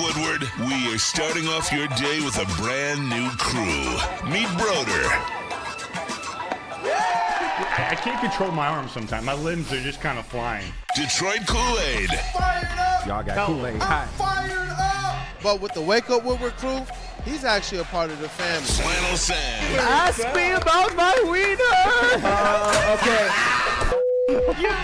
Woodward. We are starting off your day with a brand new crew. Meet Broder. I can't control my arms sometimes. My limbs are just kind of flying. Detroit Kool-Aid. Fired up! Y'all got Kool-Aid. I'm fired up! But with the Wake Up Woodward crew, he's actually a part of the family. Flannel Sam. Ask me about my wiener. Okay.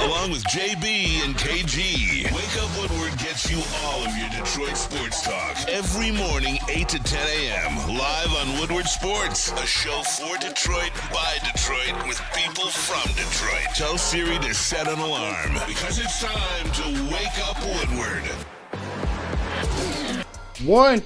Along with JB and KG. Wake Up Woodward gets you all of your Detroit sports talk. Every morning, 8 to 10 a.m. Live on Woodward Sports. A show for Detroit, by Detroit, with people from Detroit. Tell Siri to set an alarm, because it's time to Wake Up Woodward. One.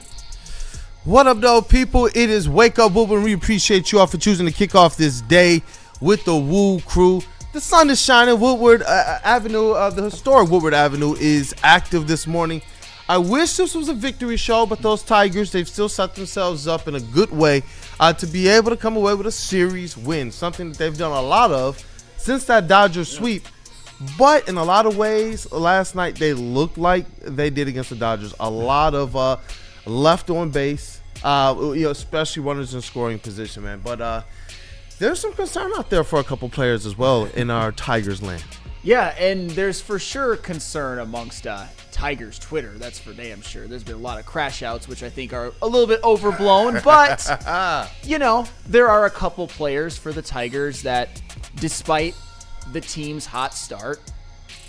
What up, though, people? It is Wake Up Woodward. We appreciate you all for choosing to kick off this day with the WUW Crew. The sun is shining. Woodward Avenue, the historic Woodward Avenue, is active this morning. I wish this was a victory show, but those Tigers, they've still set themselves up in a good way to be able to come away with a series win, something that they've done a lot of since that Dodgers sweep. But in a lot of ways, last night they looked like they did against the Dodgers. A lot of left on base, especially runners in scoring position, man. But there's some concern out there for a couple players as well in our Tigers land. Yeah, and there's for sure concern amongst Tigers Twitter. That's for damn sure. There's been a lot of crash outs, which I think are a little bit overblown. But, there are a couple players for the Tigers that, despite the team's hot start,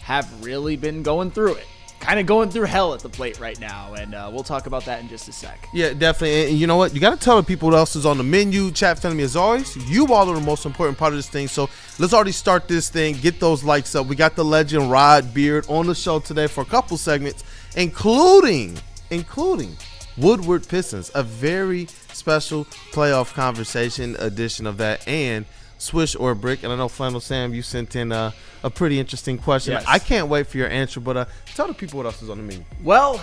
have really been going through it. Kind of going through hell at the plate right now, and we'll talk about that in just a sec. Yeah, definitely. And you know what? You got to tell the people what else is on the menu. Chat family, as always, you all are the most important part of this thing. So let's already start this thing. Get those likes up. We got the legend Rod Beard on the show today for a couple segments, including Woodward Pistons, a very special playoff conversation edition of that, and Swish or Brick. And I know, Flannel Sam, you sent in a pretty interesting question. Yes. I can't wait for your answer, but tell the people what else is on the menu. Well,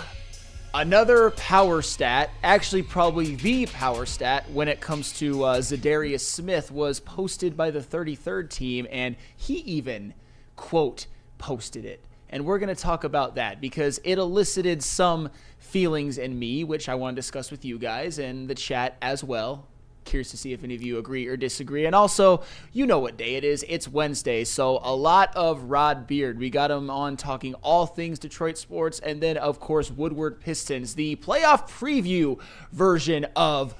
another power stat, actually probably the power stat when it comes to Za'Darius Smith, was posted by the 33rd team, and he even, quote, posted it. And we're going to talk about that because it elicited some feelings in me, which I want to discuss with you guys and the chat as well. Curious to see if any of you agree or disagree. And also, you know what day it is. It's Wednesday, so a lot of Rod Beard. We got him on talking all things Detroit sports, and then, of course, Woodward Pistons, the playoff preview version of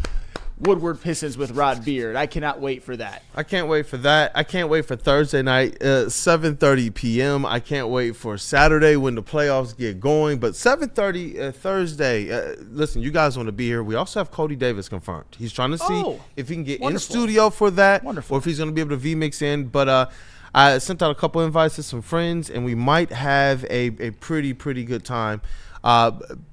Woodward Pistons with Rod Beard. I cannot wait for that. I can't wait for that. I can't wait for Thursday night, 7:30 p.m. I can't wait for Saturday when the playoffs get going. But 7:30 Thursday, listen, you guys want to be here. We also have Cody Davis confirmed. He's trying to see if he can get in studio for that, or if he's going to be able to V-mix in. But I sent out a couple invites to some friends, and we might have a pretty good time.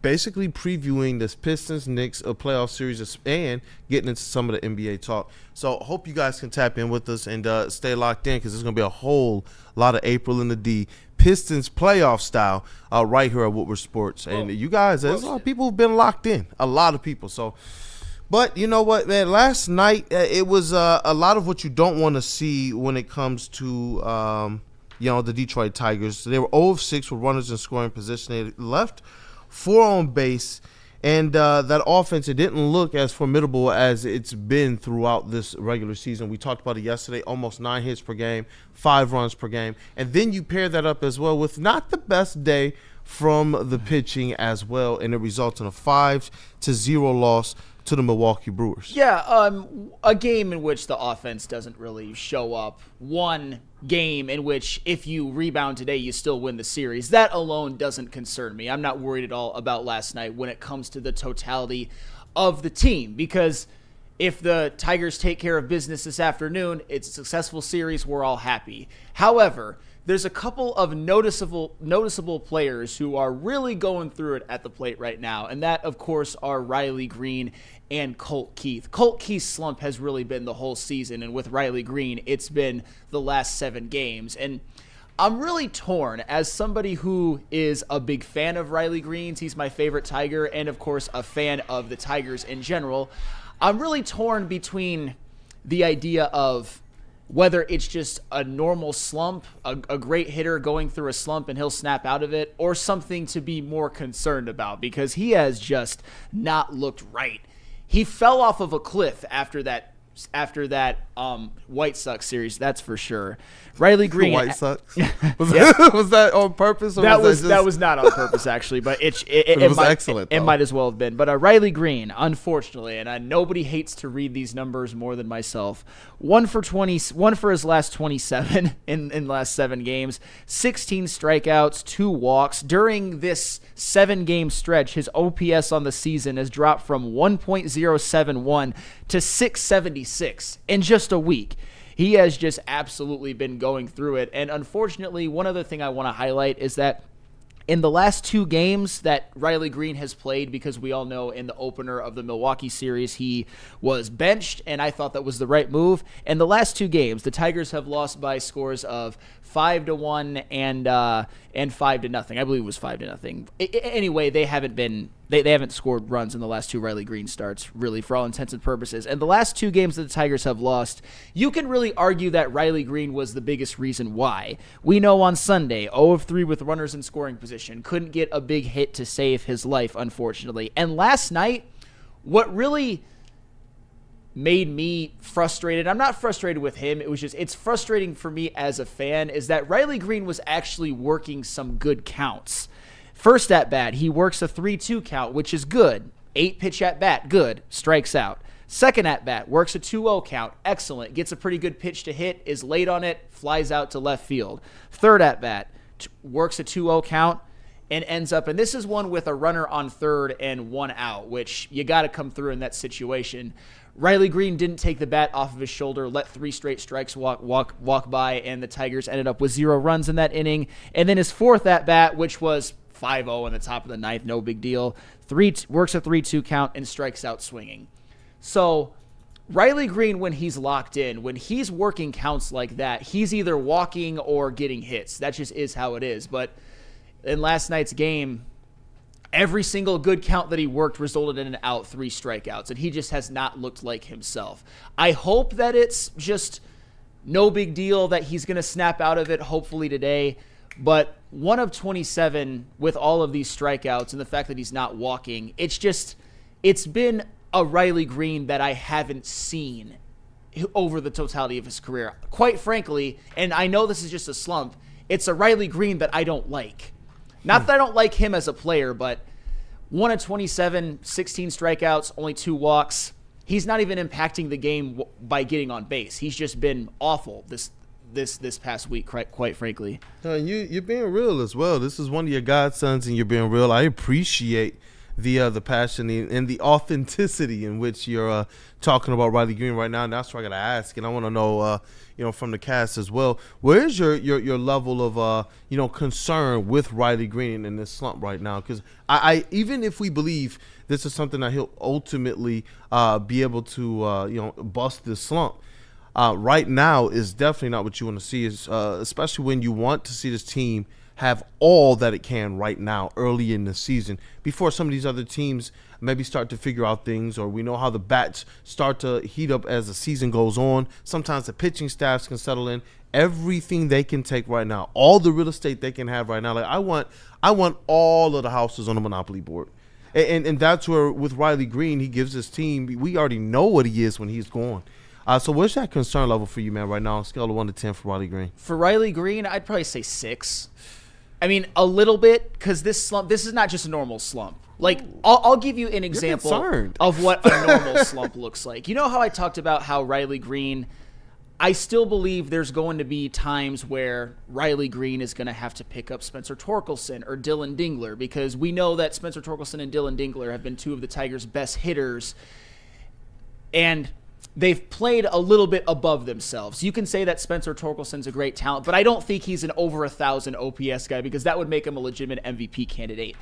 Basically previewing this Pistons-Knicks playoff series and getting into some of the NBA talk. So hope you guys can tap in with us and stay locked in, because there's going to be a whole lot of April in the D Pistons playoff style right here at Woodward Sports. And you guys, there's a lot of people who've been locked in, a lot of people. So, but you know what, man, last night it was a lot of what you don't want to see when it comes to the Detroit Tigers. They were 0 of 6 with runners in scoring position. They left 4 on base, and that offense, it didn't look as formidable as it's been throughout this regular season. We talked about it yesterday, almost 9 hits per game, 5 runs per game. And then you pair that up as well with not the best day from the pitching as well, and it results in a 5-0 loss to the Milwaukee Brewers. Yeah, a game in which the offense doesn't really show up. One game in which if you rebound today, you still win the series. That alone doesn't concern me. I'm not worried at all about last night when it comes to the totality of the team, because if the Tigers take care of business this afternoon, it's a successful series. We're all happy. However, there's a couple of noticeable players who are really going through it at the plate right now, and that, of course, are Riley Greene and Colt Keith. Colt Keith's slump has really been the whole season, and with Riley Greene, it's been the last 7 games. And I'm really torn as somebody who is a big fan of Riley Greene's. He's my favorite Tiger, and, of course, a fan of the Tigers in general. I'm really torn between the idea of whether it's just a normal slump, a great hitter going through a slump and he'll snap out of it, or something to be more concerned about, because he has just not looked right. He fell off of a cliff after that White Sox series, that's for sure. Riley Greene. White Sox? Was that on purpose? Or that was not on purpose, actually, but it was might, excellent. It might as well have been. But Riley Greene, unfortunately, and nobody hates to read these numbers more than myself. 1 for his last 27 in the last 7 games, 16 strikeouts, 2 walks. During this 7-game stretch, his OPS on the season has dropped from 1.071 to 676 in just a week. He has just absolutely been going through it. And unfortunately, one other thing I want to highlight is that in the last 2 games that Riley Greene has played, because we all know in the opener of the Milwaukee series he was benched, and I thought that was the right move. In the last 2 games, the Tigers have lost by scores of 5-1 and 5-0. I believe it was 5-0. Anyway, they haven't scored runs in the last 2 Riley Greene starts, really, for all intents and purposes. And the last 2 games that the Tigers have lost, you can really argue that Riley Greene was the biggest reason why. We know on Sunday, 0 of 3 with runners in scoring position, couldn't get a big hit to save his life, unfortunately. And last night, what really made me frustrated, I'm not frustrated with him, it's frustrating for me as a fan, is that Riley Greene was actually working some good counts. First at bat, he works a 3-2 count, which is good. 8-pitch at bat, good. Strikes out. Second at bat, works a 2-0 count, excellent. Gets a pretty good pitch to hit, is late on it, flies out to left field. Third at bat, works a 2-0 count, and ends up, and this is one with a runner on third and 1 out, which you got to come through in that situation. Riley Greene didn't take the bat off of his shoulder, let 3 straight strikes walk by, and the Tigers ended up with 0 runs in that inning. And then his fourth at bat, which was 5-0 in the top of the 9th, no big deal. Works a 3-2 count and strikes out swinging. So Riley Greene, when he's locked in, when he's working counts like that, he's either walking or getting hits. That just is how it is. But in last night's game, every single good count that he worked resulted in an out, 3 strikeouts, and he just has not looked like himself. I hope that it's just no big deal, that he's going to snap out of it hopefully today, but 1 of 27 with all of these strikeouts and the fact that he's not walking, it's been a Riley Greene that I haven't seen over the totality of his career. Quite frankly, and I know this is just a slump, it's a Riley Greene that I don't like. Not that I don't like him as a player, but 1 of 27, 16 strikeouts, only 2 walks. He's not even impacting the game by getting on base. He's just been awful this past week, quite frankly. You're being real as well. This is one of your godsons, and you're being real. I appreciate the passion and the authenticity in which you're talking about Riley Greene right now. And that's what I got to ask, and I want to know, from the cast as well, where's your level of concern with Riley Greene in this slump right now? Because I even if we believe this is something that he'll ultimately be able to bust this slump, right now is definitely not what you want to see. Is especially when you want to see this team have all that it can right now early in the season before some of these other teams maybe start to figure out things, or we know how the bats start to heat up as the season goes on. Sometimes the pitching staffs can settle in. Everything they can take right now, all the real estate they can have right now. Like I want all of the houses on the Monopoly board. And that's where with Riley Greene, he gives his team, we already know what he is when he's gone. So where's that concern level for you, man, right now on a scale of 1 to 10 for Riley Greene? For Riley Greene, I'd probably say 6. I mean, a little bit, because this is not just a normal slump. Like, I'll give you an example of what a normal slump looks like. You know how I talked about how Riley Greene, I still believe there's going to be times where Riley Greene is going to have to pick up Spencer Torkelson or Dylan Dingler, because we know that Spencer Torkelson and Dylan Dingler have been 2 of the Tigers' best hitters, and they've played a little bit above themselves. You can say that Spencer Torkelson's a great talent, but I don't think he's an over 1,000 OPS guy, because that would make him a legitimate MVP candidate.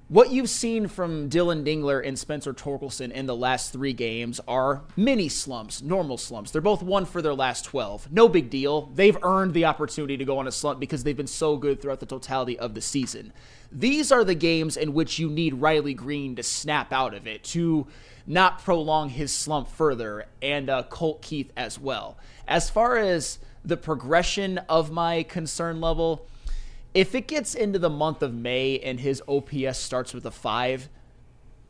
What you've seen from Dylan Dingler and Spencer Torkelson in the last 3 games are mini slumps, normal slumps. They're both 1 for their last 12. No big deal. They've earned the opportunity to go on a slump because they've been so good throughout the totality of the season. These are the games in which you need Riley Greene to snap out of it, to not prolong his slump further, and Colt Keith as well. As far as the progression of my concern level, if it gets into the month of May and his OPS starts with a 5,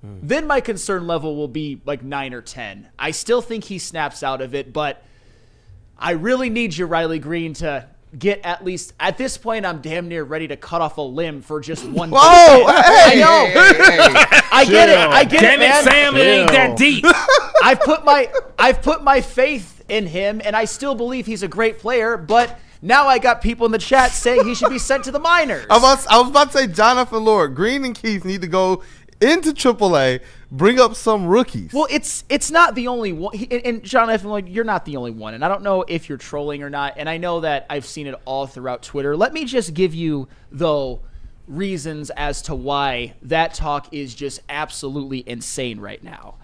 then my concern level will be like 9 or 10. I still think he snaps out of it, but I really need you, Riley Greene, to get at least, at this point, I'm damn near ready to cut off a limb for just one. Whoa! Hey, I know. I get it. Damn it, man. Sam, it ain't that deep. I've put my faith in him, and I still believe he's a great player, but now I got people in the chat saying he should be sent to the minors. I was about to say Jonathan Lord, Greene and Keith need to go into AAA, bring up some rookies. Well, it's not the only one. And Jonathan Lloyd, you're not the only one. And I don't know if you're trolling or not. And I know that I've seen it all throughout Twitter. Let me just give you, though, reasons as to why that talk is just absolutely insane right now.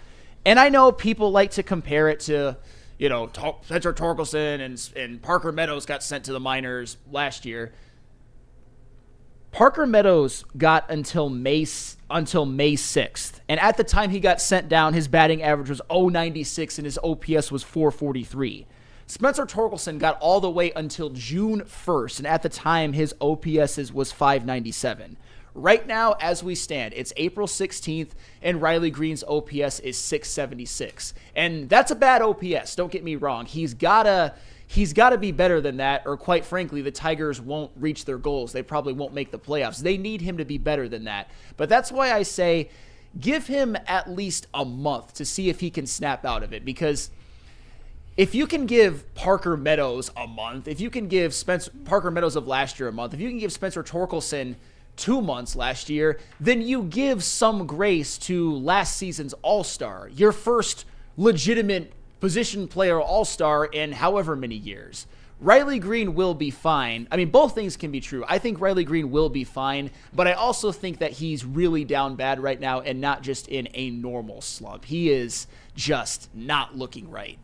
And I know people like to compare it to, Spencer Torkelson and Parker Meadows got sent to the minors last year. Parker Meadows got until May 6th. And at the time he got sent down, his batting average was .096 and his OPS was .443. Spencer Torkelson got all the way until June 1st, and at the time his OPS was .597. Right now, as we stand, it's April 16th, and Riley Greene's OPS is .676. And that's a bad OPS, don't get me wrong. He's got to be better than that, or quite frankly, the Tigers won't reach their goals. They probably won't make the playoffs. They need him to be better than that. But that's why I say give him at least a month to see if he can snap out of it. Because if you can give Parker Meadows a month, if you can give Parker Meadows of last year a month, if you can give Spencer Torkelson 2 months last year, then you give some grace to last season's All-Star, your first legitimate position player all-star in however many years. Riley Greene will be fine. I mean, both things can be true. I think Riley Greene will be fine, but I also think that he's really down bad right now and not just in a normal slump. He is just not looking right.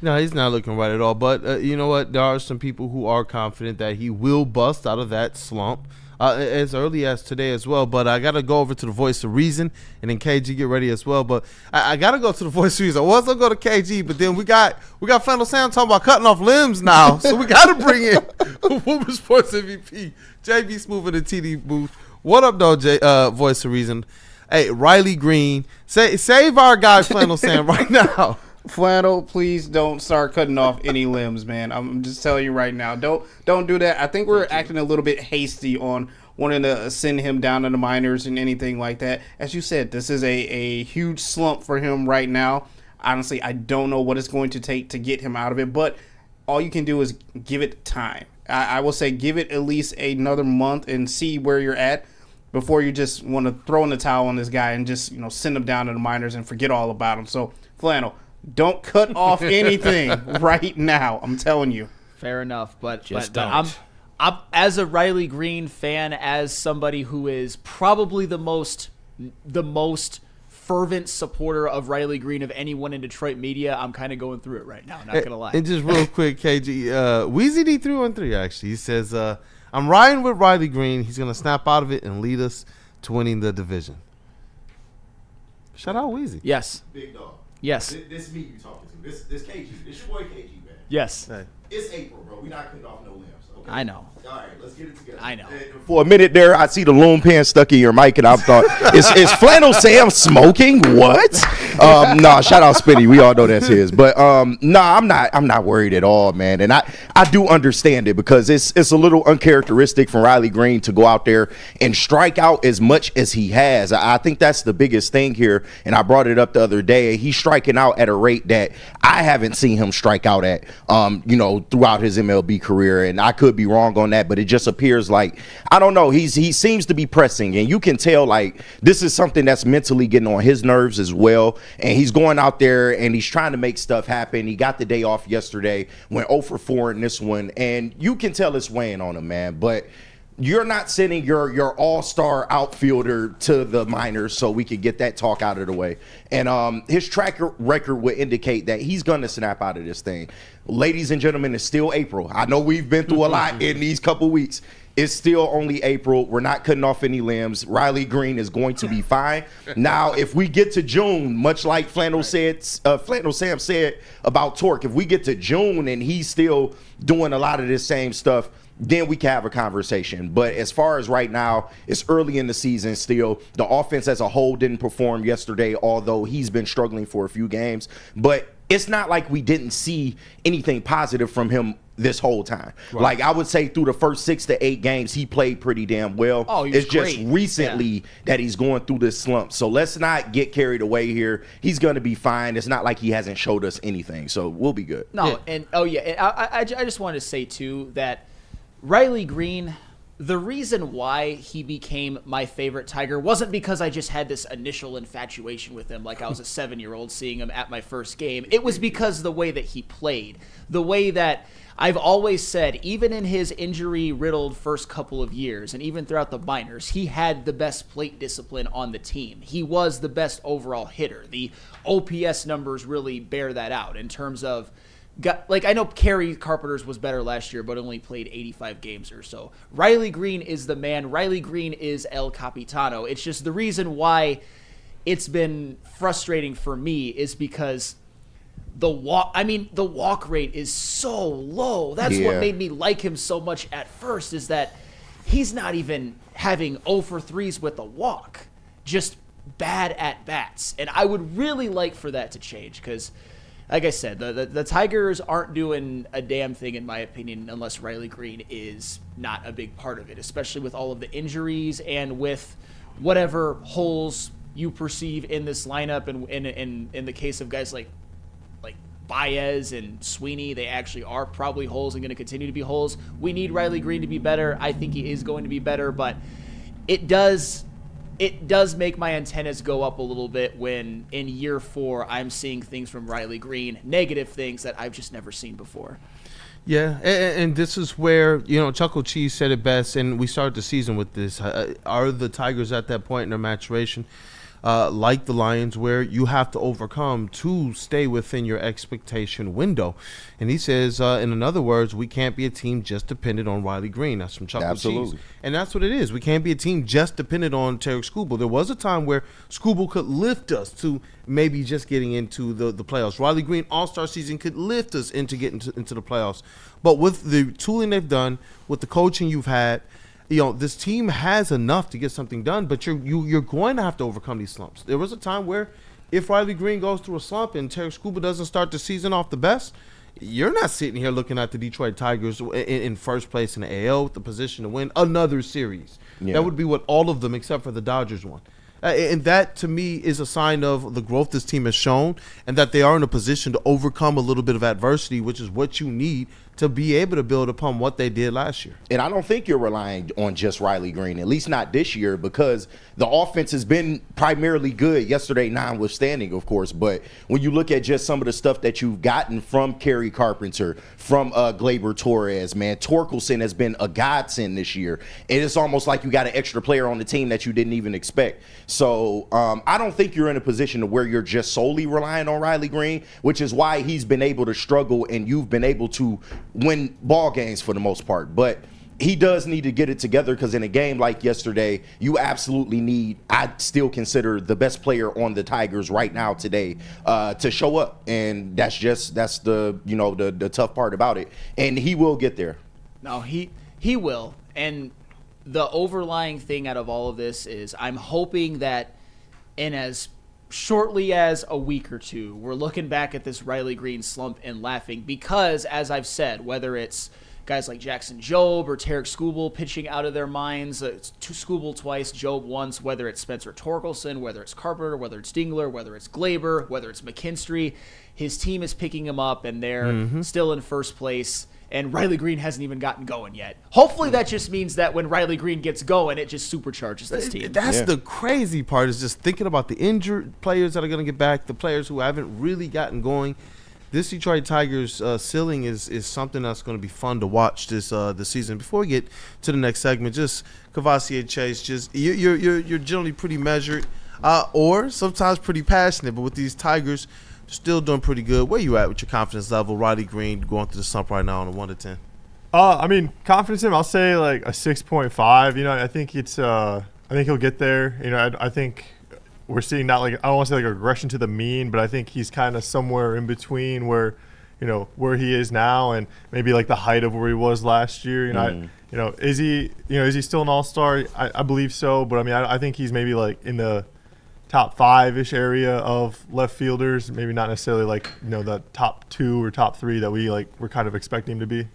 No, he's not looking right at all. But you know what? There are some people who are confident that he will bust out of that slump as early as today as well. But I got to go over to the Voice of Reason, and then KG get ready as well. But I got to go to the Voice of Reason. I was going to go to KG, but then we got Flannel Sam talking about cutting off limbs now. So we got to bring in WUW Sports MVP, JBSmooovv in the TD booth. What up, though, Voice of Reason? Hey, Riley Greene, save our guy Flannel Sam right now. Flannel, please don't start cutting off any limbs, man. I'm just telling you right now. Don't do that. I think we're acting a little bit hasty on wanting to send him down to the minors and anything like that. As you said, this is a huge slump for him right now. Honestly, I don't know what it's going to take to get him out of it, but all you can do is give it time. I will say give it at least another month and see where you're at before you just want to throw in the towel on this guy and just send him down to the minors and forget all about him. So, Flannel, don't cut off anything right now. I'm telling you. Fair enough, but don't. I'm as a Riley Greene fan, as somebody who is probably the most fervent supporter of Riley Greene of anyone in Detroit media, I'm kind of going through it right now. Not gonna lie. And just real quick, KG, Weezy D313 actually, he says, "I'm riding with Riley Greene. He's gonna snap out of it and lead us to winning the division." Shout out Weezy. Yes. Big dog. Yes. This me you talking to. This KG. This your boy KG, man. Yes. Hey. It's April, bro. We not cutting off no limbs. Okay? I know. All right, let's get it together. I know. For a minute there, I see the loom pan stuck in your mic, and I thought, is Flannel Sam smoking? What? Nah, shout out Spitty. We all know that's his. But nah, I'm not worried at all, man. And I do understand it because it's a little uncharacteristic for Riley Greene to go out there and strike out as much as he has. I think that's the biggest thing here, and I brought it up the other day. He's striking out at a rate that I haven't seen him strike out at, throughout his MLB career, and I could be wrong on that, but it just appears like, I don't know, he seems to be pressing, and you can tell like this is something that's mentally getting on his nerves as well, and he's going out there and he's trying to make stuff happen. He got the day off yesterday, went 0 for 4 in this one, and you can tell it's weighing on him, man. But you're not sending your all-star outfielder to the minors so we can get that talk out of the way. And his track record would indicate that he's going to snap out of this thing. Ladies and gentlemen, it's still April. I know we've been through a lot in these couple weeks. It's still only April. We're not cutting off any limbs. Riley Greene is going to be fine. Now, if we get to June, much like Flannel Sam said about Torque, if we get to June and he's still doing a lot of this same stuff, then we can have a conversation. But as far as right now, it's early in the season still. The offense as a whole didn't perform yesterday, although he's been struggling for a few games. But it's not like we didn't see anything positive from him this whole time. Right. Like, I would say through the first 6 to 8 games, he played pretty damn well. Oh, he was It's just great. recently that he's going through this slump. So let's not get carried away here. He's going to be fine. It's not like he hasn't showed us anything. So we'll be good. No, and I just wanted to say, too, that Riley Greene, the reason why he became my favorite Tiger wasn't because I just had this initial infatuation with him like I was a 7-year-old seeing him at my first game. It was because the way that he played, the way that I've always said, even in his injury-riddled first couple of years and even throughout the minors, he had the best plate discipline on the team. He was the best overall hitter. The OPS numbers really bear that out in terms of I know Kerry Carpenter's was better last year, but only played 85 games or so. Riley Greene is the man. Riley Greene is El Capitano. It's just the reason why it's been frustrating for me is because the walk rate is so low. That's what made me like him so much at first, is that he's not even having 0 for 3s with a walk, just bad at bats. And I would really like for that to change because, like I said, the Tigers aren't doing a damn thing, in my opinion, unless Riley Greene is not a big part of it, especially with all of the injuries and with whatever holes you perceive in this lineup. And in the case of guys like Baez and Sweeney, they actually are probably holes and going to continue to be holes. We need Riley Greene to be better. I think he is going to be better, but it does make my antennas go up a little bit when in year 4 I'm seeing things from Riley Greene, negative things that I've just never seen before. Yeah, and this is where, Chuckle Cheese said it best, and we started the season with this. Are the Tigers at that point in their maturation, like the Lions, where you have to overcome to stay within your expectation window? And he says, in other words, we can't be a team just dependent on Riley Greene. That's from Chuckle Absolutely. Cheese. And that's what it is. We can't be a team just dependent on Tarek Skubal. There was a time where Skubal could lift us to maybe just getting into the playoffs. Riley Greene, all-star season, could lift us into getting into the playoffs. But with the tooling they've done, with the coaching you've had, this team has enough to get something done, but you're going to have to overcome these slumps. There was a time where if Riley Greene goes through a slump and Tarek Skubal doesn't start the season off the best, you're not sitting here looking at the Detroit Tigers in first place in the AL with the position to win another series. Yeah. That would be what all of them except for the Dodgers won. And that, to me, is a sign of the growth this team has shown and that they are in a position to overcome a little bit of adversity, which is what you need to be able to build upon what they did last year. And I don't think you're relying on just Riley Greene, at least not this year, because the offense has been primarily good, yesterday notwithstanding, of course. But when you look at just some of the stuff that you've gotten from Kerry Carpenter, from Gleyber Torres, man, Torkelson has been a godsend this year. And it's almost like you got an extra player on the team that you didn't even expect. So I don't think you're in a position to where you're just solely relying on Riley Greene, which is why he's been able to struggle and you've been able to win ball games for the most part. But he does need to get it together, because in a game like yesterday, you absolutely need, I still consider the best player on the Tigers right now today to show up. And that's the, the tough part about it. And he will get there. No, he will. And the overlying thing out of all of this is I'm hoping that in as shortly as a week or two, we're looking back at this Riley Greene slump and laughing, because, as I've said, whether it's guys like Jackson Jobe or Tarek Skubal pitching out of their minds, it's Skubal twice, Jobe once, whether it's Spencer Torkelson, whether it's Carpenter, whether it's Dingler, whether it's Gleyber, whether it's McKinstry, his team is picking him up and they're still in first place. And Riley Greene hasn't even gotten going yet. Hopefully that just means that when Riley Greene gets going, it just supercharges this team. That's the crazy part, is just thinking about the injured players that are going to get back, the players who haven't really gotten going. This Detroit Tigers ceiling is something that's going to be fun to watch this season. Before we get to the next segment, just Kavassier Chase, just you're generally pretty measured or sometimes pretty passionate, but with these Tigers, still doing pretty good. Where you at with your confidence level? Riley Greene going through the slump right now on a 1 to 10. I mean, confidence in him, I'll say like a 6.5. You know, I think I think he'll get there. You know, I think we're seeing not like, I don't want to say like a regression to the mean, but I think he's kind of somewhere in between where, you know, where he is now and maybe like the height of where he was last year. You know, is he still an all-star? I believe so, but I mean, I think he's maybe like in the top 5-ish area of left fielders, maybe not necessarily like, you know, the top 2 or top 3 that we're kind of expecting him to be.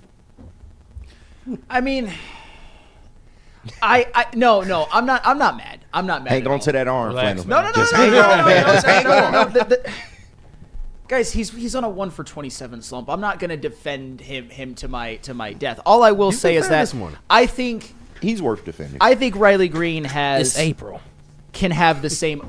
I mean, no, I'm not mad. I'm not mad. Hang on all. to that arm, Flannel. No. Just hang on, man. Just hang on. Guys, he's on a 1 for 27 slump. I'm not gonna defend him to my death. All I will say is that I think he's worth defending. I think Riley Greene It's April. can have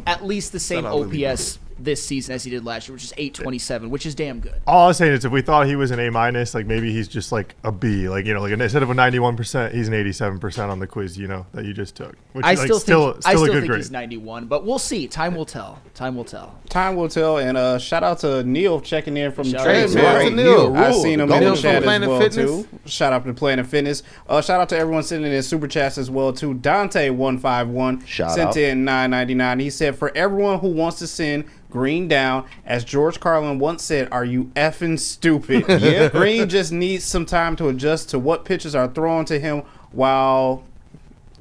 at least the same OPS this season as he did last year, which is 827, which is damn good. All I was saying is if we thought he was an A-, like maybe he's just like a B. Like, you know, like instead of a 91%, he's an 87% on the quiz, you know, that you just took. Which I is still like, still a good think grade. he's 91, but we'll see. Time will tell. Time will tell. And shout out to Neil checking in from Shout Trade. out to Right, Neil. I seen him in the chat as Planet well Fitness. too. Shout out to Planet Fitness. Shout out to everyone sending in super chats as well too. Dante151 Shout sent out. in $9.99. He said, for everyone who wants to send Greene down, as George Carlin once said, are you effing stupid? Yeah, Greene just needs some time to adjust to what pitches are thrown to him while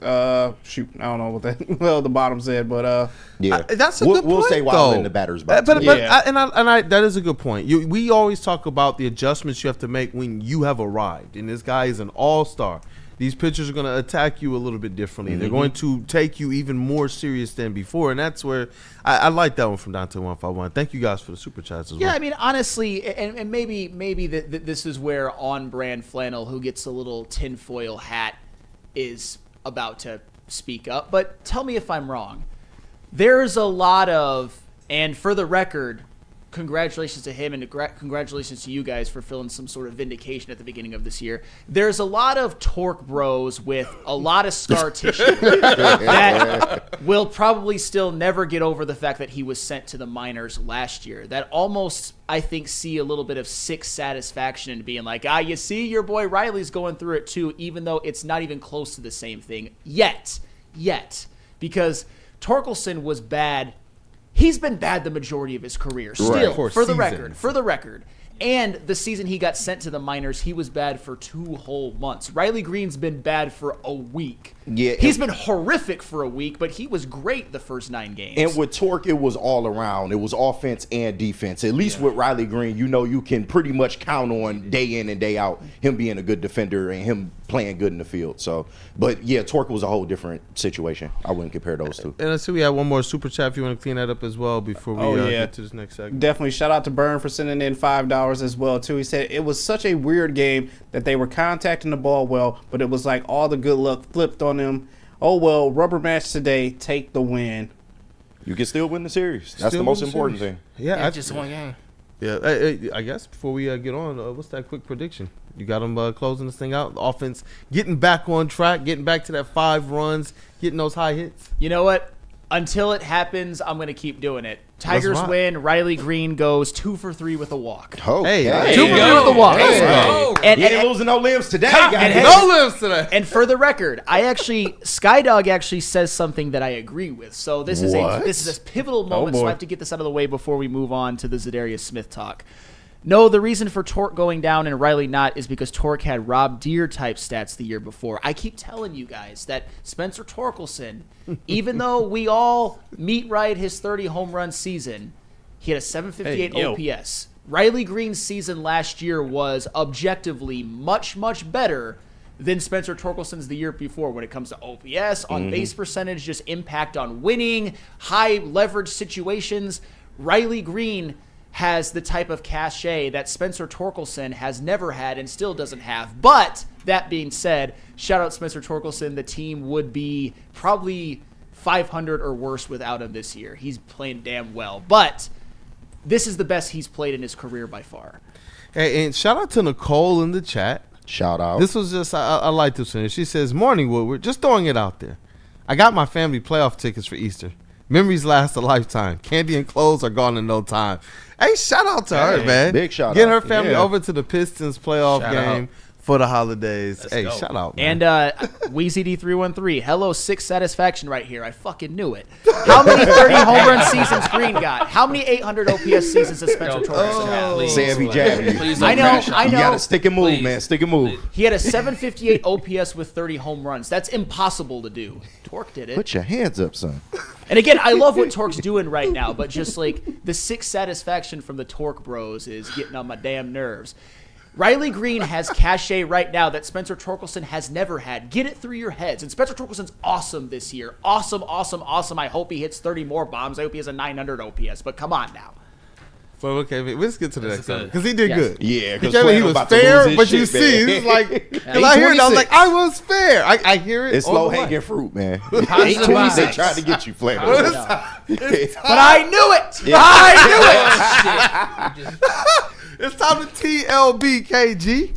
I don't know what that the bottom said, but yeah, that's a good point. We'll say while though. in the batter's box. But Yeah. that is a good point. We always talk about the adjustments you have to make when you have arrived, and this guy is an all-star. These pitchers are going to attack you a little bit differently. They're going to take you even more serious than before, and that's where I like that one from Dante 151. Thank you guys for the super chats as well. Yeah, I mean, honestly, and maybe this is where on-brand Flannel, who gets a little tinfoil hat, is about to speak up. But tell me if I'm wrong. There's a lot of, and for the record, congratulations to him and congratulations to you guys for feeling some sort of vindication at the beginning of this year. There's a lot of torque bros with a lot of scar tissue that will probably still never get over the fact that he was sent to the minors last year. That almost, I think, see a little bit of sick satisfaction in being like, you see, your boy Riley's going through it too, even though it's not even close to the same thing yet. Because Torkelson was bad. He's been bad the majority of his career. Still, for the record. And the season he got sent to the minors, he was bad for 2 whole months. Riley Greene's been bad for a week. Yeah, He's been horrific for a week, but he was great the first 9 games. And with Torque, it was all around. It was offense and defense. At least with Riley Greene, you know you can pretty much count on day in and day out him being a good defender and him playing good in the field. So, but yeah, Torque was a whole different situation. I wouldn't compare those two. And I see we have one more super chat if you want to clean that up as well before we get to this next segment. definitely shout out to Byrne for sending in $5 as well too. He said it was such a weird game that they were contacting the ball well, but it was like all the good luck flipped on them. Oh well, rubber match today, take the win. You can still win the series. That's the most important thing. Yeah, Just one game. Yeah, I guess before we get on, what's that quick prediction? You got them closing this thing out. The offense getting back on track, getting back to that 5 runs, getting those high hits. You know what? Until it happens, I'm going to keep doing it. Tigers right. win. Riley Greene goes 2 for 3 with a walk. Oh, Hey, hey. 2 for 3 with a walk. Hey. You ain't losing no limbs today, And guys. hey, No lives today. And for the record, Skydog actually says something that I agree with. So this is a pivotal moment. So I have to get this out of the way before we move on to the Za'Darius Smith talk. No, the reason for Torque going down and Riley not is because Torque had Rob Deere type stats the year before. I keep telling you guys that Spencer Torkelson, even though we all meet right his 30 home run season, he had a 758 OPS. Riley Greene's season last year was objectively much, much better than Spencer Torkelson's the year before when it comes to OPS, on base percentage, just impact on winning, high leverage situations. Riley Greene has the type of cachet that Spencer Torkelson has never had and still doesn't have. But that being said, shout out Spencer Torkelson. The team would be probably 500 or worse without him this year. He's playing damn well. But this is the best he's played in his career by far. Hey, and shout out to Nicole in the chat. Shout out. This was just, I like this one. She says, "Morning, Woodward. Just throwing it out there. I got my family playoff tickets for Easter. Memories last a lifetime. Candy and clothes are gone in no time." Hey, shout out to her, man. Big shout Get out. her family over to the Pistons playoff game. for the holidays. Let's Hey, go. shout out, man. And WeezyD313, hello, 6 satisfaction right here. I fucking knew it. How many 30 home run seasons Greene got? How many 800 OPS seasons has Spencer Torkelson had? Please. Say every jab. Please I don't know, crash out. I You know. gotta stick and move, Please. man. Stick and move. He had a 758 OPS with 30 home runs. That's impossible to do. Torque did it. Put your hands up, son. And again, I love what Torque's doing right now, but just like the 6 satisfaction from the Torque bros is getting on my damn nerves. Riley Greene has cachet right now that Spencer Torkelson has never had. Get it through your heads. And Spencer Torkelson's awesome this year. Awesome, awesome, awesome. I hope he hits 30 more bombs. I hope he has a 900 OPS. But come on now. Well, okay, let's get to the This next is one good. because he did Yes. good. Yeah, He was about to lose fair, his but you shit, see, man. it's like, when I hear it, I was like, I was fair. I hear it. It's all the low way. hanging fruit, man. Positive 820s, they vibes. tried to get you, Flavor. But I knew it! I knew it! It's time to TLB, KG.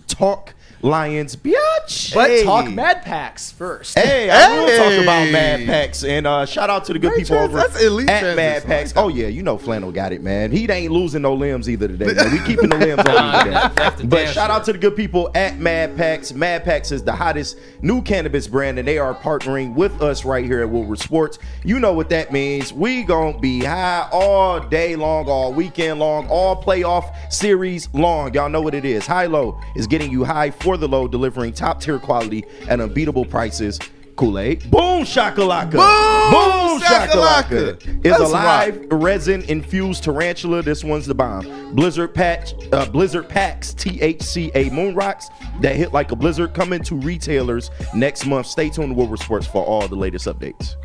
Talk Lions, bitch. But Hey. talk Mad Packs first. Hey, I will Hey. talk about Mad Packs, and shout out to the good Great people trans- over that's elite at transition. Mad Packs. Oh yeah, you know Flannel got it, man. He ain't losing no limbs either today, man. We keeping the limbs on today. that's the But damn shout out sure. to the good people at Mad Packs. Mad Packs is the hottest new cannabis brand, and they are partnering with us right here at Woodward Sports. You know what that means. We gonna be high all day long, all weekend long, all playoff series long. Y'all know what it is. High Low is getting you high for the low, delivering top tier quality at unbeatable prices. Kool-Aid. Boom shakalaka. Boom shakalaka. Is Let's a live resin infused tarantula. This one's the bomb. Blizzard Packs THCA Moon Rocks that hit like a blizzard coming to retailers next month. Stay tuned to Woodward Sports for all the latest updates.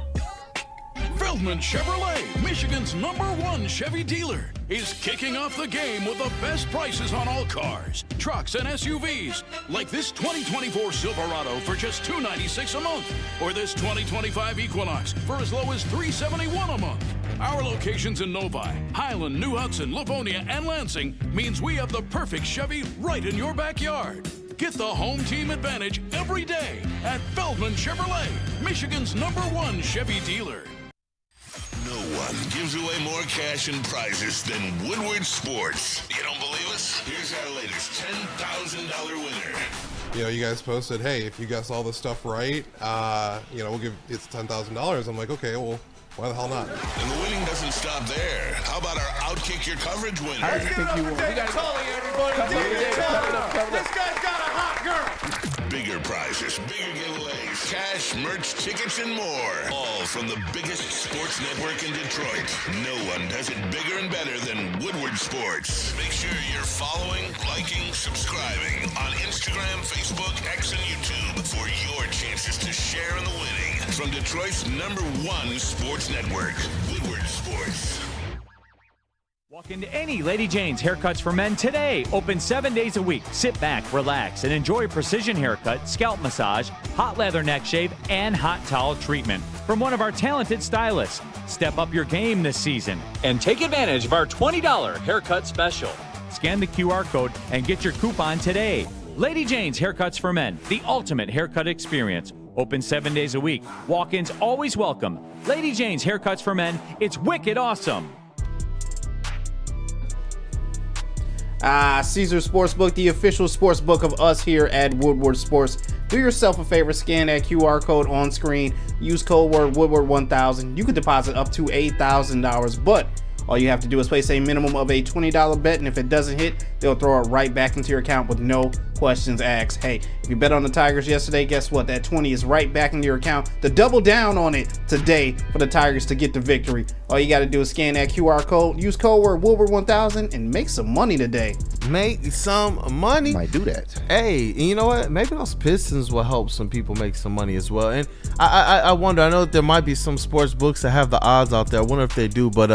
Feldman Chevrolet, Michigan's #1 Chevy dealer, is kicking off the game with the best prices on all cars, trucks, and SUVs, like this 2024 Silverado for just $296 a month, or this 2025 Equinox for as low as $371 a month. Our locations in Novi, Highland, New Hudson, Livonia, and Lansing means we have the perfect Chevy right in your backyard. Get the home team advantage every day at Feldman Chevrolet, Michigan's #1 Chevy dealer. No one gives away more cash and prizes than Woodward Sports. You don't believe us? Here's our latest $10,000 winner. You know, you guys posted, hey, if you guess all this stuff right, we'll give it's $10,000. I'm like, okay, well, why the hell not? And the winning doesn't stop there. How about our Outkick Your Coverage winner? Bigger prizes, bigger giveaways, cash, merch, tickets, and more. All from the biggest sports network in Detroit. No one does it bigger and better than Woodward Sports. Make sure you're following, liking, subscribing on Instagram, Facebook, X, and YouTube for your chances to share in the winning. From Detroit's #1 sports network, Woodward Sports. Walk into any Lady Jane's Haircuts for Men today. Open 7 days a week. Sit back, relax, and enjoy precision haircut, scalp massage, hot leather neck shave, and hot towel treatment from one of our talented stylists. Step up your game this season and take advantage of our $20 haircut special. Scan the QR code and get your coupon today. Lady Jane's Haircuts for Men, the ultimate haircut experience. Open 7 days a week. Walk-ins always welcome. Lady Jane's Haircuts for Men. It's wicked awesome. Caesar Sportsbook, the official sportsbook of us here at Woodward Sports. Do yourself a favor, scan that QR code on screen, use code word Woodward1000. You can deposit up to $8,000, but all you have to do is place a minimum of a $20 bet, and if it doesn't hit, they'll throw it right back into your account with no questions asked. Hey, if you bet on the Tigers yesterday, guess what? That 20 is right back into your account to double down on it today for the Tigers to get the victory. All you got to do is scan that QR code, use code word Woodward1000, and make some money today. Make some money. Might do that. Hey, and you know what? Maybe those Pistons will help some people make some money as well. And I wonder, I know that there might be some sports books that have the odds out there. I wonder if they do, but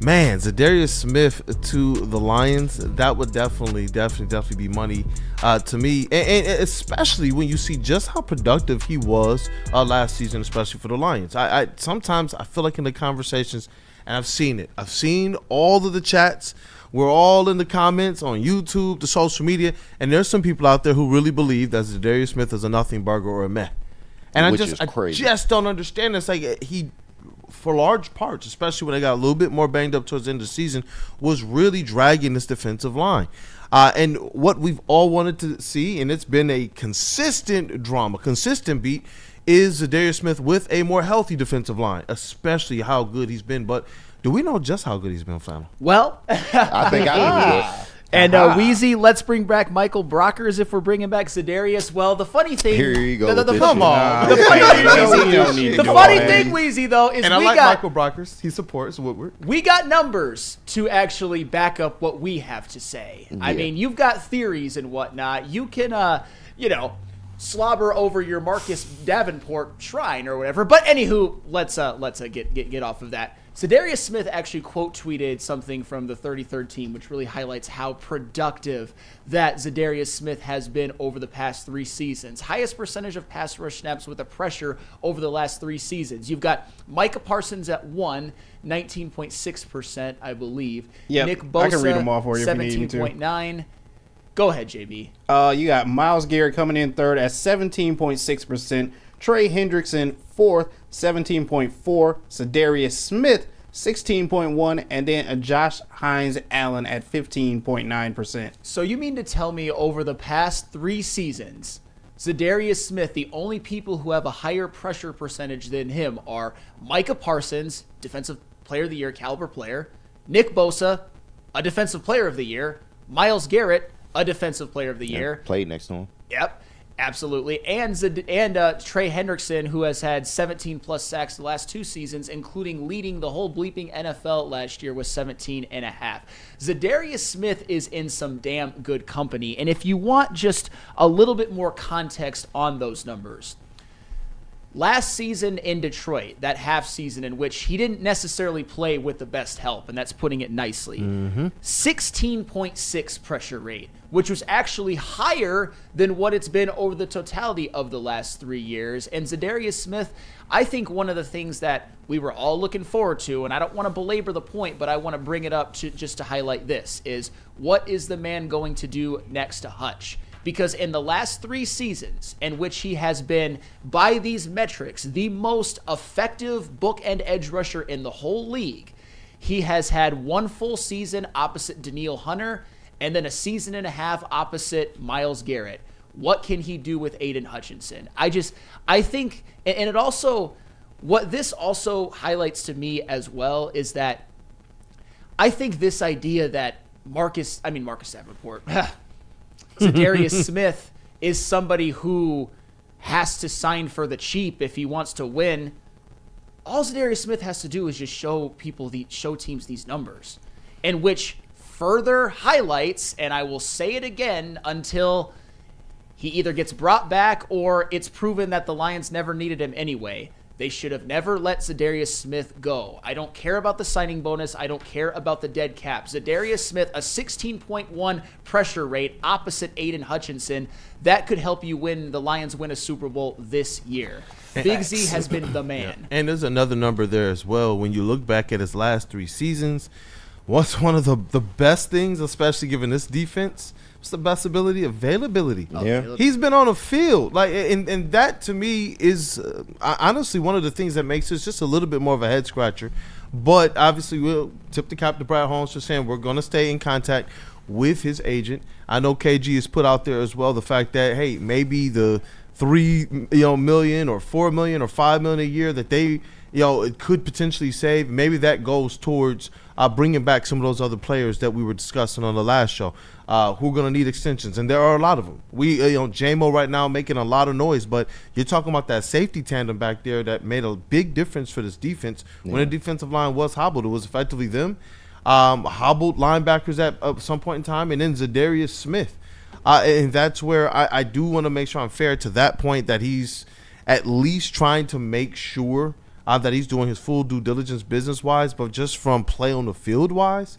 man, Za'Darius Smith to the Lions, that would definitely be money to me, and especially when you see just how productive he was last season, especially for the Lions. I sometimes I feel like in the conversations, and I've seen it. I've seen all of the chats. We're all in the comments on YouTube, the social media, and there's some people out there who really believe that Za'Darius Smith is a nothing burger or a meh. And Which I is crazy. just don't understand. It's like for large parts, especially when they got a little bit more banged up towards the end of the season, was really dragging this defensive line. And what we've all wanted to see, and it's been a consistent drama, consistent beat, is Za'Darius Smith with a more healthy defensive line, especially how good he's been. But do we know just how good he's been, Flannel? Well, I think I do. and Wheezy, let's bring back Michael Brockers if we're bringing back Za'Darius. Well, the funny thing, Here you go. Come on. The funny thing, Wheezy, the funny thing, Wheezy, though, is And I we like got Michael Brockers. He supports Woodward. we got numbers to actually back up what we have to say. I mean, you've got theories and whatnot. You can, slobber over your Marcus Davenport shrine or whatever. But anywho, let's get off of that. Za'Darius Smith actually quote tweeted something from the 33rd team, which really highlights how productive that Za'Darius Smith has been over the past 3 seasons. Highest percentage of pass rush snaps with a pressure over the last 3 seasons. You've got Micah Parsons at 19.6%, I believe. Yep, Nick Bosa, I can read them all for you if you need me to. 17.9. Go ahead, JB. You got Myles Garrett coming in third at 17.6%. Trey Hendrickson fourth, 17.4. Za'Darius Smith, 16.1. And then Josh Hines Allen at 15.9%. So you mean to tell me over the past 3 seasons, Za'Darius Smith, the only people who have a higher pressure percentage than him are Micah Parsons, Defensive Player of the Year caliber player, Nick Bosa, a Defensive Player of the Year, Myles Garrett, a Defensive Player of the Year. Played next to him. Yep, absolutely. And Trey Hendrickson, who has had 17-plus sacks the last 2 seasons, including leading the whole bleeping NFL last year with 17.5. Za'Darius Smith is in some damn good company. And if you want just a little bit more context on those numbers, last season in Detroit, that half season in which he didn't necessarily play with the best help, and that's putting it nicely, 16.6 pressure rate, which was actually higher than what it's been over the totality of the last 3 years. And Za'Darius Smith, I think one of the things that we were all looking forward to, and I don't want to belabor the point, but I want to bring it up just to highlight this, is what is the man going to do next to Hutch? Because in the last 3 seasons in which he has been, by these metrics, the most effective bookend edge rusher in the whole league, he has had 1 full season opposite Danielle Hunter and then a season and a half opposite Myles Garrett. What can he do with Aiden Hutchinson? I think, and it also, what this also highlights to me as well is that I think this idea that Marcus Davenport, Za'Darius Smith is somebody who has to sign for the cheap if he wants to win. All Za'Darius Smith has to do is just show teams these numbers, and which further highlights, and I will say it again until he either gets brought back or it's proven that the Lions never needed him anyway. They should have never let Za'Darius Smith go. I don't care about the signing bonus. I don't care about the dead cap. Za'Darius Smith, a 16.1 pressure rate opposite Aiden Hutchinson. That could help you the Lions win a Super Bowl this year. Big Z has been the man. Yeah. And there's another number there as well. When you look back at his last 3 seasons, what's one of the best things, especially given this defense? What's the best availability. Yeah. He's been on the field. And that to me is honestly one of the things that makes this just a little bit more of a head scratcher. But obviously we'll tip the cap to Brad Holmes for saying we're going to stay in contact with his agent. I know KG has put out there as well the fact that, hey, maybe the $3 million or $4 million or $5 million a year that they it could potentially save, maybe that goes towards bringing back some of those other players that we were discussing on the last show who are going to need extensions, and there are a lot of them. J-Mo right now making a lot of noise, but you're talking about that safety tandem back there that made a big difference for this defense. When the defensive line was hobbled, it was effectively them, hobbled linebackers at some point in time, and then Za'Darius Smith. And that's where I do want to make sure I'm fair to that point, that he's at least trying to make sure that he's doing his full due diligence business-wise, but just from play on the field-wise,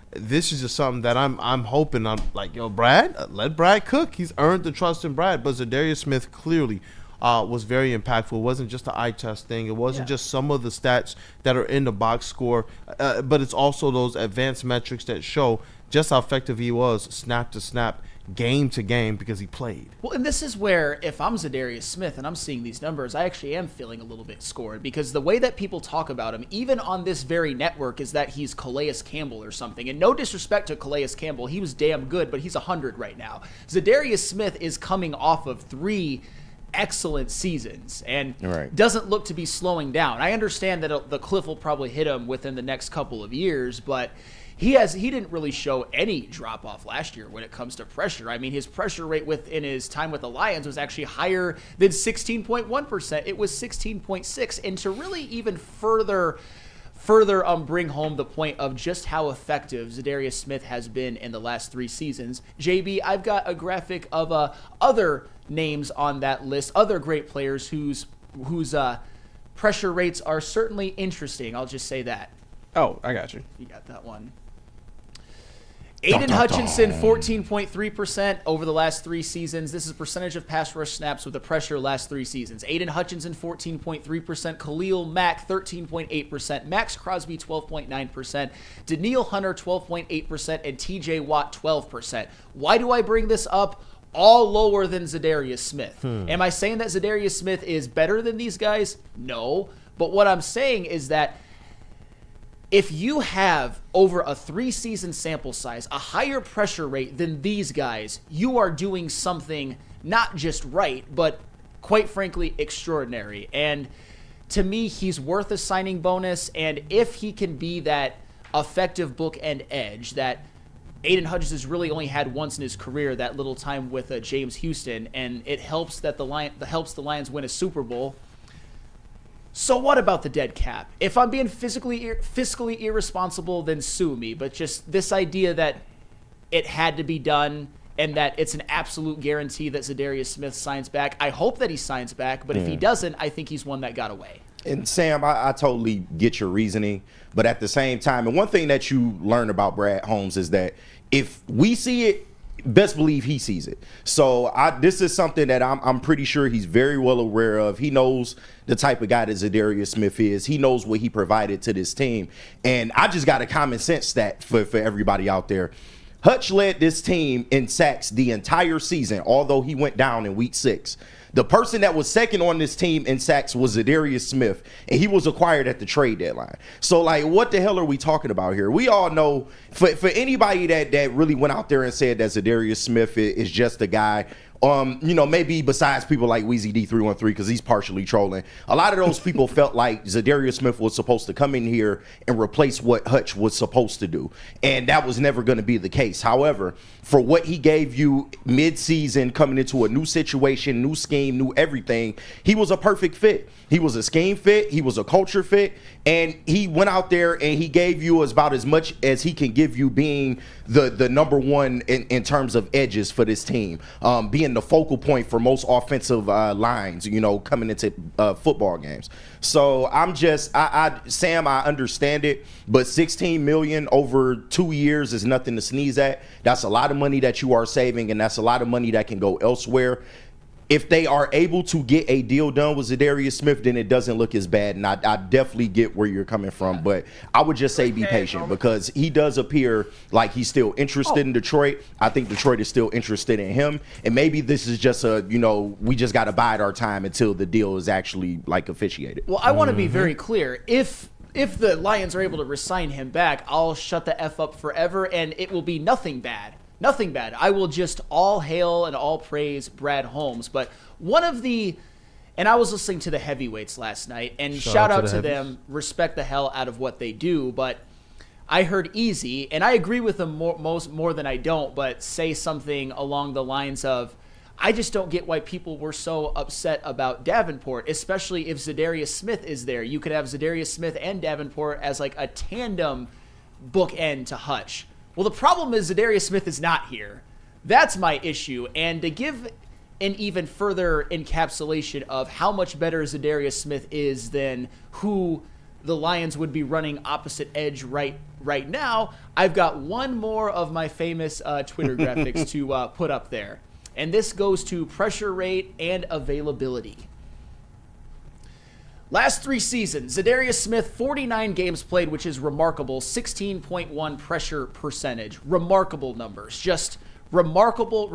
this is just something that I'm hoping. I'm like, Brad, let Brad cook. He's earned the trust in Brad. But Za'Darius Smith clearly was very impactful. It wasn't just the eye test thing. It wasn't just some of the stats that are in the box score, but it's also those advanced metrics that show just how effective he was snap to snap game to game because he played. Well, and this is where, if I'm Za'Darius Smith and I'm seeing these numbers, I actually am feeling a little bit scored, because the way that people talk about him, even on this very network, is that he's Calais Campbell or something. And no disrespect to Calais Campbell, he was damn good, but he's 100 right now. Za'Darius Smith is coming off of 3 excellent seasons and doesn't look to be slowing down. I understand that the cliff will probably hit him within the next couple of years, but he didn't really show any drop off last year when it comes to pressure. I mean, his pressure rate within his time with the Lions was actually higher than 16.1%. It was 16.6%. And to really even further bring home the point of just how effective Za'Darius Smith has been in the last 3 seasons, JB, I've got a graphic of other names on that list, other great players whose pressure rates are certainly interesting. I'll just say that. Oh, I got you. You got that one. Aiden Hutchinson, 14.3% over the last 3 seasons. This is percentage of pass rush snaps with the pressure last 3 seasons. Aiden Hutchinson, 14.3%. Khalil Mack, 13.8%. Max Crosby, 12.9%. Daniil Hunter, 12.8%. And TJ Watt, 12%. Why do I bring this up? All lower than Za'Darius Smith. Am I saying that Za'Darius Smith is better than these guys? No. But what I'm saying is that if you have over a 3-season sample size, a higher pressure rate than these guys, you are doing something not just right, but quite frankly, extraordinary. And to me, he's worth a signing bonus. And if he can be that effective bookend edge that Aiden Hutchinson really only had once in his career, that little time with James Houston, and it helps that the Lions win a Super Bowl. So what about the dead cap? If I'm being fiscally irresponsible, then sue me. But just this idea that it had to be done and that it's an absolute guarantee that Za'Darius Smith signs back. I hope that he signs back, but if he doesn't, I think he's one that got away. And Sam, I totally get your reasoning, but at the same time, and one thing that you learn about Brad Holmes is that if we see it, best believe he sees it. So this is something that I'm pretty sure he's very well aware of. He knows the type of guy that Za'Darius Smith is. He knows what he provided to this team. And I just got a common sense stat for everybody out there. Hutch led this team in sacks the entire season, although he went down in week 6. The person that was second on this team in sacks was Za'Darius Smith, and he was acquired at the trade deadline. So, like, what the hell are we talking about here? We all know, for anybody that really went out there and said that Za'Darius Smith is just a guy, maybe besides people like Weezy D313, because he's partially trolling, a lot of those people felt like Za'Darius Smith was supposed to come in here and replace what Hutch was supposed to do. And that was never going to be the case. However, for what he gave you mid-season, coming into a new situation, new scheme, new everything, he was a perfect fit. He was a scheme fit. He was a culture fit. And he went out there and he gave you about as much as he can give you, being the number one in terms of edges for this team, being the focal point for most offensive lines, coming into football games. So Sam, I understand it, but $16 million over 2 years is nothing to sneeze at. That's a lot of money that you are saving, and that's a lot of money that can go elsewhere. If they are able to get a deal done with Za'Darius Smith, then it doesn't look as bad. And I definitely get where you're coming from. But I would just say be patient, because he does appear like he's still interested in Detroit. I think Detroit is still interested in him. And maybe this is just we just got to bide our time until the deal is actually officiated. Well, I want to be very clear. If the Lions are able to re-sign him back, I'll shut the F up forever, and it will be nothing bad. Nothing bad. I will just all hail and all praise Brad Holmes. But and I was listening to the heavyweights last night, and shout out to them, respect the hell out of what they do. But I heard Easy, and I agree with them more than I don't, but say something along the lines of, I just don't get why people were so upset about Davenport, especially if Za'Darius Smith is there. You could have Za'Darius Smith and Davenport as like a tandem bookend to Hutch. Well, the problem is Za'Darius Smith is not here. That's my issue. And to give an even further encapsulation of how much better Za'Darius Smith is than who the Lions would be running opposite edge right now, I've got one more of my famous Twitter graphics to put up there. And this goes to pressure rate and availability. Last 3 seasons, Za'Darius Smith, 49 games played, which is remarkable, 16.1 pressure percentage. Remarkable numbers, just Remarkable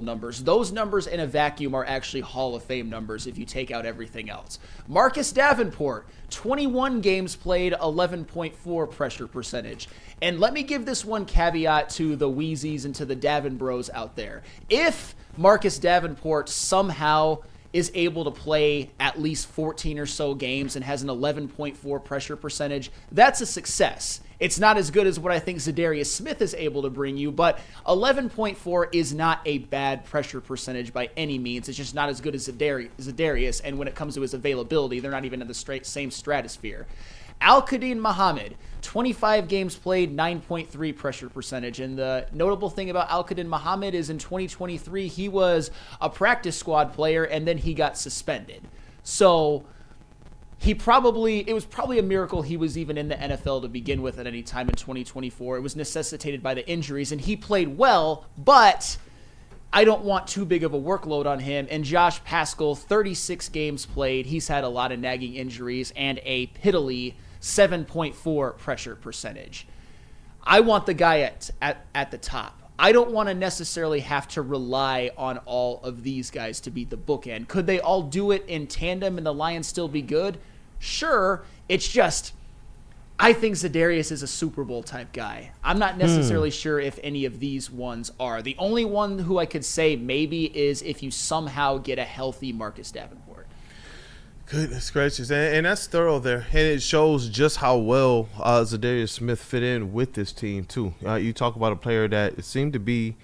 numbers. Those numbers in a vacuum are actually Hall of Fame numbers if you take out everything else. Marcus Davenport, 21 games played, 11.4 pressure percentage. And let me give this one caveat to the Wheezies and to the Davin Bros out there. If Marcus Davenport somehow is able to play at least 14 or so games and has an 11.4 pressure percentage, that's a success. It's not as good as what I think Za'Darius Smith is able to bring you, but 11.4 is not a bad pressure percentage by any means. It's just not as good as Za'Darius, and when it comes to his availability, they're not even in the same stratosphere. Al-Qadin Muhammad, 25 games played, 9.3 pressure percentage. And the notable thing about Al-Qadin Muhammad is in 2023, he was a practice squad player, and then he got suspended. So it was probably a miracle he was even in the NFL to begin with at any time in 2024. It was necessitated by the injuries, and he played well, but I don't want too big of a workload on him. And Josh Paschal, 36 games played. He's had a lot of nagging injuries and a piddly 7.4 pressure percentage. I want the guy at the top. I don't want to necessarily have to rely on all of these guys to be the bookend. Could they all do it in tandem and the Lions still be good? Sure. It's just, I think Za'Darius is a Super Bowl type guy. I'm not necessarily sure if any of these ones are. The only one who I could say maybe is if you somehow get a healthy Marcus Davenport. Goodness gracious. And that's thorough there. And it shows just how well Za'Darius Smith fit in with this team, too. You talk about a player that seemed to be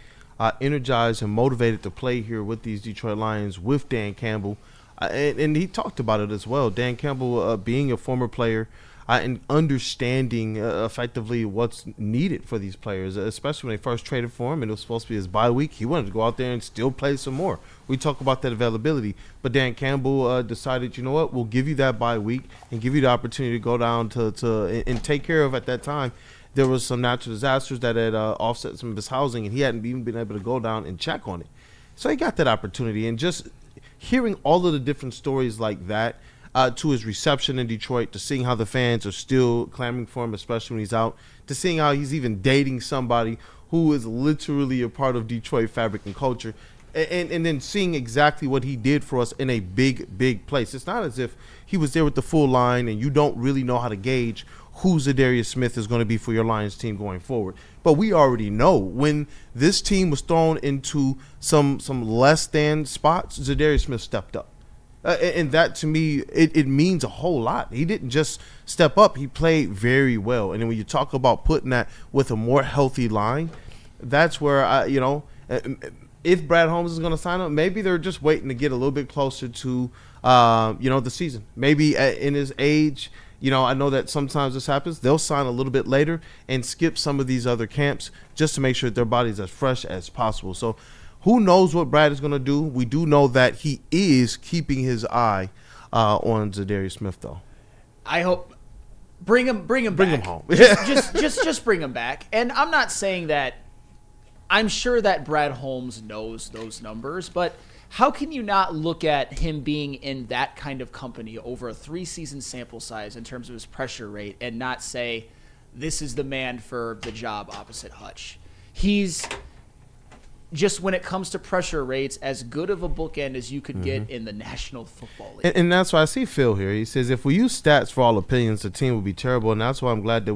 energized and motivated to play here with these Detroit Lions with Dan Campbell. And he talked about it as well. Dan Campbell being a former player and understanding effectively what's needed for these players, especially when they first traded for him and it was supposed to be his bye week. He wanted to go out there and still play some more. We talk about that availability. But Dan Campbell decided, you know what, we'll give you that bye week and give you the opportunity to go down to and take care of, at that time, there was some natural disasters that had offset some of his housing, and he hadn't even been able to go down and check on it. So he got that opportunity. And just hearing all of the different stories like that, to his reception in Detroit, to seeing how the fans are still clamoring for him, especially when he's out, to seeing how he's even dating somebody who is literally a part of Detroit fabric and culture, and then seeing exactly what he did for us in a big place. It's not as if he was there with the full line and you don't really know how to gauge who Za'Darius Smith is going to be for your Lions team going forward. But we already know when this team was thrown into some less than spots, Za'Darius Smith stepped up. And that, to me, it means a whole lot. He didn't just step up. He played very well. And then when you talk about putting that with a more healthy line, that's where, if Brad Holmes is going to sign up, maybe they're just waiting to get a little bit closer to, the season. Maybe in his age, I know that sometimes this happens. They'll sign a little bit later and skip some of these other camps just to make sure that their body's as fresh as possible. So who knows what Brad is going to do? We do know that he is keeping his eye on Za'Darius Smith, though. I hope bring him back. Bring him home. just bring him back. And I'm not saying that. I'm sure that Brad Holmes knows those numbers, but how can you not look at him being in that kind of company over a 3-season sample size in terms of his pressure rate and not say this is the man for the job opposite Hutch? He's just, when it comes to pressure rates, as good of a bookend as you could get in the National Football League. And that's why I see Phil here. He says, if we use stats for all opinions, the team would be terrible. And that's why I'm glad that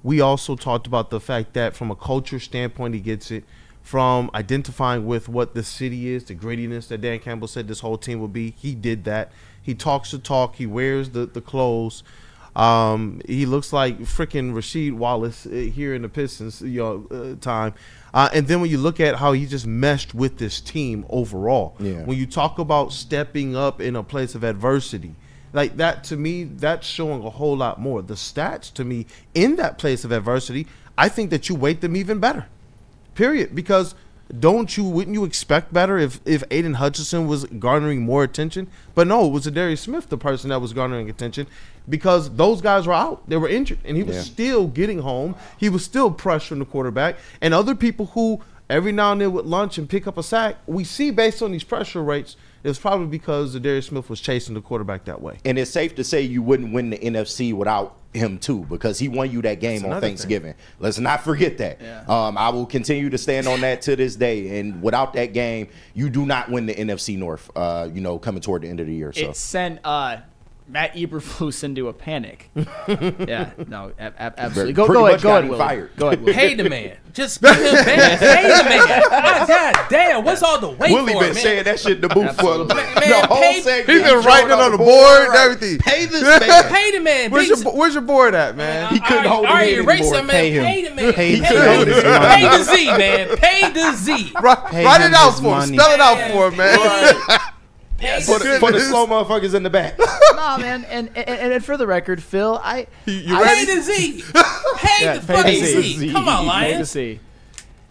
we also talked about the fact that from a culture standpoint, he gets it. From identifying with what the city is, the grittiness that Dan Campbell said this whole team will be, he did that. He talks the talk. He wears the clothes. He looks like freaking Rasheed Wallace here in the Pistons time. And then when you look at how he just meshed with this team overall, when you talk about stepping up in a place of adversity, like that, to me, that's showing a whole lot more. The stats, to me, in that place of adversity, I think that you weight them even better, period. Because wouldn't you expect better if Aiden Hutchinson was garnering more attention? But no, it was Za'Darius Smith, the person that was garnering attention, because those guys were out. They were injured, and he was still getting home. He was still pressuring the quarterback. And other people who every now and then would lunch and pick up a sack, we see based on these pressure rates, it was probably because Za'Darius Smith was chasing the quarterback that way. And it's safe to say you wouldn't win the NFC without him too, because he won you that game on Thanksgiving. Let's not forget that. Yeah. I will continue to stand on that to this day. And without that game, you do not win the NFC North. Coming toward the end of the year. So it sent Matt Eberflus into a panic. Yeah, no, absolutely. Go ahead, Willie. Go ahead, Willie. Pay the man. Just give him back. Pay the man. God damn, what's all the wait Willie for, been man? saying that shit in the booth for the whole segment. He's been writing it on the board and everything. Pay this man. Pay the man. Where's your board at, man? He couldn't hold it anymore. Pay him. Pay the man. Pay Pay the Z, man. Pay the Z. Write it out for him. Spell it out for him, man. For the slow motherfuckers in the back. Nah, man, and for the record, Phil, Pay the Z. Pay the fucking Z. Come on, Lions.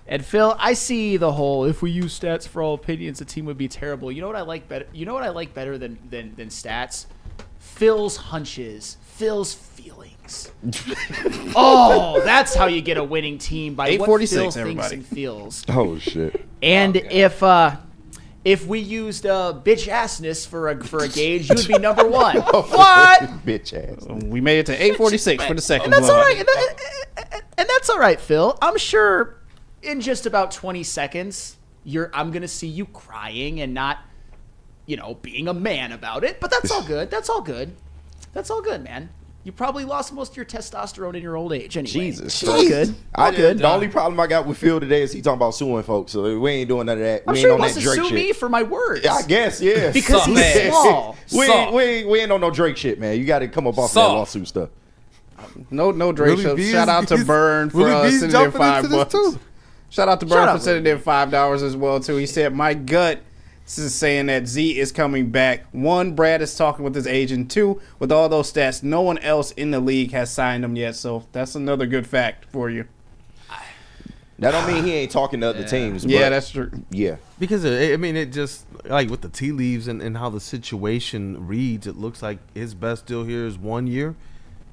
And Phil, I see the whole if we use stats for all opinions, the team would be terrible. You know what I like better? You know what I like better than stats? Phil's hunches, Phil's feelings. Oh, that's how you get a winning team, by what Phil thinks and feels. Oh shit. And if we used bitch assness for a gauge, you would be number one. What? Bitch ass. We made it to 8:46 for the second and that's one. all right. And that's all right, Phil. I'm sure in just about 20 seconds, I'm gonna see you crying and not, being a man about it. But that's all good. That's all good. That's all good, man. You probably lost most of your testosterone in your old age anyway. Jesus. All good. All good. The only problem I got with Phil today is he talking about suing folks. So we ain't doing none of that. I'm we sure ain't he on wants that to Drake sue shit. me for my words. I guess, yeah. Because he's small. We ain't on no Drake shit, man. You got to come up off that lawsuit stuff. No Drake show. Shout out to Burn for sending in $5. Shout out to Burn for sending in $5 as well too. He said, "My gut is saying that Z is coming back. 1, Brad is talking with his agent. 2, with all those stats, no one else in the league has signed him yet. So that's another good fact for you." That don't mean he ain't talking to other teams. But yeah, that's true. Yeah. Because, it just, like with the tea leaves and how the situation reads, it looks like his best deal here is 1 year,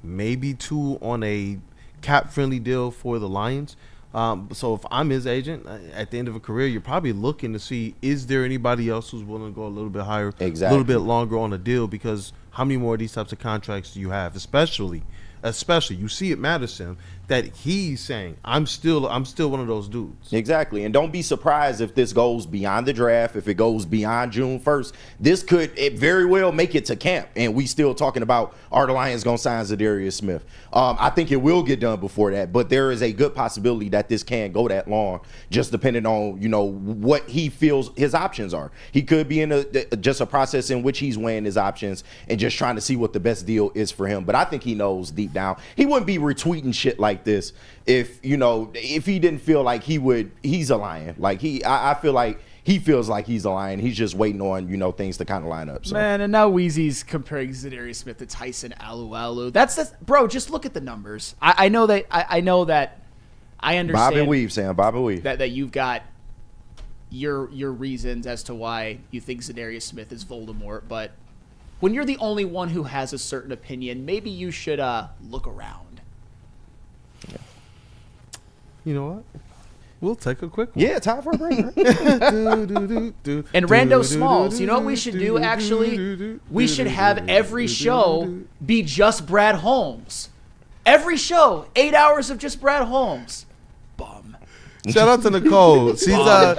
maybe 2 on a cap-friendly deal for the Lions. So if I'm his agent, at the end of a career, you're probably looking to see, is there anybody else who's willing to go a little bit higher, a little bit longer on a deal? Because how many more of these types of contracts do you have? Especially, you see it matters to him that he's saying, I'm still one of those dudes. Exactly. And don't be surprised if this goes beyond the draft, if it goes beyond June 1st. This could very well make it to camp, and we still talking about, are the Lions going to sign Za'Darius Smith? I think it will get done before that, but there is a good possibility that this can't go that long, just depending on, what he feels his options are. He could be in just a process in which he's weighing his options and just trying to see what the best deal is for him. But I think he knows deep down. He wouldn't be retweeting shit like this if he didn't feel like he's a Lion. Like I feel like he feels like he's a Lion. He's just waiting on things to kind of line up. So. Man, and now Weezy's comparing Za'Darius Smith to Tyson Alualu. That's bro. Just look at the numbers. I know that. I know that. I understand. Bob and Weave, Sam. Bob and Weave. That you've got your reasons as to why you think Za'Darius Smith is Voldemort, but when you're the only one who has a certain opinion, maybe you should look around. Yeah. You know what? We'll take a quick one. Yeah, time for a break. And Rando Smalls, you know what we should do, actually? We should have every show be just Brad Holmes. Every show, 8 hours of just Brad Holmes. Bum. Shout out to Nicole. She's you're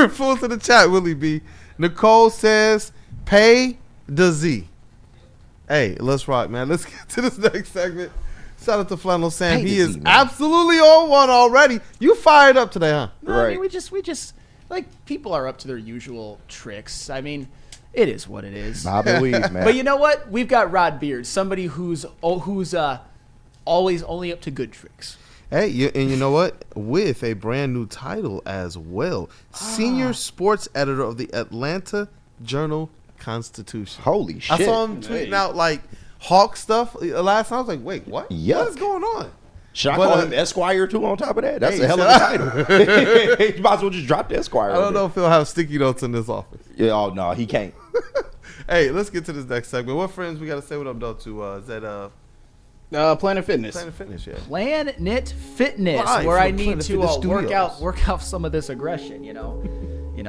influencing the chat, Willie B. Nicole says, pay the Z. Hey, let's rock, man. Let's get to this next segment. Shout out to Flannel Sam. He is absolutely on one already. You fired up today, huh? No, right. I mean, we just like, people are up to their usual tricks. I mean, it is what it is. I believe, man. But you know what? We've got Rod Beard, somebody who's always only up to good tricks. Hey, and you know what? With a brand new title as well. Senior sports editor of the Atlanta Journal-Constitution. Holy shit. I saw him tweeting out like Hawk stuff last time. I was like, wait, what? Yuck. What is going on? Should I call him Esquire too on top of that? That's a hell of a title. You might as well just drop the Esquire. I don't know if he'll have sticky notes in this office. Yeah, oh no, he can't. Hey, let's get to this next segment. What friends we got to say what up though to? Is that Planet Fitness. Planet Fitness, yeah. Planet Fitness, Right, where I need Planet to Fitness work out some of this aggression. You know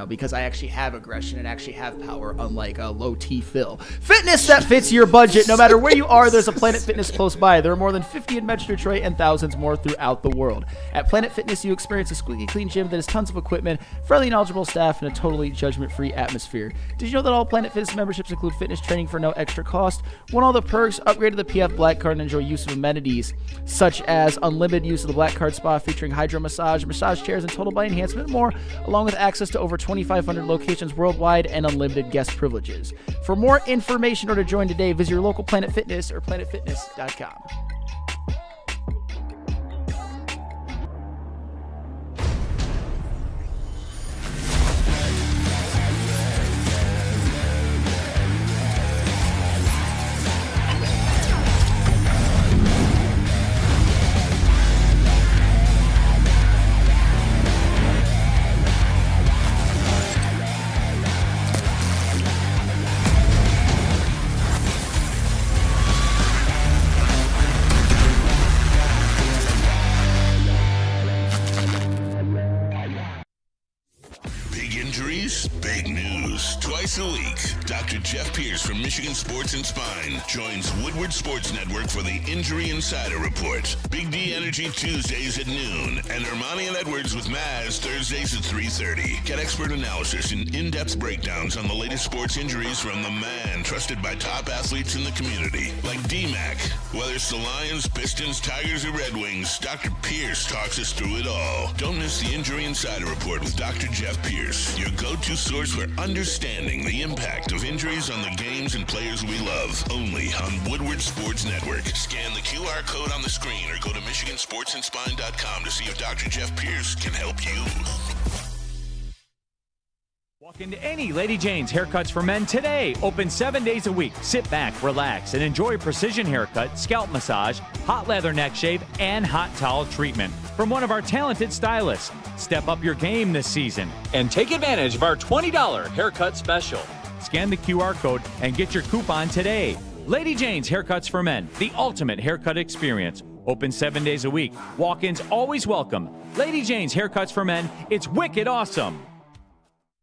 because I actually have aggression and actually have power, unlike a low T Phil. Fitness that fits your budget. No matter where you are, there's a Planet Fitness close by. There are more than 50 in Metro Detroit and thousands more throughout the world. At Planet Fitness, you experience a squeaky clean gym that has tons of equipment, friendly, knowledgeable staff, and a totally judgment-free atmosphere. Did you know that all Planet Fitness memberships include fitness training for no extra cost? Want all the perks? Upgrade to the PF Black Card and enjoy use of amenities such as unlimited use of the Black Card Spa featuring hydro massage chairs, and total body enhancement and more, along with access to over 2,500 locations worldwide and unlimited guest privileges. For more information or to join today, visit your local Planet Fitness or planetfitness.com. Big news. Twice a week, Dr. Jeff Pierce from Michigan Sports and Spine joins Woodward Sports Network for the Injury Insider Report. Big D Energy Tuesdays at noon, and Ermanni and Edwards with Maz Thursdays at 3:30. Get expert analysis and in-depth breakdowns on the latest sports injuries from the man trusted by top athletes in the community, like D-Mac. Whether it's the Lions, Pistons, Tigers, or Red Wings, Dr. Pierce talks us through it all. Don't miss the Injury Insider Report with Dr. Jeff Pierce, your go-to source for understanding the impact of injuries on the games and players we love. Only on Woodward Sports Network. Scan the QR code on the screen or go to MichiganSportsandSpine.com to see if Dr. Jeff Pierce can help you. Walk into any Lady Jane's Haircuts for Men today. Open 7 days a week. Sit back, relax, and enjoy precision haircut, scalp massage, hot leather neck shave, and hot towel treatment from one of our talented stylists. Step up your game this season and take advantage of our $20 haircut special. Scan the QR code and get your coupon today. Lady Jane's Haircuts for Men, the ultimate haircut experience. Open 7 days a week. Walk-ins always welcome. Lady Jane's Haircuts for Men, it's wicked awesome.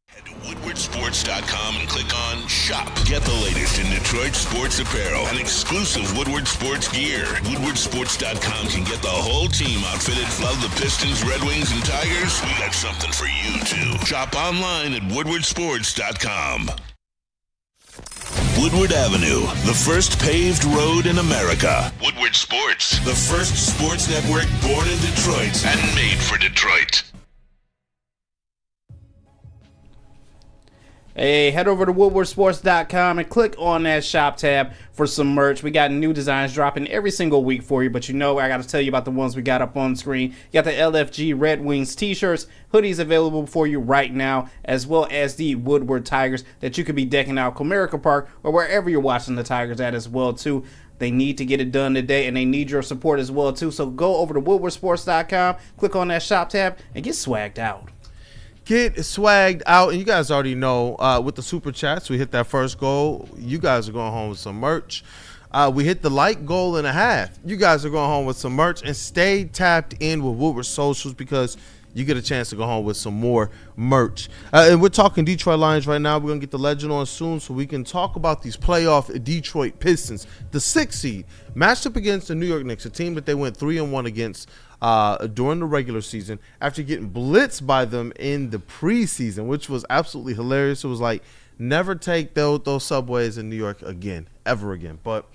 Head to WoodwardSports.com and click on Shop. Get the latest in Detroit sports apparel and exclusive Woodward Sports gear. WoodwardSports.com can get the whole team outfitted. Love the Pistons, Red Wings, and Tigers? We got something for you, too. Shop online at WoodwardSports.com. Woodward Avenue, the first paved road in America. Woodward Sports, the first sports network born in Detroit and made for Detroit. Hey, head over to WoodwardSports.com and click on that shop tab for some merch. We got new designs dropping every single week for you, but you know I got to tell you about the ones we got up on screen. You got the LFG Red Wings t-shirts, hoodies available for you right now, as well as the Woodward Tigers that you could be decking out Comerica Park or wherever you're watching the Tigers at as well, too. They need to get it done today, and they need your support as well, too. So go over to WoodwardSports.com, click on that shop tab, and get swagged out. Get swagged out, and you guys already know with the super chats, we hit that first goal. You guys are going home with some merch. We hit the like goal and a half. You guys are going home with some merch, and stay tapped in with Woodward Socials because you get a chance to go home with some more merch. And we're talking Detroit Lions right now. We're going to get the legend on soon so we can talk about these playoff Detroit Pistons, the 6th seed, matched up against the New York Knicks, a team that they went 3-1 against during the regular season after getting blitzed by them in the preseason, which was absolutely hilarious. It was like, never take those subways in New York again, ever again. But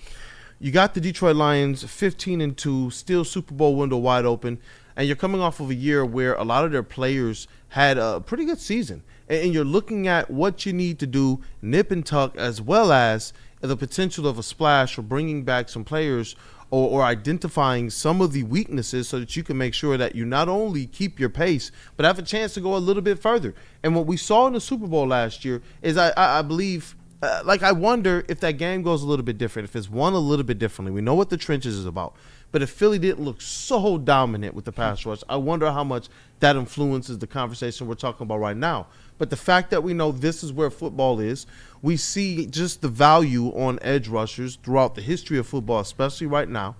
you got the Detroit Lions 15-2, still Super Bowl window wide open, and you're coming off of a year where a lot of their players had a pretty good season. And you're looking at what you need to do, nip and tuck, as well as the potential of a splash or bringing back some players or identifying some of the weaknesses so that you can make sure that you not only keep your pace, but have a chance to go a little bit further. And what we saw in the Super Bowl last year is I believe, I wonder if that game goes a little bit different, if it's won a little bit differently. We know what the trenches is about. But if Philly didn't look so dominant with the pass rush, I wonder how much that influences the conversation we're talking about right now. But the fact that we know this is where football is, we see just the value on edge rushers throughout the history of football, especially right now.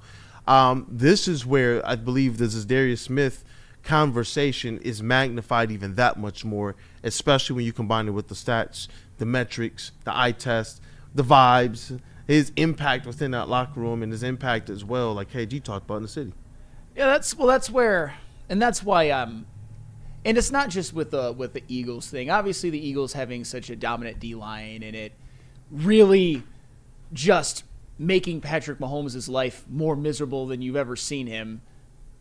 This is where I believe the Za'Darius Smith conversation is magnified even that much more, especially when you combine it with the stats, the metrics, the eye test, the vibes, his impact within that locker room, and his impact as well, like KG talked about in the city. Yeah, that's where, and that's why and it's not just with the Eagles thing. Obviously, the Eagles having such a dominant D-line and it really just making Patrick Mahomes' life more miserable than you've ever seen him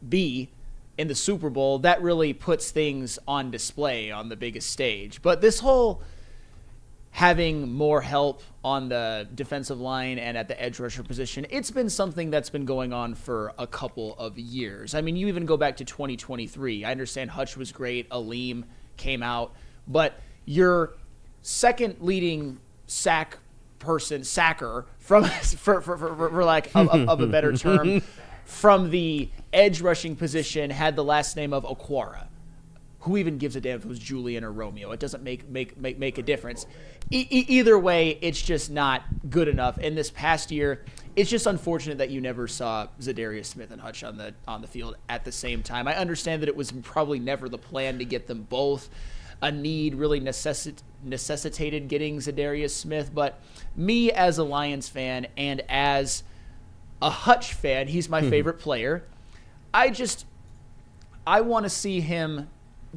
be in the Super Bowl, that really puts things on display on the biggest stage. But this whole having more help on the defensive line and at the edge rusher position, it's been something that's been going on for a couple of years. I mean, you even go back to 2023. I understand Hutch was great, Aleem came out, but your second leading sacker from for lack of a better term, from the edge rushing position had the last name of Okwara. Who even gives a damn if it was Julian or Romeo? It doesn't make a difference. Either way, it's just not good enough. And this past year, it's just unfortunate that you never saw Za'Darius Smith and Hutch on the field at the same time. I understand that it was probably never the plan to get them both. A need really necessitated getting Za'Darius Smith. But me as a Lions fan and as a Hutch fan, he's my favorite player. I want to see him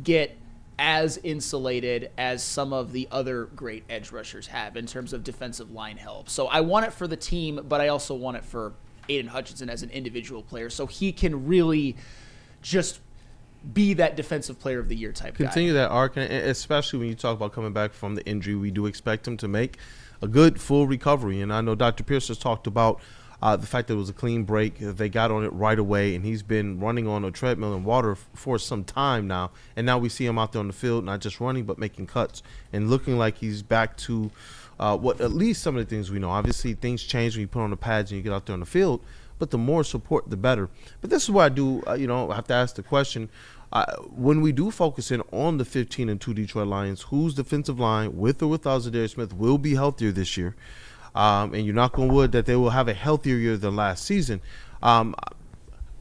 get as insulated as some of the other great edge rushers have in terms of defensive line help. So I want it for the team, but I also want it for Aiden Hutchinson as an individual player so he can really just be that defensive player of the year type Continue guy. that arc, and especially when you talk about coming back from the injury, we do expect him to make a good full recovery. And I know Dr. Pierce has talked about the fact that it was a clean break. They got on it right away, and he's been running on a treadmill and water for some time now. And now we see him out there on the field, not just running, but making cuts and looking like he's back to what at least some of the things we know. Obviously, things change when you put on the pads and you get out there on the field, but the more support, the better. But this is why I do, I have to ask the question, when we do focus in on the 15-2 Detroit Lions, whose defensive line, with or without Za'Darius Smith, will be healthier this year? And you're knock on wood that they will have a healthier year than last season.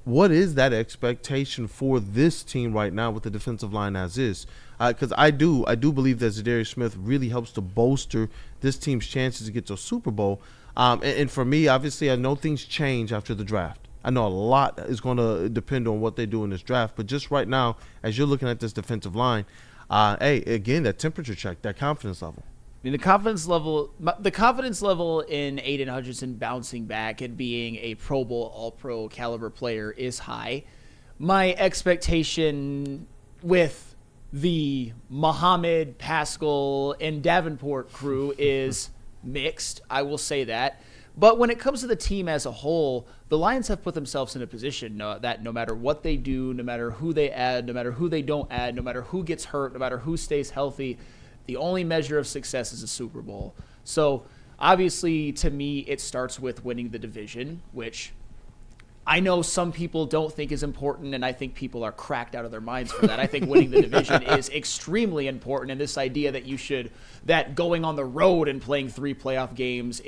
What is that expectation for this team right now with the defensive line as is? Because I do believe that Za'Darius Smith really helps to bolster this team's chances to get to a Super Bowl. And for me, obviously, I know things change after the draft. I know a lot is going to depend on what they do in this draft. But just right now, as you're looking at this defensive line, hey, again, that temperature check, that confidence level. I mean, the confidence level in Aiden Hutchinson bouncing back and being a Pro Bowl, All-Pro caliber player is high. My expectation with the Muhammad, Pascal, and Davenport crew is mixed. I will say that. But when it comes to the team as a whole, the Lions have put themselves in a position that no matter what they do, no matter who they add, no matter who they don't add, no matter who gets hurt, no matter who stays healthy, the only measure of success is a Super Bowl. So obviously, to me, it starts with winning the division, which I know some people don't think is important, and I think people are cracked out of their minds for that. I think winning the division is extremely important, and this idea that going on the road and playing 3 playoff games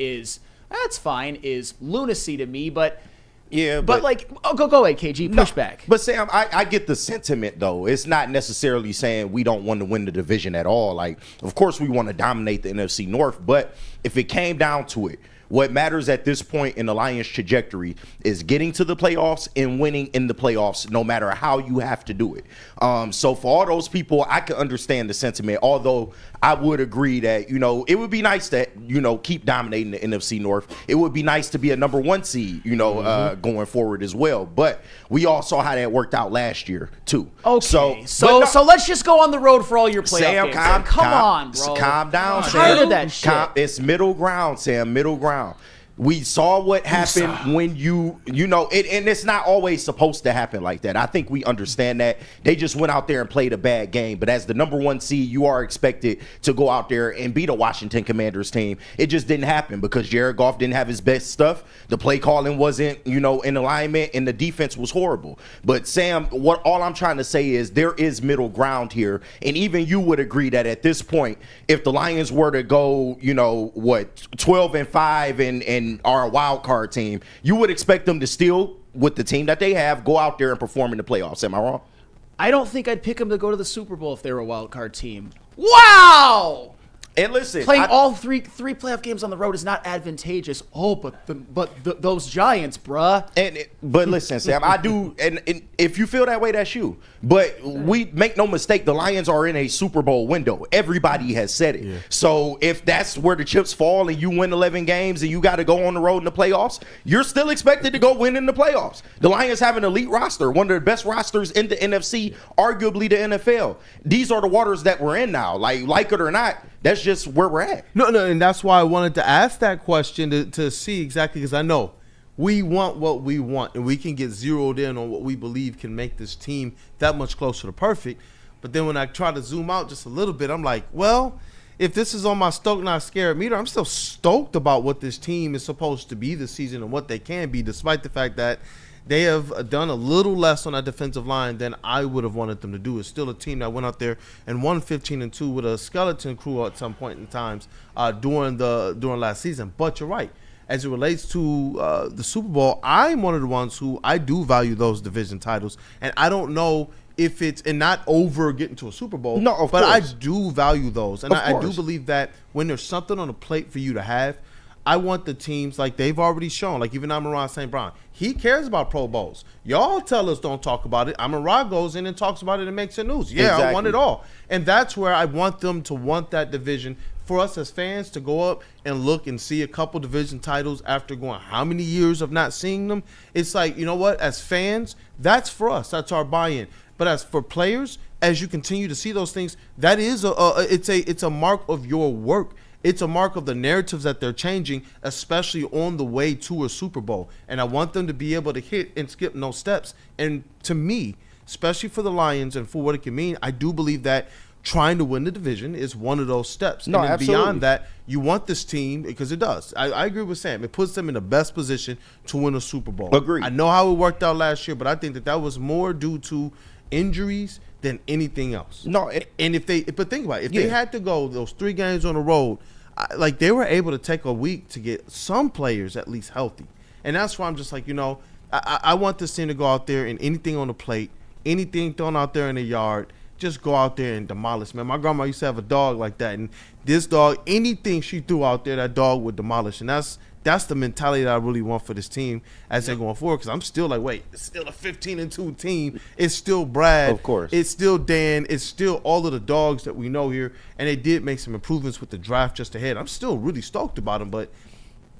that's fine, is lunacy to me, but yeah, go ahead, KG, push back. But Sam, I get the sentiment though. It's not necessarily saying we don't want to win the division at all. Like, of course we want to dominate the NFC North, but if it came down to it, what matters at this point in the Lions' trajectory is getting to the playoffs and winning in the playoffs, no matter how you have to do it. So for all those people, I can understand the sentiment, although I would agree that, it would be nice to, keep dominating the NFC North. It would be nice to be a number 1 seed, going forward as well. But we all saw how that worked out last year, too. Okay, so let's just go on the road for all your playoff games. Come on, bro. Calm down, I'm Sam. tired of that shit. It's middle ground, Sam, middle ground. We saw what happened when and it's not always supposed to happen like that. I think we understand that. They just went out there and played a bad game. But as the number 1 seed, you are expected to go out there and beat a Washington Commanders team. It just didn't happen because Jared Goff didn't have his best stuff. The play calling wasn't, in alignment, and the defense was horrible. But Sam, all I'm trying to say is there is middle ground here. And even you would agree that at this point, if the Lions were to go, 12-5 and are a wild card team, you would expect them to still, with the team that they have, go out there and perform in the playoffs. Am I wrong? I don't think I'd pick them to go to the Super Bowl if they were a wild card team. Wow! And listen, Playing all three playoff games on the road is not advantageous. Oh, but those Giants, bruh. But listen, Sam, I do, and if you feel that way, that's you. But we make no mistake, the Lions are in a Super Bowl window. Everybody has said it. Yeah. So if that's where the chips fall and you win 11 games and you got to go on the road in the playoffs, you're still expected to go win in the playoffs. The Lions have an elite roster, one of the best rosters in the NFC, arguably the NFL. These are the waters that we're in now. Like it or not, that's just where we're at. No, and that's why I wanted to ask that question to see exactly, because I know we want what we want, and we can get zeroed in on what we believe can make this team that much closer to perfect. But then when I try to zoom out just a little bit, I'm like, well, if this is on my stoked not scared meter, I'm still stoked about what this team is supposed to be this season and what they can be, despite the fact that they have done a little less on that defensive line than I would have wanted them to do. It's still a team that went out there and won 15-2 with a skeleton crew at some point in times during last season. But you're right. As it relates to the Super Bowl, I'm one of the ones who I do value those division titles. And I don't know if it's, and not over getting to a Super Bowl. No, of but course. I do value those. And I do believe that when there's something on the plate for you to have, I want the teams, like they've already shown, like even Amon-Ra St. Brown, he cares about Pro Bowls. Y'all tell us don't talk about it. Amon-Ra goes in and talks about it and makes it news. Yeah, exactly. I want it all. And that's where I want them to want that division. For us as fans to go up and look and see a couple division titles after going how many years of not seeing them, it's like, you know what, as fans, that's for us. That's our buy-in. But as for players, as you continue to see those things, that is it's a mark of your work. It's a mark of the narratives that they're changing, especially on the way to a Super Bowl. And I want them to be able to hit and skip no steps. And to me, especially for the Lions and for what it can mean, I do believe that trying to win the division is one of those steps. No, and then absolutely. Beyond that, you want this team, because it does. I agree with Sam. It puts them in the best position to win a Super Bowl. Agreed. I know how it worked out last year, but I think that was more due to injuries than anything else. No, but think about it. If they had to go those 3 games on the road, like they were able to take a week to get some players at least healthy. And that's why I'm just like, I want this team to go out there and anything on the plate, anything thrown out there in the yard, just go out there and demolish, man. My grandma used to have a dog like that, and this dog, anything she threw out there, that dog would demolish. And that's the mentality that I really want for this team as they're going forward, because I'm still like, wait, it's still a 15-2 team. It's still Brad. Of course. It's still Dan. It's still all of the dogs that we know here. And they did make some improvements with the draft just ahead. I'm still really stoked about them, but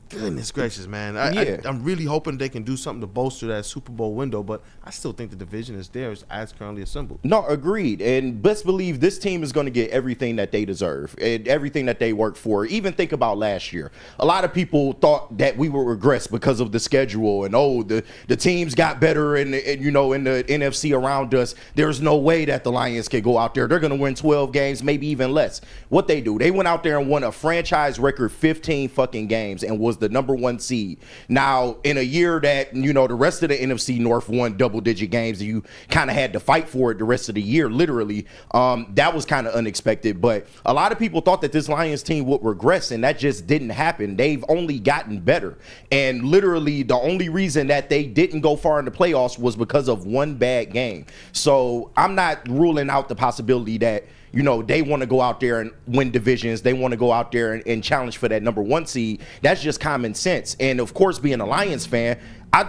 goodness gracious, man. I'm really hoping they can do something to bolster that Super Bowl window, but I still think the division is there as currently assembled. No, agreed. And best believe this team is going to get everything that they deserve and everything that they work for. Even think about last year. A lot of people thought that we would regress because of the schedule and, the teams got better and in the NFC around us. There's no way that the Lions can go out there. They're going to win 12 games, maybe even less. What they do, they went out there and won a franchise record 15 fucking games and was the number 1 seed. Now, in a year that, the rest of the NFC North won double-digit games and you kind of had to fight for it the rest of the year, literally, that was kind of unexpected. But a lot of people thought that this Lions team would regress, and that just didn't happen. They've only gotten better. And literally, the only reason that they didn't go far in the playoffs was because of one bad game. So I'm not ruling out the possibility that they want to go out there and win divisions. They want to go out there and challenge for that number 1 seed. That's just common sense. And, of course, being a Lions fan, I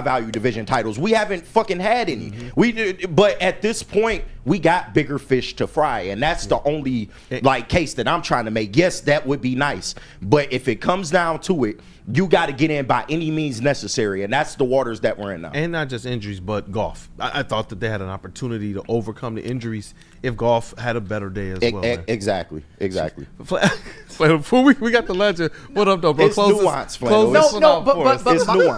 value division titles. We haven't fucking had any. But at this point, we got bigger fish to fry. And that's the only, case that I'm trying to make. Yes, that would be nice. But if it comes down to it, you got to get in by any means necessary, and that's the waters that we're in now. And not just injuries, but golf. I thought that they had an opportunity to overcome the injuries if golf had a better day as well. Exactly. Before we got the legend, what up, though, bro? It's nuance,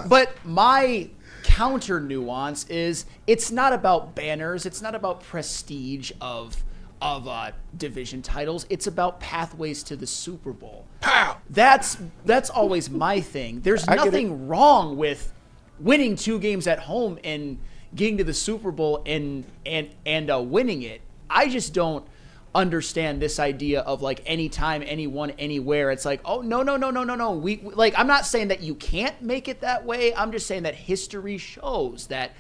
but my counter nuance is it's not about banners. It's not about prestige of division titles. It's about pathways to the Super Bowl. Pow! That's always my thing. There's nothing wrong with winning 2 games at home and getting to the Super Bowl and winning it. I just don't understand this idea of anytime, anyone, anywhere. It's like, oh no. We I'm not saying that you can't make it that way. I'm just saying that history shows that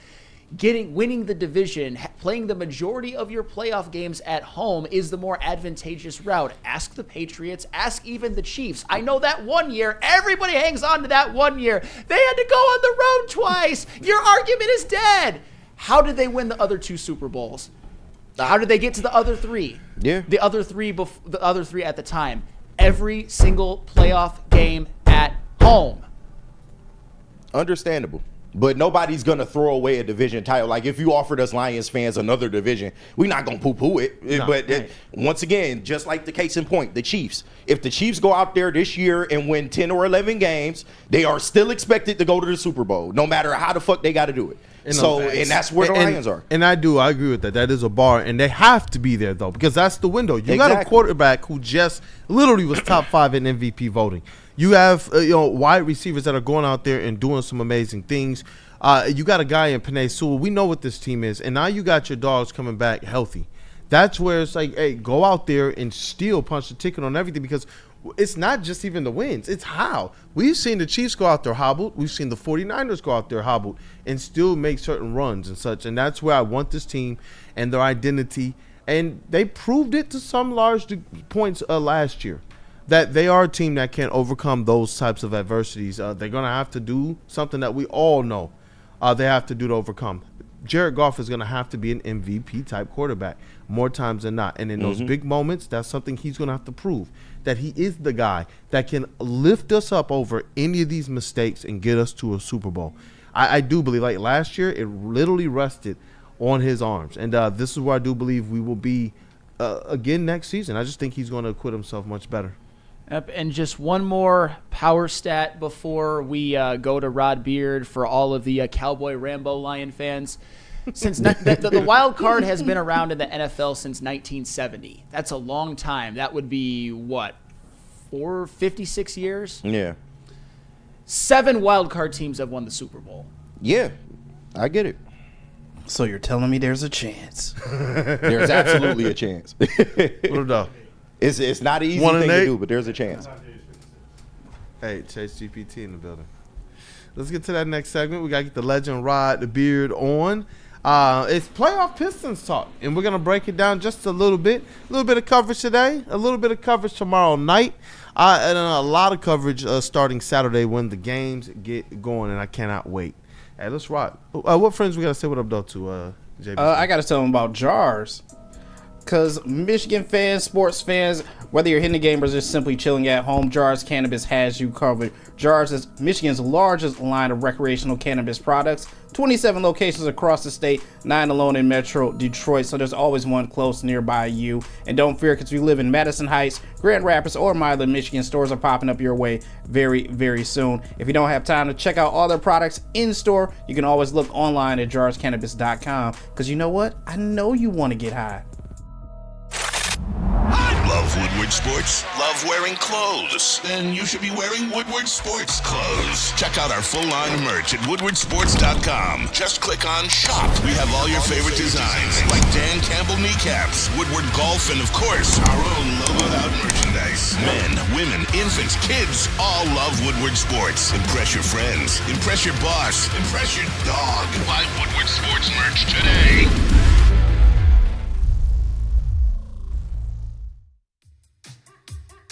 winning the division, playing the majority of your playoff games at home is the more advantageous route. Ask the Patriots, ask even the Chiefs. I know that one year, everybody hangs on to that one year. They had to go on the road twice. Your argument is dead. How did they win the other 2 Super Bowls? How did they get to the other 3? Yeah. The other 3 at the time. Every single playoff game at home. Understandable. But nobody's going to throw away a division title. Like, if you offered us Lions fans another division, we're not going to poo-poo it. No, but once again, just like the case in point, the Chiefs. If the Chiefs go out there this year and win 10 or 11 games, they are still expected to go to the Super Bowl, no matter how the fuck they got to do it. And that's where the Lions are. And I agree with that. That is a bar, and they have to be there, though, because that's the window. You got a quarterback who just literally was top 5 in MVP voting. You have wide receivers that are going out there and doing some amazing things. You got a guy in Penei Sewell. We know what this team is, and now you got your dogs coming back healthy. That's where it's like, hey, go out there and still punch the ticket on everything, because it's not just even the wins. It's how. We've seen the Chiefs go out there hobbled. We've seen the 49ers go out there hobbled and still make certain runs and such, and that's where I want this team and their identity, and they proved it to some large points last year, that they are a team that can overcome those types of adversities. They're going to have to do something that we all know they have to do to overcome. Jared Goff is going to have to be an MVP-type quarterback more times than not. And in those big moments, that's something he's going to have to prove, that he is the guy that can lift us up over any of these mistakes and get us to a Super Bowl. I do believe, like last year, it literally rested on his arms. And this is where I do believe we will be again next season. I just think he's going to acquit himself much better. Yep, and just one more power stat before we go to Rod Beard for all of the Cowboy Rambo Lion fans. Since the wild card has been around in the NFL since 1970. That's a long time. That would be, 56 years? Yeah. 7 wild card teams have won the Super Bowl. Yeah, I get it. So you're telling me there's a chance? There's absolutely a chance. What up? It's not an easy thing to do, but there's a chance. Hey, Chase GPT in the building. Let's get to that next segment. We got to get the legend Rod the Beard on. It's playoff Pistons talk, and we're going to break it down just a little bit. A little bit of coverage today, a little bit of coverage tomorrow night, and a lot of coverage starting Saturday when the games get going, and I cannot wait. Hey, let's rock. What friends we got to say what up, though, to JB? I got to tell them about jars. Because Michigan fans, sports fans, whether you're hitting the game or just simply chilling at home, Jars Cannabis has you covered. Jars is Michigan's largest line of recreational cannabis products. 27 locations across the state, 9 alone in Metro Detroit, so there's always one close nearby you. And don't fear, because we live in Madison Heights, Grand Rapids, or Milan, Michigan. Stores are popping up your way very, very soon. If you don't have time to check out all their products in store, you can always look online at jarscannabis.com, because you know what? I know you want to get high. Love Woodward Sports? Love wearing clothes? Then you should be wearing Woodward Sports clothes. Check out our full line of merch at woodwardsports.com. Just click on shop. We have all your favorite designs, like Dan Campbell kneecaps, Woodward golf, and of course, our own logoed out merchandise. Men, women, infants, kids all love Woodward Sports. Impress your friends. Impress your boss. Impress your dog. Buy Woodward Sports merch today.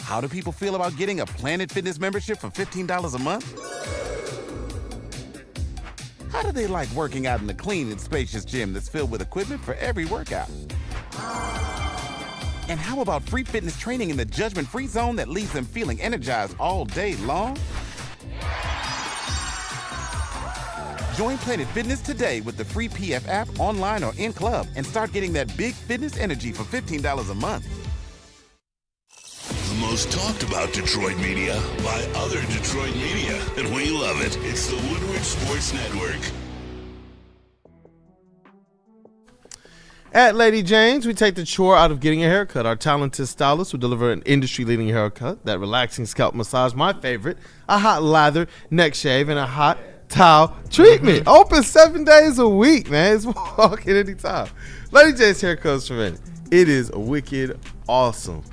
How do people feel about getting a Planet Fitness membership for $15 a month? How do they like working out in a clean and spacious gym that's filled with equipment for every workout? And how about free fitness training in the judgment-free zone that leaves them feeling energized all day long? Join Planet Fitness today with the free PF app, online or in club, and start getting that big fitness energy for $15 a month. The most talked about Detroit media by other Detroit media, and we love it. It's the Woodward Sports Network. At Lady Jane's, we take the chore out of getting a haircut. Our talented stylist will deliver an industry-leading haircut, that relaxing scalp massage, my favorite, a hot lather, neck shave, and a hot towel treatment. Open 7 days a week, man. It's walking anytime. Lady Jane's Haircuts for Men. It is wicked awesome.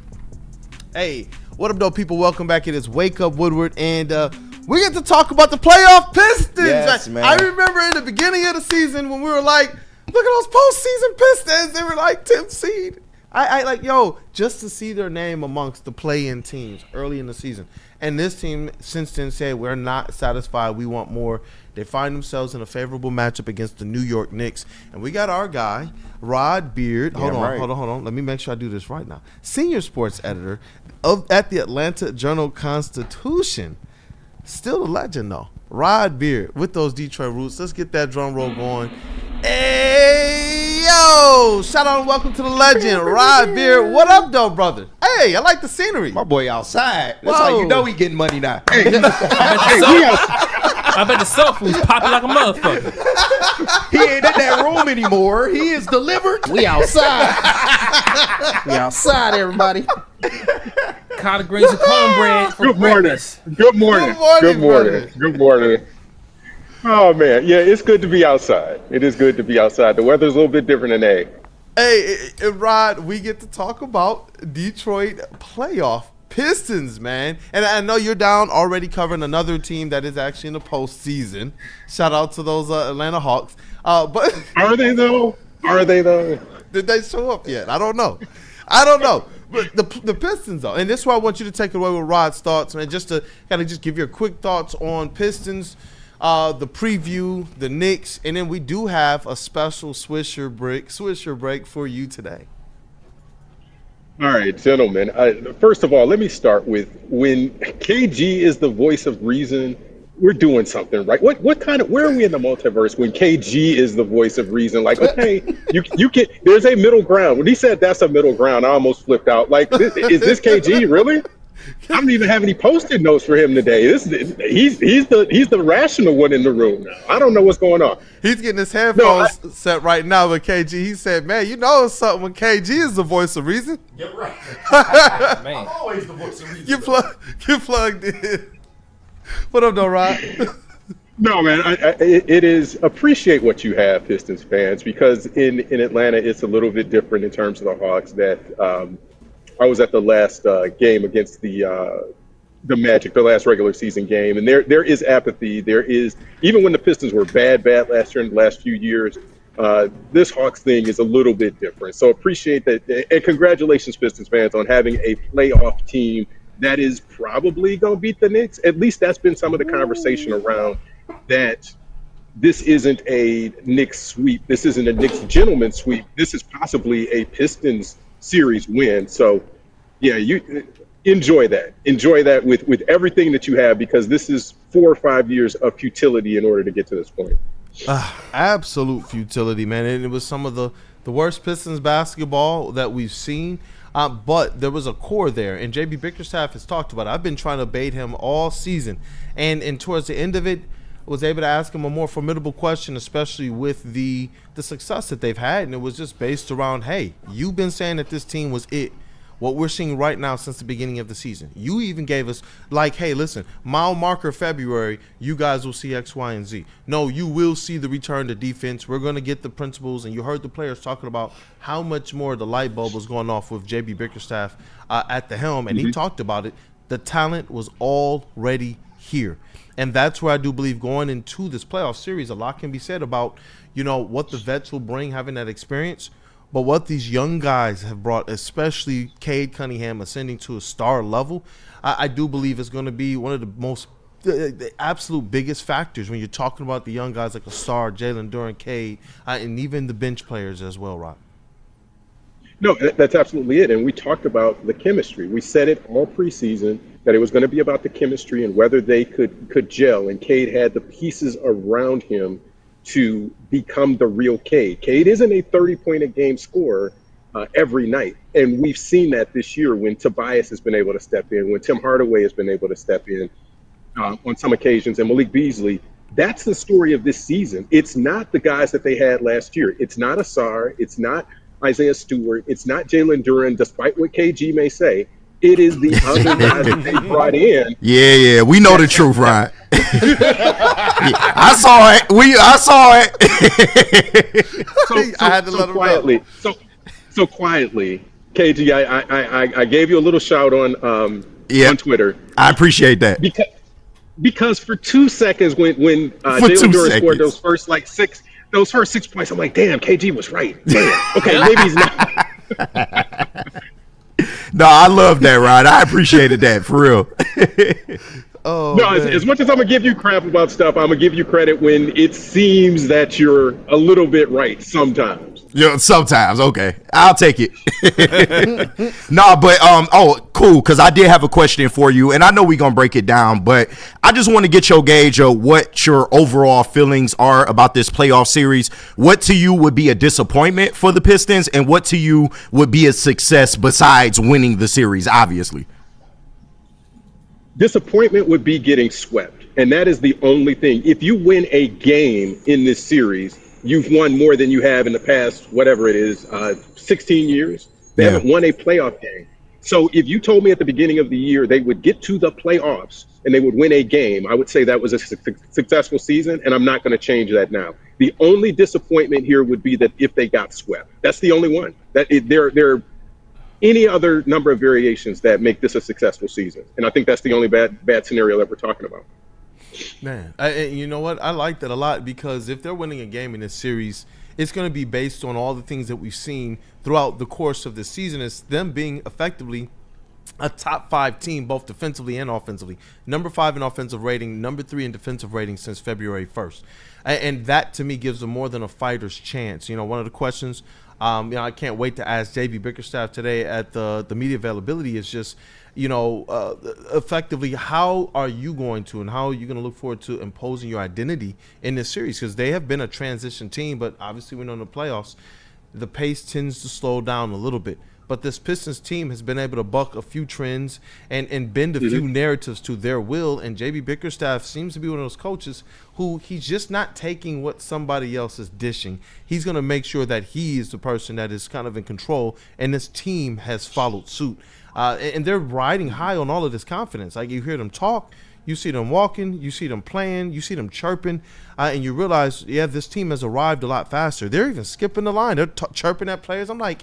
Hey, what up, though, people? Welcome back. It is Wake Up Woodward, and We get to talk about the playoff Pistons. Yes, man. I remember in the beginning of the season when we were like, look at those postseason Pistons. They were like 10th seed. I like, just to see their name amongst the play-in teams early in the season. And this team since then said, we're not satisfied. We want more. They find themselves in a favorable matchup against the New York Knicks. And we got our guy, Rod Beard. Hold on. Let me make sure I do this right now. Senior sports editor at the Atlanta Journal-Constitution. Still a legend, though. Rod Beard with those Detroit roots. Let's get that drum roll going. Hey, yo! Shout out and welcome to the legend, Rod Beard. What up, though, brother? Hey, I like the scenery. My boy outside. That's how you know he getting money now. I bet the cell phone's popping like a motherfucker. He ain't in that room anymore. He is delivered. We outside. We outside, everybody. Collard greens and cornbread for breakfast. Good morning. Good morning. Oh, man. Yeah, it's good to be outside. It is good to be outside. The weather's a little bit different today. Hey, Rod, we get to talk about Detroit playoff Pistons, man. And I know you're down already covering another team that is actually in the postseason. Shout out to those Atlanta Hawks. But Are they, though? Did they show up yet? I don't know. But the Pistons, though. And this is why I want you to take it away with Rod's thoughts, man, just to kind of just give your quick thoughts on Pistons, the preview, the Knicks, and then we do have a special Swisher break for you today. All right, gentlemen. First of all, let me start with when KG is the voice of reason, we're doing something right. Where are we in the multiverse when KG is the voice of reason? Like, okay, you can. There's a middle ground. When he said that's a middle ground, I almost flipped out. Like, is this KG really? I don't even have any post-it notes for him today. He's the rational one in the room now. I don't know what's going on. He's getting his headphones set right now with KG. He said, man, you know it's something when KG is the voice of reason. Get right. Man. I'm always the voice of reason. Get plugged in. What up, though, Rod? No, man, it is appreciate what you have, Pistons fans, because in Atlanta, it's a little bit different in terms of the Hawks. That I was at the last game against the Magic, the last regular season game, and there is apathy. There is, even when the Pistons were bad last year and the last few years, this Hawks thing is a little bit different. So appreciate that, and congratulations, Pistons fans, on having a playoff team that is probably going to beat the Knicks. At least that's been some of the conversation around that. This isn't a Knicks sweep. This isn't a Knicks gentleman sweep. This is possibly a Pistons series win. So, yeah, you enjoy that. Enjoy that with everything that you have, because this is 4 or 5 years of futility in order to get to this point. Absolute futility, man. And it was some of the worst Pistons basketball that we've seen. But there was a core there, and JB Bickerstaff has talked about it. I've been trying to bait him all season, and towards the end of it, was able to ask him a more formidable question, especially with the success that they've had, and it was just based around, hey, you've been saying that this team was it. What we're seeing right now since the beginning of the season. You even gave us, like, hey, listen, mile marker February, you guys will see X, Y, and Z. No, you will see the return to defense. We're going to get the principles, and you heard the players talking about how much more the light bulb was going off with JB Bickerstaff at the helm, and he talked about it. The talent was already here. And that's where I do believe going into this playoff series, a lot can be said about, what the vets will bring, having that experience. But what these young guys have brought, especially Cade Cunningham ascending to a star level, I do believe is going to be one of the most the absolute biggest factors when you're talking about the young guys like a Star, Jalen Duren, Cade, and even the bench players as well, Rob. No, that's absolutely it. And we talked about the chemistry. We said it all preseason that it was going to be about the chemistry and whether they could gel. And Cade had the pieces around him to become the real Cade. Cade isn't a 30-point-a-game scorer every night. And we've seen that this year when Tobias has been able to step in, when Tim Hardaway has been able to step in on some occasions, and Malik Beasley. That's the story of this season. It's not the guys that they had last year. It's not Asar. It's not Isaiah Stewart. It's not Jalen Duren, despite what KG may say. It is the other guys that they brought in. Yeah, we know the truth, right? I saw it. I saw it. I had to let him quietly. So quietly, KG, I gave you a little shout on Twitter. I appreciate that. Because for 2 seconds when Jalen Duren scored those first 6 points, I'm like, damn, KG was right. Damn. Okay, maybe he's not. No, I love that, Rod. I appreciated that for real. As much as I'm gonna give you crap about stuff, I'm gonna give you credit when it seems that you're a little bit right sometimes. Yeah, sometimes. Okay, I'll take it. Cool. Because I did have a question for you, and I know we're gonna break it down, but I just want to get your gauge of what your overall feelings are about this playoff series. What to you would be a disappointment for the Pistons, and what to you would be a success besides winning the series? Obviously, disappointment would be getting swept, and that is the only thing. If you win a game in this series, you've won more than you have in the past, whatever it is, 16 years. They haven't won a playoff game. So if you told me at the beginning of the year they would get to the playoffs and they would win a game, I would say that was a successful season, and I'm not going to change that now. The only disappointment here would be that if they got swept. That's the only one. There are any other number of variations that make this a successful season, and I think that's the only bad scenario that we're talking about. Man, you know what? I like that a lot because if they're winning a game in this series, it's going to be based on all the things that we've seen throughout the course of the season. It's them being effectively a top 5 team, both defensively and offensively. Number 5 in offensive rating, number 3 in defensive rating since February 1st. And that, to me, gives them more than a fighter's chance. You know, one of the questions I can't wait to ask JB Bickerstaff today at the media availability is just, effectively, how are you going to and how are you going to look forward to imposing your identity in this series? Because they have been a transition team, but obviously we know in the playoffs, the pace tends to slow down a little bit. But this Pistons team has been able to buck a few trends and bend a few narratives to their will. And JB Bickerstaff seems to be one of those coaches who he's just not taking what somebody else is dishing. He's going to make sure that he is the person that is kind of in control, and this team has followed suit. And they're riding high on all of this confidence. Like, you hear them talk, you see them walking, you see them playing, you see them chirping, and you realize, this team has arrived a lot faster. They're even skipping the line. They're chirping at players. I'm like,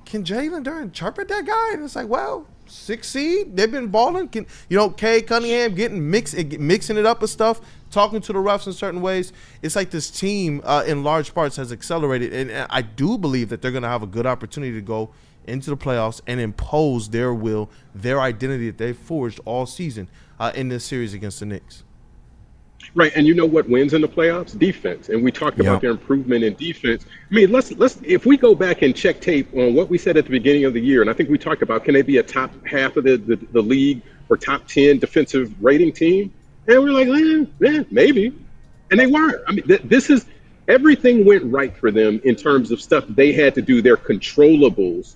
can Jalen Duren chirp at that guy? And it's like, well, 6 seed, they've been balling. Kay Cunningham mixing it up with stuff, talking to the refs in certain ways. It's like this team, in large parts, has accelerated, and I do believe that they're going to have a good opportunity to go into the playoffs and impose their will, their identity that they've forged all season in this series against the Knicks. Right, and you know what wins in the playoffs? Defense. And we talked about their improvement in defense. I mean, let's if we go back and check tape on what we said at the beginning of the year, and I think we talked about, can they be a top half of the league or top 10 defensive rating team? And we're like, maybe. And they weren't. I mean, this is everything went right for them in terms of stuff they had to do, their controllables,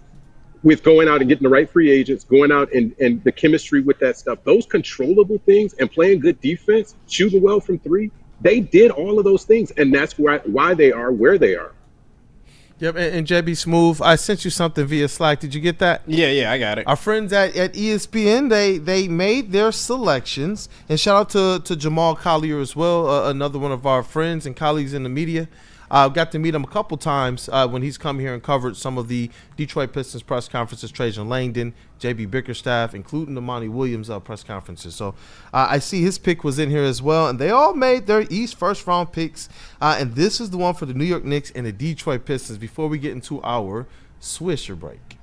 with going out and getting the right free agents, going out and the chemistry with that stuff, those controllable things and playing good defense, shooting well from 3, they did all of those things, and that's why they are where they are. Yep, and JBSmooovv, I sent you something via Slack. Did you get that? Yeah, I got it. Our friends at ESPN, they made their selections, and shout out to Jamal Collier as well, another one of our friends and colleagues in the media. Got to meet him a couple times when he's come here and covered some of the Detroit Pistons press conferences, Trajan Langdon, JB Bickerstaff, including the Monty Williams press conferences. So I see his pick was in here as well, and they all made their East first-round picks. And this is the one for the New York Knicks and the Detroit Pistons before we get into our Swisher break.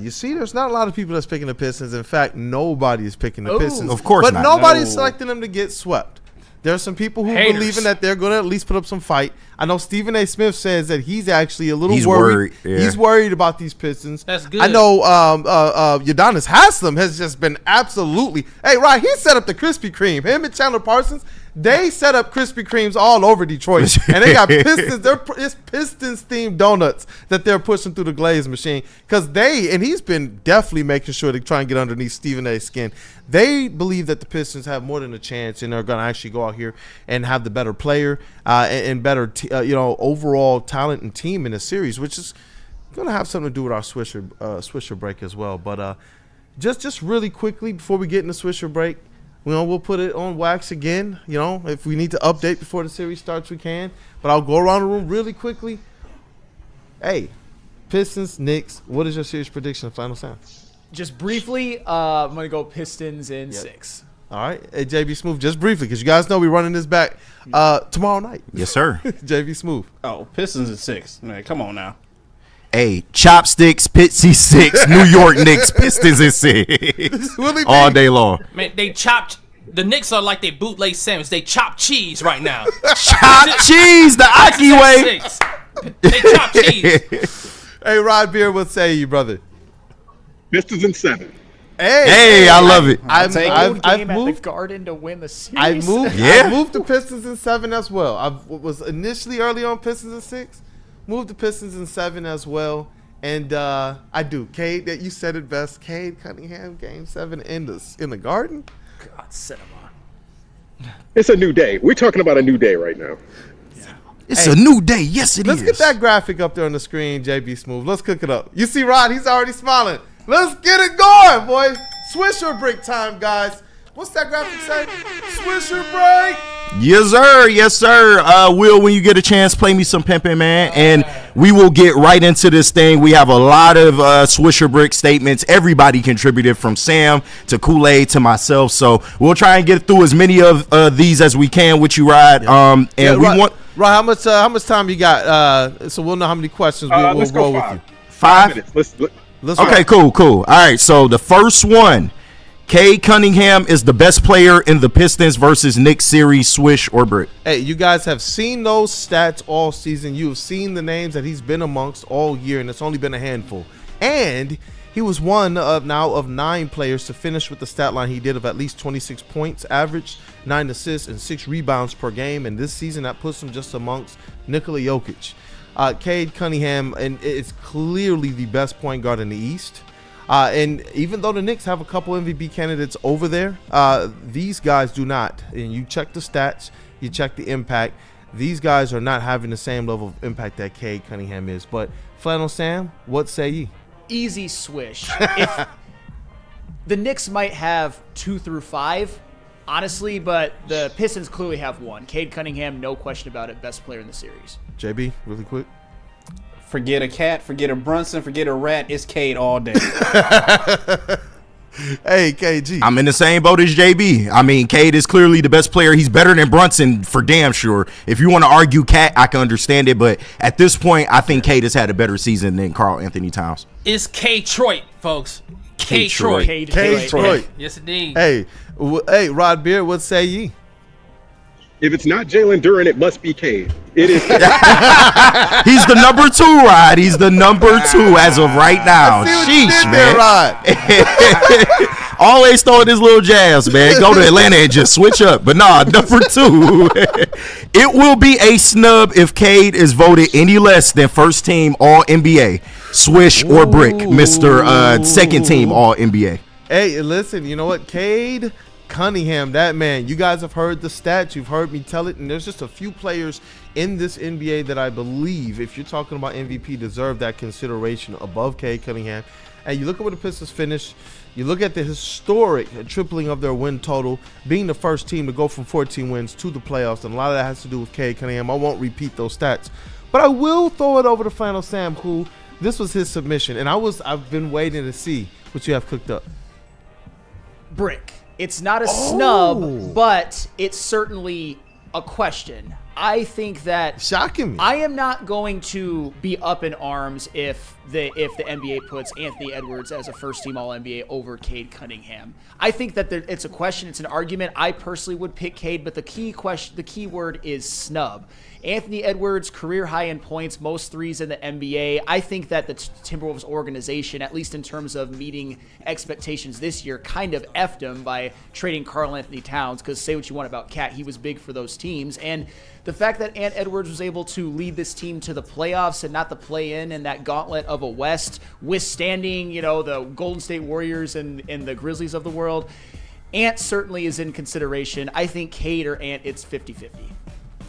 You see, there's not a lot of people that's picking the Pistons. In fact, nobody is picking the Pistons. Of course but not. Nobody's selecting them to get swept. There are some people who believe in that they're going to at least put up some fight. I know Stephen A. Smith says that he's actually a little worried. He's worried about these Pistons. That's good. I know Udonis Haslem has just been absolutely – hey, right, he set up the Krispy Kreme. Him and Chandler Parsons, they set up Krispy Kremes all over Detroit. And they got Pistons. It's Pistons-themed donuts that they're pushing through the glaze machine. Because and he's been definitely making sure to try and get underneath Stephen A.'s skin. They believe that the Pistons have more than a chance and they're going to actually go out here and have the better player and better overall talent and team in the series, which is going to have something to do with our Swisher break as well. But just really quickly before we get in the Swisher break, we'll put it on wax again. If we need to update before the series starts, we can. But I'll go around the room really quickly. Hey, Pistons, Knicks, what is your series prediction of final sound? Just briefly, I'm going to go Pistons in 6. All right. Hey, JBSmooovv, just briefly, because you guys know we're running this back tomorrow night. Yes, sir. JBSmooovv. Oh, Pistons at 6. Man, come on now. Hey, Chopsticks, Pitsy 6, New York Knicks, Pistons at 6. All day long. Man, they chopped. The Knicks are like they bootleg sandwich. They chop cheese right now. Chop cheese, the Aki way. They chop cheese. Hey, Rod Beer, what say you, brother? Pistons in 7. Hey, I love it. I've moved at the Garden to win the series. I moved the Pistons in 7 as well. I was initially early on Pistons in 6. Moved the Pistons in 7 as well. And I do. Cade, that you said it best. Cade Cunningham, Game 7 in the Garden. God, set him on. It's a new day. We're talking about a new day right now. It's a new day. Yes, it Let's is. get that graphic up there on the screen, JBSmooovv. Let's cook it up. You see Rod, he's already smiling. Let's get it going, boy. Swisher break time, guys. What's that graphic say? Swisher break. Yes, sir. Yes, sir. Will, when you get a chance, play me some pimpin', man. And we will get right into this thing. We have a lot of Swisher brick statements. Everybody contributed, from Sam to Kool-Aid to myself. So we'll try and get through as many of these as we can with you, Rod. And we want. Rod, how much time you got? So we'll know how many questions we'll let's roll go with you. 5 minutes. Let's Okay, cool. All right. So the first one. Cade Cunningham is the best player in the Pistons versus Knicks series, swish or brick. Hey, you guys have seen those stats all season. You've seen the names that he's been amongst all year, and it's only been a handful. And he was one of 9 players to finish with the stat line he did of at least 26 points average, 9 assists, and 6 rebounds per game. And this season, that puts him just amongst Nikola Jokic. Cade Cunningham, and it's clearly the best point guard in the East. And even though the Knicks have a couple MVP candidates over there, these guys do not. And you check the stats, you check the impact. These guys are not having the same level of impact that Cade Cunningham is. But Flannel Sam, what say ye? Easy swish. If the Knicks might have 2 through 5, honestly, but the Pistons clearly have 1. Cade Cunningham, no question about it, best player in the series. JB, really quick. Forget a cat, forget a Brunson, forget a rat. It's Cade all day. Hey, KG. I'm in the same boat as JB. I mean, Cade is clearly the best player. He's better than Brunson for damn sure. If you want to argue Cat, I can understand it. But at this point, I think Cade has had a better season than Karl Anthony Towns. It's K-Troit, folks. K-Troit. K-Troit. Yes, indeed. Hey, Rod Beard, what say ye? If it's not Jalen Duren, it must be Cade. It is. He's the number 2, Rod. He's the number 2 as of right now. Sheesh, man. Always throwing his little jabs, man. Go to Atlanta and just switch up. But nah, number 2. It will be a snub if Cade is voted any less than first team All-NBA. Swish or brick, Mr. Second team All-NBA. Hey, listen, you know what? Cade Cunningham, that man, you guys have heard the stats, you've heard me tell it, and there's just a few players in this NBA that I believe, if you're talking about MVP, deserve that consideration above Cade Cunningham. And you look at where the Pistons finished, you look at the historic tripling of their win total, being the first team to go from 14 wins to the playoffs, and a lot of that has to do with Cade Cunningham. I won't repeat those stats, but I will throw it over to Flannel Sam, who this was his submission, and I've been waiting to see what you have cooked up. Brick. It's not a snub, but it's certainly a question. I think that shocking me. I am not going to be up in arms if the NBA puts Anthony Edwards as a first-team All-NBA over Cade Cunningham. I think that it's a question, it's an argument. I personally would pick Cade, but the key word is snub. Anthony Edwards, career high in points, most threes in the NBA. I think that the Timberwolves organization, at least in terms of meeting expectations this year, kind of effed him by trading Karl Anthony Towns, because say what you want about Cat, he was big for those teams. And the fact that Ant Edwards was able to lead this team to the playoffs and not the play-in and that gauntlet of a West, withstanding, the Golden State Warriors and the Grizzlies of the world, Ant certainly is in consideration. I think Cade or Ant, it's 50-50.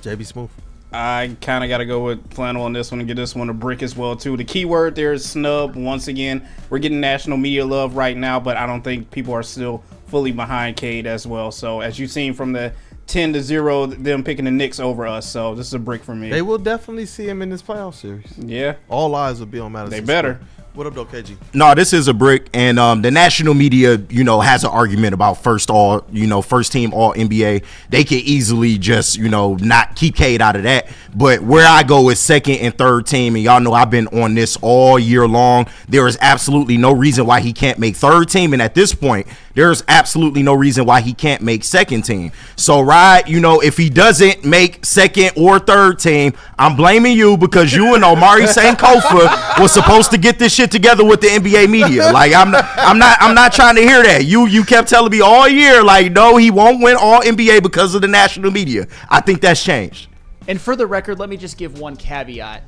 JBSmooovv. I kind of got to go with Flannel on this one and give this one a brick as well, too. The key word there is snub. Once again, we're getting national media love right now, but I don't think people are still fully behind Cade as well. So, as you've seen from the 10-0, them picking the Knicks over us. So, this is a brick for me. They will definitely see him in this playoff series. Yeah. All eyes will be on Madison. They better. What up, though, KG? No, this is a brick, and the national media, has an argument about first team All NBA. They could easily just, not keep Cade out of that. But where I go is second and third team, and y'all know I've been on this all year long. There is absolutely no reason why he can't make third team, and at this point, there's absolutely no reason why he can't make second team. So, Rod, if he doesn't make second or third team, I'm blaming you because you and Omari St. Kofa was supposed to get this shit together with the NBA media. Like, I'm not trying to hear that. You kept telling me all year, like, no, he won't win all NBA because of the national media. I think that's changed. And for the record, let me just give one caveat.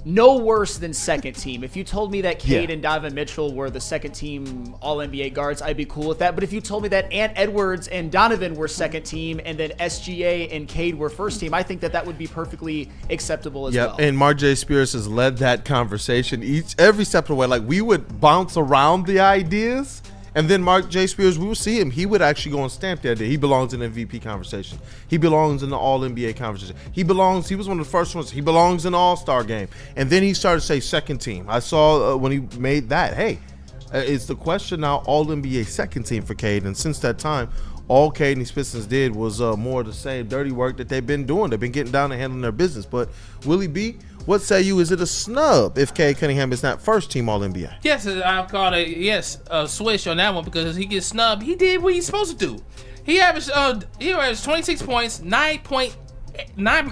No worse than second team. If you told me that Cade and Donovan Mitchell were the second team All-NBA guards, I'd be cool with that. But if you told me that Ant Edwards and Donovan were second team and then SGA and Cade were first team, I think that would be perfectly acceptable as well. And Marjay Spears has led that conversation every step of the way. Like, we would bounce around the ideas, and then Mark J. Spears, we would see him. He would actually go and stamp that. He belongs in the MVP conversation. He belongs in the All-NBA conversation. He was one of the first ones. He belongs in the All-Star game. And then he started to say second team. I saw when he made that, it's the question now All-NBA second team for Cade. And since that time, all Cade and these Pistons did was more of the same dirty work that they've been doing. They've been getting down and handling their business. But Willie B., what say you? Is it a snub if Cade Cunningham is not first team All-NBA? Yes, I've called a switch on that one because he gets snubbed. He did what he's supposed to do. He averaged 26 points, 9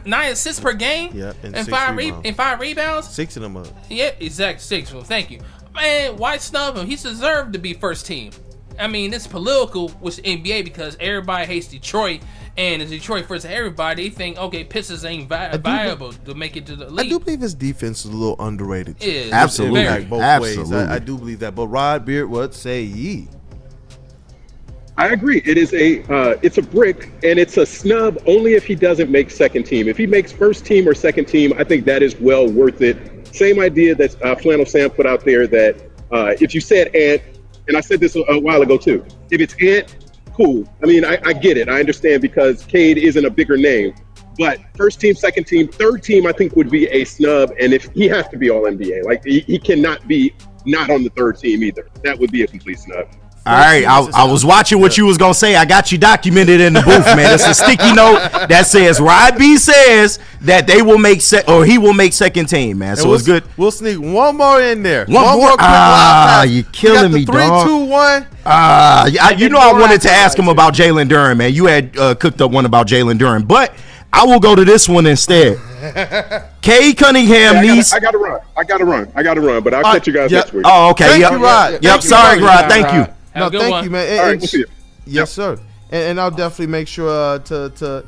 assists per game, and 5 rebounds. 6 of them up. Yeah, exactly 6. Well, thank you. Man, why snub him? He's deserved to be first team. I mean, it's political with the NBA because everybody hates Detroit, and it's Detroit first to everybody. They think, okay, Pistons ain't viable to make it to the league. I do believe his defense is a little underrated. It is. Absolutely. Both ways. I do believe that. But Rod Beard, what say ye? I agree. It is it's a brick, and it's a snub only if he doesn't make second team. If he makes first team or second team, I think that is well worth it. Same idea that Flannel Sam put out there that if you said Ant, and I said this a while ago too, if it's Ant, cool. I mean, I get it. I understand because Cade isn't a bigger name. But first team, second team, third team, I think would be a snub. And if he has to be all NBA, like he cannot be not on the third team either. That would be a complete snub. All right, I was watching what you was gonna say. I got you documented in the booth, man. It's a sticky note that says Rod B says that they will make he will make second team, man. So it's good. We'll sneak one more in there. One more. You're killing me, 3, dog. 2, 1. I wanted to ask him about Jalen Duren, man. You had cooked up one about Jalen Duren, but I will go to this one instead. Cade Cunningham needs. I gotta run. But I'll catch you guys next week. Oh, okay. Thank you, Rod. Yep. Sorry, Rod. Thank you. No, thank you, man. All right, we'll see you. Yes, sir. And I'll definitely make sure to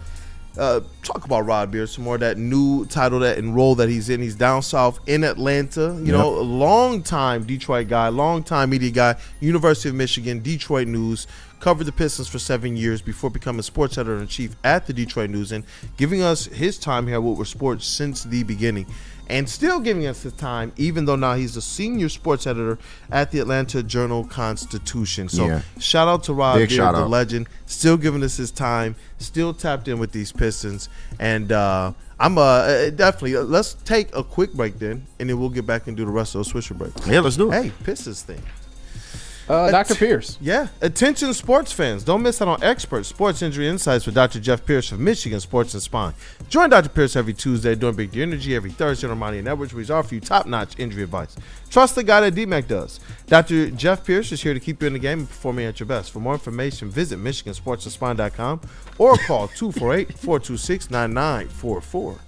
talk about Rod Beard some more. That new title, that role that he's in. He's down south in Atlanta. You know, a long-time Detroit guy, long-time media guy, University of Michigan, Detroit News. Covered the Pistons for 7 years before becoming sports editor-in-chief at the Detroit News and giving us his time here at Woodward Sports since the beginning. And still giving us his time, even though now he's the senior sports editor at the Atlanta Journal-Constitution. So shout out to Rod Beard, the legend, still giving us his time, still tapped in with these Pistons. And I'm definitely, let's take a quick break then, and then we'll get back and do the rest of the Swisher break. Yeah, let's do it. Hey, Pistons thing. Dr. Pierce. Yeah. Attention sports fans. Don't miss out on expert sports injury insights with Dr. Jeff Pierce of Michigan Sports and Spine. Join Dr. Pierce every Tuesday during Big D Energy, every Thursday on Ermanni and Edwards, where he's offering you top-notch injury advice. Trust the guy that DMAC does. Dr. Jeff Pierce is here to keep you in the game and performing at your best. For more information, visit MichiganSportsandSpine.com or call 248-426-9944.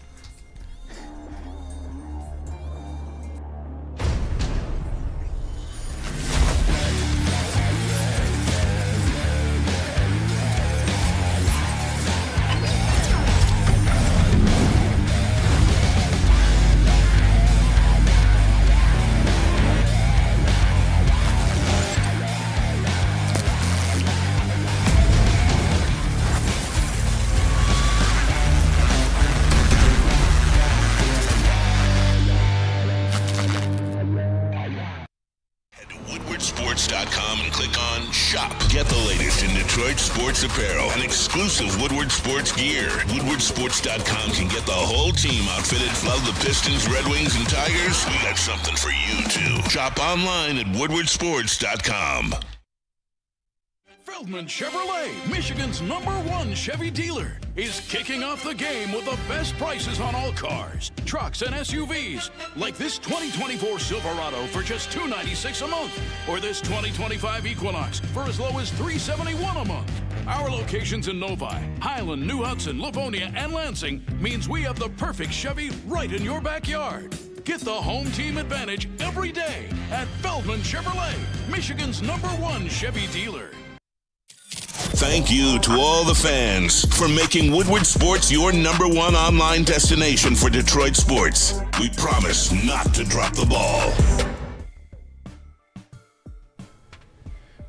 WoodwardSports.com and click on Shop. Get the latest in Detroit sports apparel and exclusive Woodward Sports gear. WoodwardSports.com can get the whole whole team outfitted. Love the Pistons, Red Wings, and Tigers? We got something for you, too. Shop online at woodwardsports.com. Feldman Chevrolet, Michigan's #1 Chevy dealer, is kicking off the game with the best prices on all cars, trucks, and SUVs, like this 2024 Silverado for just $296 a month, or this 2025 Equinox for as low as $371 a month. Our locations in Novi, Highland, New Hudson, Livonia, and Lansing means we have the perfect Chevy right in your backyard. Get the home team advantage every day at Feldman Chevrolet, Michigan's #1 Chevy dealer. Thank you to all the fans for making Woodward Sports your #1 online destination for Detroit sports. We promise not to drop the ball.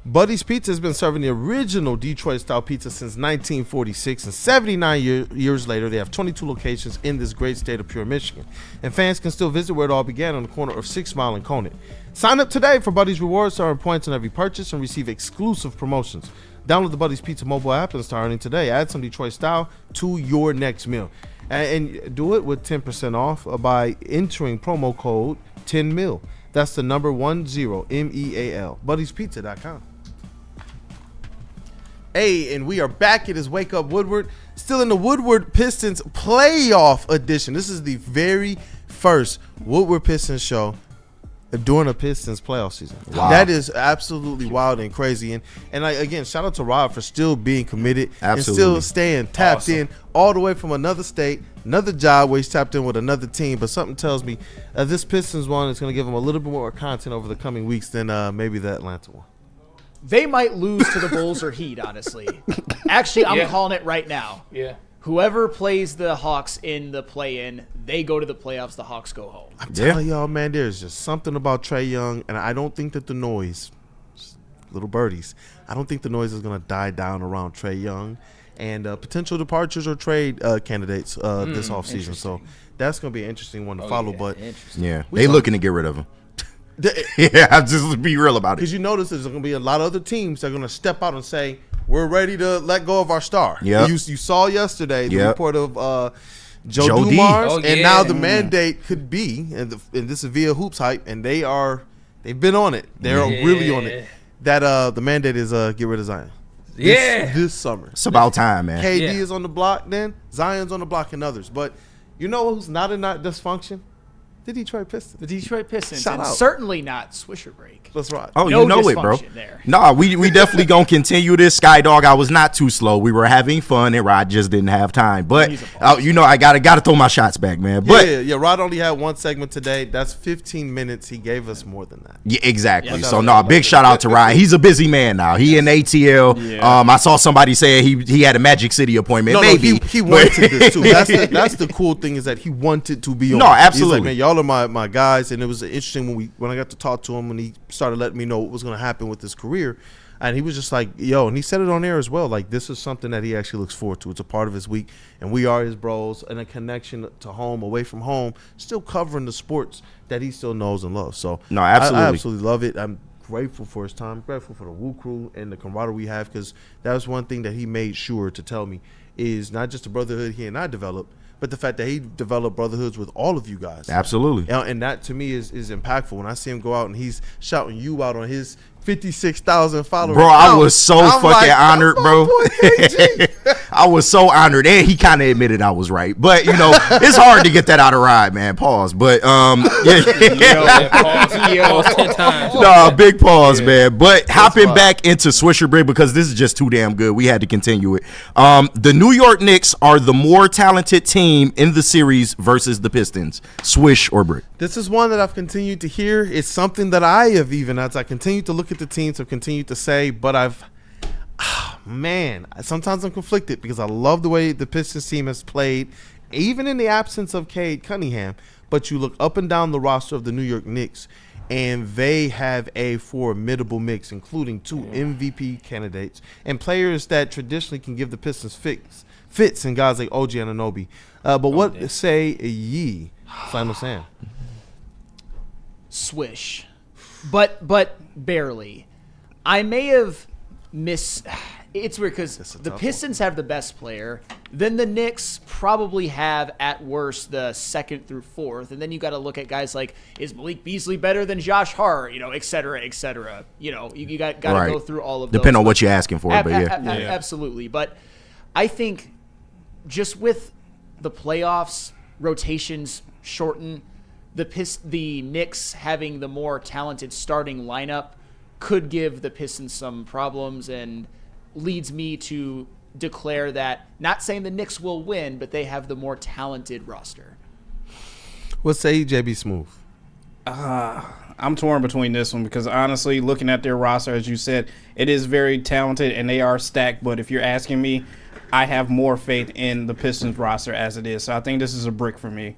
Buddy's Pizza has been serving the original Detroit-style pizza since 1946, and 79 years later, they have 22 locations in this great state of pure Michigan. And fans can still visit where it all began on the corner of 6 Mile and Conant. Sign up today for Buddy's Rewards to earn points on every purchase and receive exclusive promotions. Download the Buddy's Pizza mobile app and start earning today. Add some Detroit style to your next meal. And do it with 10% off by entering promo code 10MEAL. That's the number 10 MEAL. Buddy'sPizza.com. Hey, and we are back. It is Wake Up Woodward. Still in the Woodward Pistons playoff edition. This is the very first Woodward Pistons show during a Pistons playoff season. Wow. That is absolutely wild and crazy. And again, shout out to Rob for still being committed and still staying tapped in all the way from another state, another job where he's tapped in with another team. But something tells me this Pistons one is going to give him a little bit more content over the coming weeks than maybe the Atlanta one. They might lose to the Bulls or Heat, honestly. Actually, I'm calling it right now. Yeah. Whoever plays the Hawks in the play-in, they go to the playoffs, the Hawks go home. I'm telling y'all, man, there's just something about Trae Young, and I don't think that the noise, little birdies, I don't think the noise is going to die down around Trae Young and potential departures or trade candidates this offseason. So that's going to be an interesting one to follow. Yeah. But They looking to get rid of him. Yeah, just be real about it. Because you notice there's going to be a lot of other teams that are going to step out and say, we're ready to let go of our star. Yeah, you saw yesterday the report of Joe Dumars, and now the mandate could be, and this is via Hoops Hype, and they've been on it. They're really on it. That the mandate is get rid of Zion. This summer. It's about time, man. KD is on the block, then Zion's on the block, and others. But you know who's not in that dysfunction? The Detroit Pistons. The Detroit Pistons. Shout and out. certainly not Swisher Break. That's right. Oh, no, you know it, bro. There. Nah, we definitely gonna continue this. Sky Dog, I was not too slow. We were having fun, and Rod just didn't have time. But I gotta throw my shots back, man. But yeah. Rod only had one segment today. That's 15 minutes. He gave us more than that. Yeah, exactly. So big shout out to Rod. He's a busy man now. He in ATL. Yeah. I saw somebody say he had a Magic City appointment. Maybe he wanted this too. That's the cool thing is that he wanted to be on. No, absolutely. He's like, man, y'all are my guys. And it was interesting when I got to talk to him when he started letting me know what was going to happen with his career, and he was just like, yo, and he said it on air as well, like this is something that he actually looks forward to. It's a part of his week, and we are his bros, and a connection to home, away from home, still covering the sports that he still knows and loves. So no, absolutely. I absolutely love it. I'm grateful for his time, grateful for the WUW Crew and the camaraderie we have, because that was one thing that he made sure to tell me is not just the brotherhood he and I developed, but the fact that he developed brotherhoods with all of you guys. Absolutely. And that to me is impactful. When I see him go out and he's shouting you out on his 56,000 followers. Bro, I was so honored, bro. I was so honored. And he kind of admitted I was right. But, it's hard to get that out of Rod, man. Pause. But, Pause 10 times. No, big pause, man. But hopping back into Swisher Break, because this is just too damn good. We had to continue it. The New York Knicks are the more talented team in the series versus the Pistons. Swish or Brick? This is one that I've continued to hear. It's something that I have, even as I continue to look at the teams, have continued to say, but sometimes I'm conflicted because I love the way the Pistons team has played, even in the absence of Cade Cunningham. But you look up and down the roster of the New York Knicks, and they have a formidable mix, including 2 MVP candidates and players that traditionally can give the Pistons fits in guys like OG Anunoby. But what say ye, Final Sam? Swish, but barely. I may have It's weird because the Pistons have the best player. Then the Knicks probably have, at worst, the 2nd through 4th. And then you got to look at guys like, is Malik Beasley better than Josh Hart? Et cetera, et cetera. You got to go through all of those. Depending on what you're asking for, but yeah. Absolutely. But I think just with the playoffs, rotations shorten, the Knicks having the more talented starting lineup could give the Pistons some problems, and leads me to declare that, not saying the Knicks will win, but they have the more talented roster. What say JBSmooovv? I'm torn between this one because honestly, looking at their roster, as you said, it is very talented and they are stacked. But if you're asking me, I have more faith in the Pistons roster as it is. So I think this is a brick for me.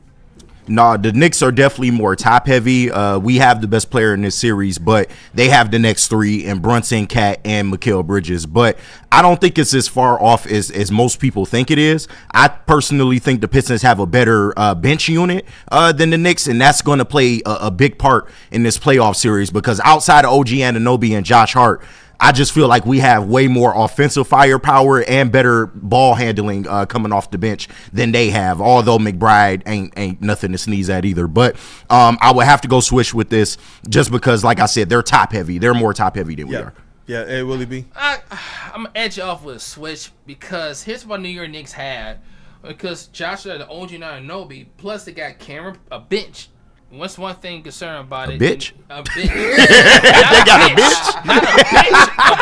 Nah, the Knicks are definitely more top heavy. We have the best player in this series, but they have the next 3 in Brunson, Cat, and Mikal Bridges. But I don't think it's as far off as most people think it is. I personally think the Pistons have a better bench unit than the Knicks, and that's going to play a big part in this playoff series because outside of OG Anunoby and Josh Hart, I just feel like we have way more offensive firepower and better ball handling coming off the bench than they have, although McBride ain't nothing to sneeze at either. But I would have to go Swish with this just because, like I said, they're top heavy. They're more top heavy than we are. Yeah, hey, Willie B. I'm going to edge off with a Switch because here's what New York Knicks had. Because Joshua, the OG Anunoby, plus they got Cameron, a bench. What's one thing concerned about it? Bitch? A bitch. They got a bitch? Not a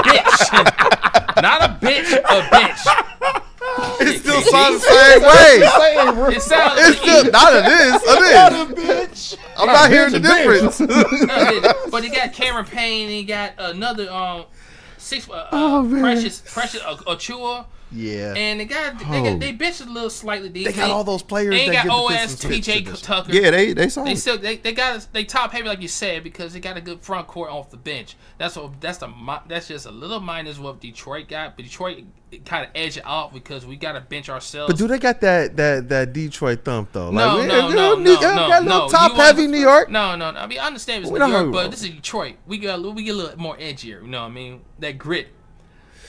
bitch. Not a bitch. A bitch. It still sounds the same way. It sounds it's still not a this. Not a bitch. I'm not hearing the difference. But he got Cameron Payne. He got another Precious Achua. Yeah. And they bitched a little slightly. They got all those players. They that got give the OS Pistons PJ Tucker. Yeah, they saw They still they top heavy like you said because they got a good front court off the bench. That's just a little minus what Detroit got, but Detroit kind of edged it off because we got to bench ourselves. But do they got that Detroit thump though? No. Top heavy New York. No. I mean, I understand it's New York, but this is Detroit. We get a little more edgier. You know what I mean? That grit.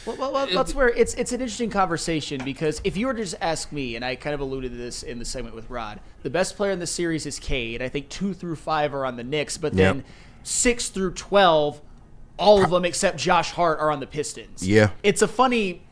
Well, that's where it's an interesting conversation because if you were to just ask me, and I kind of alluded to this in the segment with Rod, the best player in the series is Cade. I think 2 through 5 are on the Knicks, but then 6 through 12, all of them except Josh Hart are on the Pistons. Yeah. It's a funny...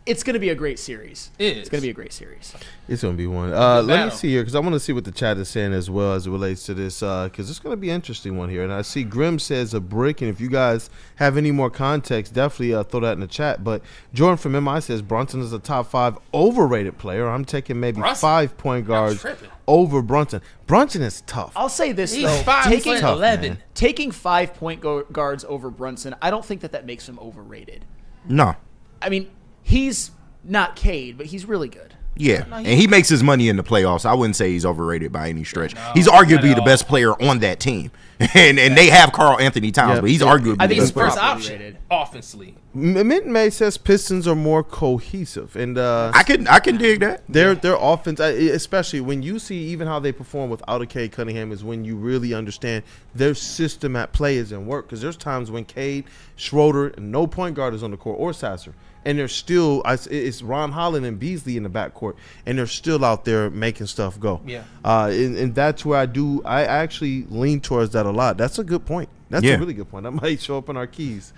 It's going to be a great series. It's going to be a great series. It's going to be one. Let me see here because I want to see what the chat is saying as well as it relates to this because it's going to be an interesting one here. And I see Grim says a brick, and if you guys have any more context, definitely throw that in the chat. But Jordan from MI says Brunson is a top 5 overrated player. I'm taking maybe 5 point guards over Brunson. Brunson is tough. I'll say this, He's though. 5'11". Taking 5 point guards over Brunson, I don't think that makes him overrated. No. I mean, he's not Cade, but he's really good. Yeah, and he makes his money in the playoffs. I wouldn't say he's overrated by any stretch. He's arguably the best player on that team. And they have Karl Anthony Towns, but he's arguably the best player. First option offensively. Mint May says Pistons are more cohesive, and I can dig that. Their offense, especially when you see even how they perform without a Cade Cunningham, is when you really understand their system at play is in work. Because there's times when Cade, Schroeder, and no point guard is on the court, or Sasser. And they're still, it's Ron Holland and Beasley in the backcourt, and they're still out there making stuff go. Yeah. And that's where I actually lean towards that a lot. That's a good point. That's a really good point. That might show up in our keys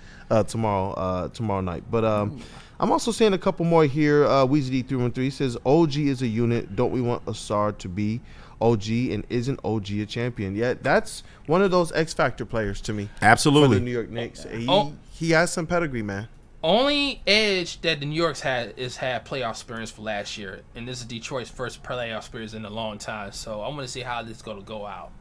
tomorrow night. But I'm also seeing a couple more here. Weezy313 says, OG is a unit. Don't we want Asar to be OG, and isn't OG a champion? Yeah, that's one of those X Factor players to me. Absolutely. For the New York Knicks. He has some pedigree, man. Only edge that the New York's had is playoff experience for last year, and this is Detroit's first playoff experience in a long time. So I want to see how this is going to go out.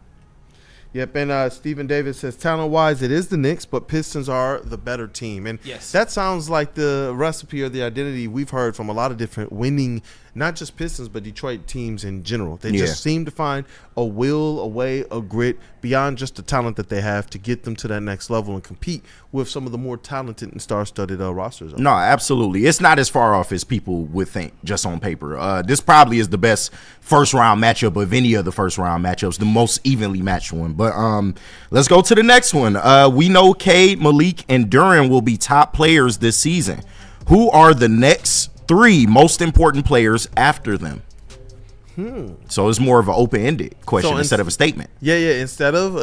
Yep, and Stephen Davis says, talent-wise, it is the Knicks, but Pistons are the better team. And that sounds like the recipe or the identity we've heard from a lot of different winning, not just Pistons, but Detroit teams in general. They just seem to find a will, a way, a grit beyond just the talent that they have to get them to that next level and compete with some of the more talented and star-studded rosters. No, absolutely. It's not as far off as people would think just on paper. This probably is the best first-round matchup of any of the first-round matchups, the most evenly matched one. But let's go to the next one. We know Cade, Malik, and Duran will be top players this season. Who are the next 3 most important players after them? So it's more of an open-ended question instead of a statement. Yeah. Instead of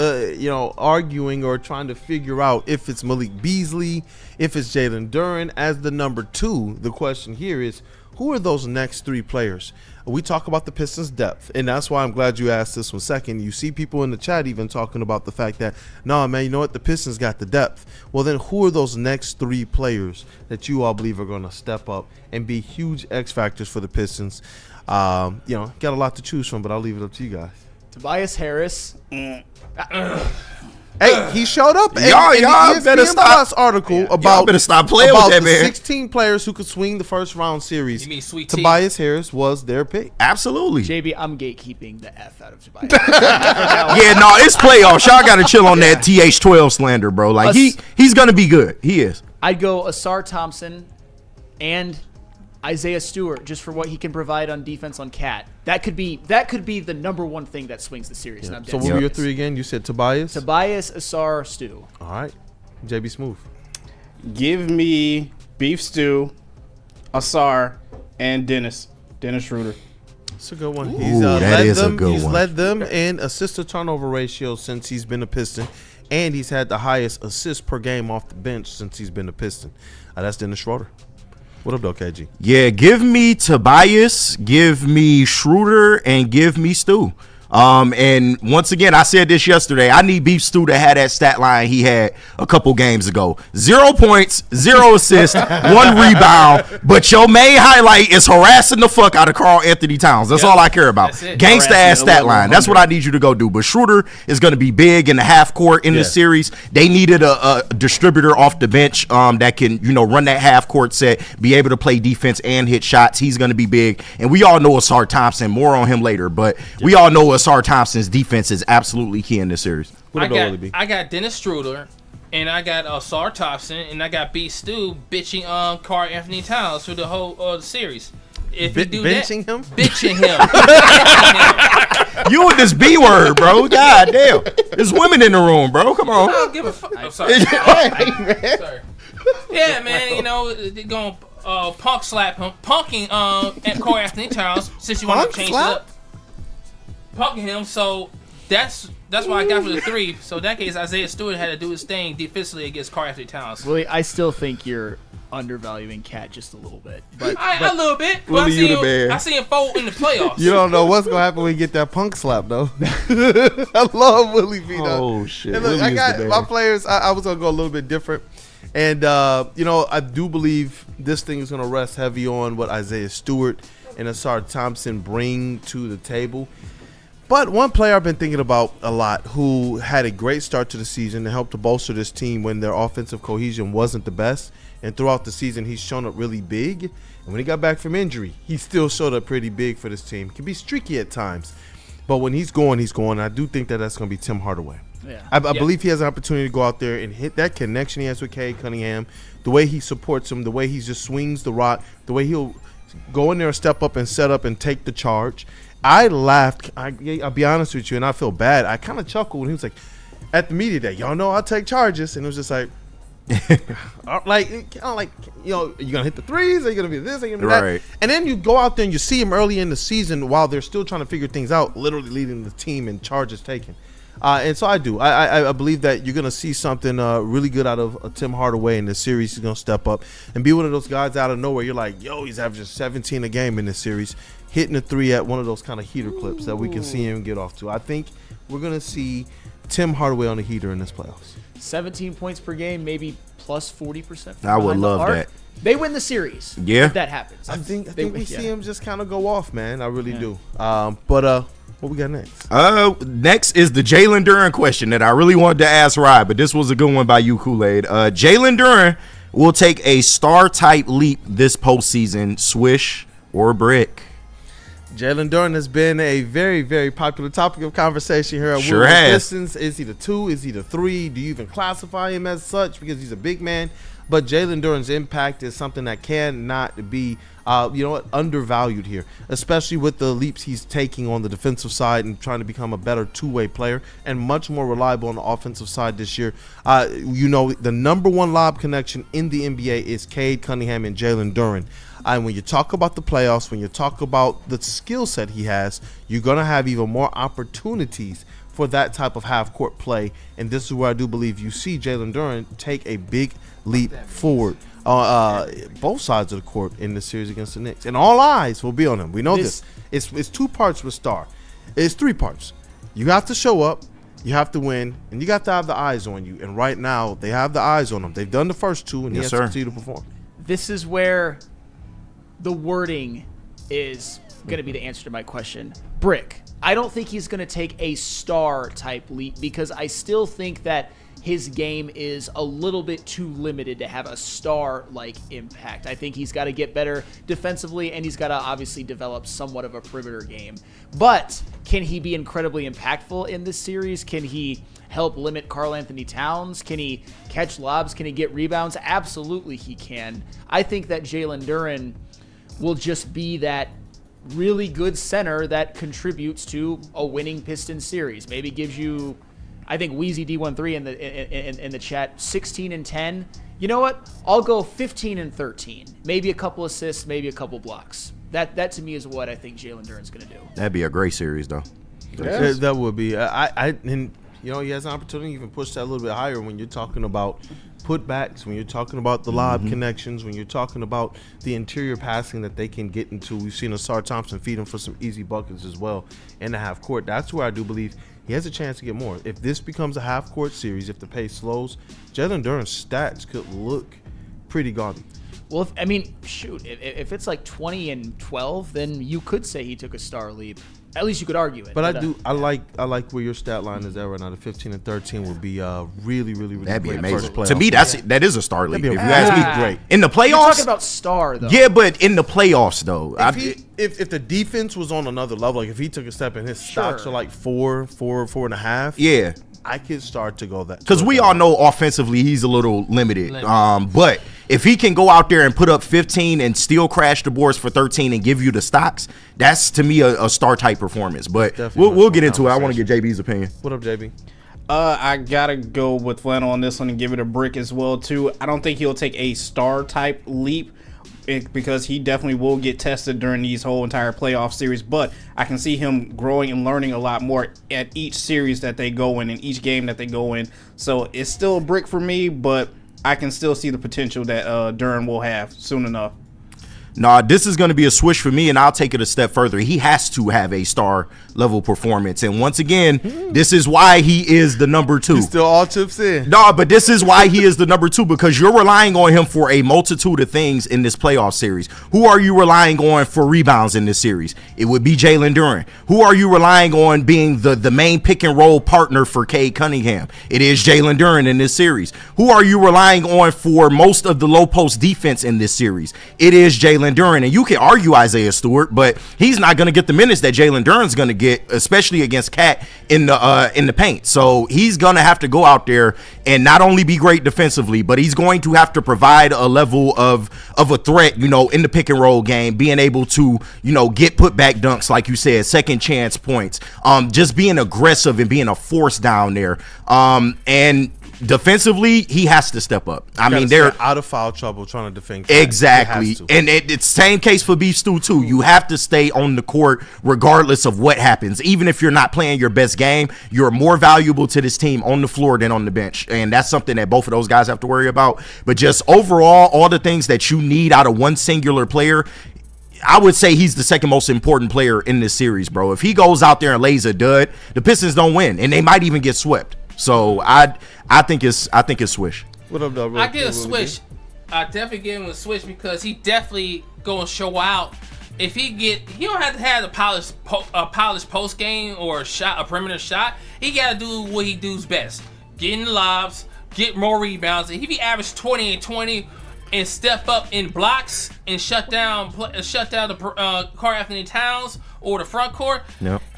arguing or trying to figure out if it's Malik Beasley, if it's Jalen Duren as the number 2, the question here is, who are those next 3 players? We talk about the Pistons' depth, and that's why I'm glad you asked this one second. You see people in the chat even talking about the fact that, no, man, you know what? The Pistons got the depth. Well, then who are those next 3 players that you all believe are going to step up and be huge X factors for the Pistons? Got a lot to choose from, but I'll leave it up to you guys. Tobias Harris. Hey, he showed up. Y'all better stop. Article about y'all better stop playing with that, the man. 16 players who could swing the first round series. You mean Sweet Tea? Tobias Harris was their pick. Absolutely. JB, I'm gatekeeping the F out of Tobias. Yeah, no, it's playoffs. Y'all got to chill on that TH12 slander, bro. Like he's gonna be good. He is. I'd go Asar Thompson and Isaiah Stewart just for what he can provide on defense on Cat. That could be the number 1 thing that swings the series. Yeah. And I'm So what were your 3 again? You said Tobias? Asar, Stu. All right. JBSmooovv. Give me Beef Stew, Asar, and Dennis Schroeder. That's a good one. Ooh, He's he's led them in assist to turnover ratio since he's been a Piston, and he's had the highest assists per game off the bench since he's been a Piston. That's Dennis Schroeder. What up, though, KG? Yeah, give me Tobias, give me Schroeder, and give me Stu. And once again, I said this yesterday, I need Beef Stew to have that stat line he had a couple games ago. 0 points, 0 assists, 1 rebound, but your main highlight is harassing the fuck out of Karl Anthony Towns. That's all I care about. Gangsta ass stat line. That's what I need you to go do. But Schroeder is going to be big in the half court in the series. They needed a distributor off the bench that can, run that half court set, be able to play defense and hit shots. He's going to be big. And we all know Asar Thompson, more on him later, but we all know Asar Thompson's defense is absolutely key in this series. I got Dennis Schroeder, and I got Asar Thompson, and I got B. Stu bitching Karl Anthony Towns through the whole series. If you do benching that, him? Bitching him. You and this B word, bro. God damn. There's women in the room, bro. Come on. I don't give a fuck. I'm sorry. Sorry. Yeah, man, they're going to punk slap him. Punking Karl Anthony Towns, since you want to change it up. Punking him, so that's what I got for the 3. So in that case, Isaiah Stewart had to do his thing defensively against Karl Anthony Towns. Willie, I still think you're undervaluing Cat just a little bit. But a little bit. Willie, I see him fold in the playoffs. You don't know what's gonna happen when you get that punk slap, though. I love Willie V. Oh shit! And look, I got my players. I was gonna go a little bit different, and I do believe this thing is gonna rest heavy on what Isaiah Stewart and Asar Thompson bring to the table. But one player I've been thinking about a lot who had a great start to the season and helped to bolster this team when their offensive cohesion wasn't the best. And throughout the season, he's shown up really big. And when he got back from injury, he still showed up pretty big for this team. Can be streaky at times. But when he's going, he's going. And I do think that that's going to be Tim Hardaway. Yeah. I believe he has an opportunity to go out there and hit that connection he has with Cade Cunningham, the way he supports him, the way he just swings the rock, the way he'll go in there, step up and set up and take the charge. I laughed. I'll be honest with you, and I feel bad. I kind of chuckled when he was like, at the media day, y'all know I'll take charges. And it was just like, you're going to hit the threes? Are you going to be this? Are you going to be that? And then you go out there and you see him early in the season while they're still trying to figure things out, literally leading the team in charges taken. And so I do. I believe that you're going to see something really good out of Tim Hardaway in this series. He's going to step up and be one of those guys out of nowhere. You're like, yo, he's averaging 17 a game in this series, hitting a 3 at one of those kind of heater clips that we can see him get off to. I think we're going to see Tim Hardaway on the heater in this playoffs. 17 points per game, maybe plus 40%. I would love that. They win the series. Yeah. If that happens. I think we see him just kind of go off, man. I really do. But what we got next? Next is the Jalen Duren question that I really wanted to ask Rod, but this was a good one by you, Kool-Aid. Jalen Duren will take a star-type leap this postseason. Swish or brick? Jalen Duren has been a very, very popular topic of conversation here at Sure has. Pistons. Is he the 2? Is he the 3? Do you even classify him as such because he's a big man? But Jalen Duren's impact is something that cannot be you know what, undervalued here, especially with the leaps he's taking on the defensive side and trying to become a better two-way player and much more reliable on the offensive side this year. You know, the number one lob connection in the NBA is Cade Cunningham and Jalen Duren. And when you talk about the playoffs, when you talk about the skill set he has, you're going to have even more opportunities for that type of half-court play. And this is where I do believe you see Jalen Duren take a big leap forward. Both sides of the court in this series against the Knicks, and all eyes will be on him. We know this. It's 2 parts with Star. It's 3 parts. You have to show up, you have to win, and you got to have the eyes on you. And right now, they have the eyes on him. They've done the first 2, and he has to continue to perform. This is where the wording is going to be the answer to my question. Brick. I don't think he's going to take a star type leap because I still think that his game is a little bit too limited to have a star-like impact. I think he's got to get better defensively, and he's got to obviously develop somewhat of a perimeter game. But can he be incredibly impactful in this series? Can he help limit Karl-Anthony Towns? Can he catch lobs? Can he get rebounds? Absolutely he can. I think that Jalen Duren will just be that really good center that contributes to a winning Pistons series. Maybe gives you, I think Wheezy D13 in the chat, 16 and 10. You know what? I'll go 15 and 13. Maybe a couple assists, maybe a couple blocks. That to me is what I think Jalen Duren's going to do. That'd be a great series, though. Yes. That would be. And you know, he has an opportunity to even push that a little bit higher when you're talking about putbacks, when you're talking about the lob connections, when you're talking about the interior passing that they can get into. We've seen Asar Thompson feed him for some easy buckets as well in the half court. That's where I do believe he has a chance to get more. If this becomes a half court series, if the pace slows, Jalen Duren's stats could look pretty gaudy. Well, if it's like 20 and 12, then you could say he took a star leap. At least you could argue it. But I like where your stat line is at right now. The 15 and 13 would be really that'd be great amazing. first To me, that is a star leap. If you ask ask me, great. In the playoffs, You're talking about star though. Yeah, but in the playoffs though, if the defense was on another level, like if he took a step and his stocks are like 4.5, yeah, I could start to go that. Because we all know offensively he's a little limited. But if he can go out there and put up 15 and still crash the boards for 13 and give you the stocks, that's to me a star type performance. But we'll get into it. I want to get JB's opinion. What up, JB? I gotta go with Flannel on this one and give it a brick as well too. I don't think he'll take a star type leap because he definitely will get tested during these whole entire playoff series, but I can see him growing and learning a lot more at each series that they go in and each game that they go in. So it's still a brick for me, but I can still see the potential that Duren will have soon enough. Nah, this is going to be a switch for me, and I'll take it a step further. He has to have a star level performance, and once again, this is why he is the number 2. He's still all chips in. No, but this is why he is the number 2, because you're relying on him for a multitude of things in this playoff series. Who are you relying on for rebounds in this series? It would be Jalen Duren. Who are you relying on being the main pick and roll partner for Cade Cunningham? It is Jalen Duren in this series. Who are you relying on for most of the low post defense in this series? It is Jalen Duren. And you can argue Isaiah Stewart, but he's not going to get the minutes that Jalen Duren's going to get, especially against Cat in the paint. So he's going to have to go out there and not only be great defensively, but he's going to have to provide a level of a threat, you know, in the pick and roll game, being able to, you know, get putback dunks, like you said, second chance points, just being aggressive and being a force down there. And defensively, he has to step up. I mean, they're out of foul trouble trying to defend. Exactly. And it's same case for Beef Stew too. You have to stay on the court regardless of what happens. Even if you're not playing your best game, you're more valuable to this team on the floor than on the bench. And that's something that both of those guys have to worry about. But just overall, all the things that you need out of one singular player, I would say he's the second most important player in this series, bro. If he goes out there and lays a dud, the Pistons don't win, and they might even get swept. So I think it's Swish. What up, though? I get a Swish. I definitely give him a Swish because he definitely gonna show out. If he don't have to have a polished post game or a perimeter shot. He gotta do what he does best: getting the lobs, get more rebounds. And if he average 20 and 20 and step up in blocks and shut down the Karl-Anthony Towns or the front court,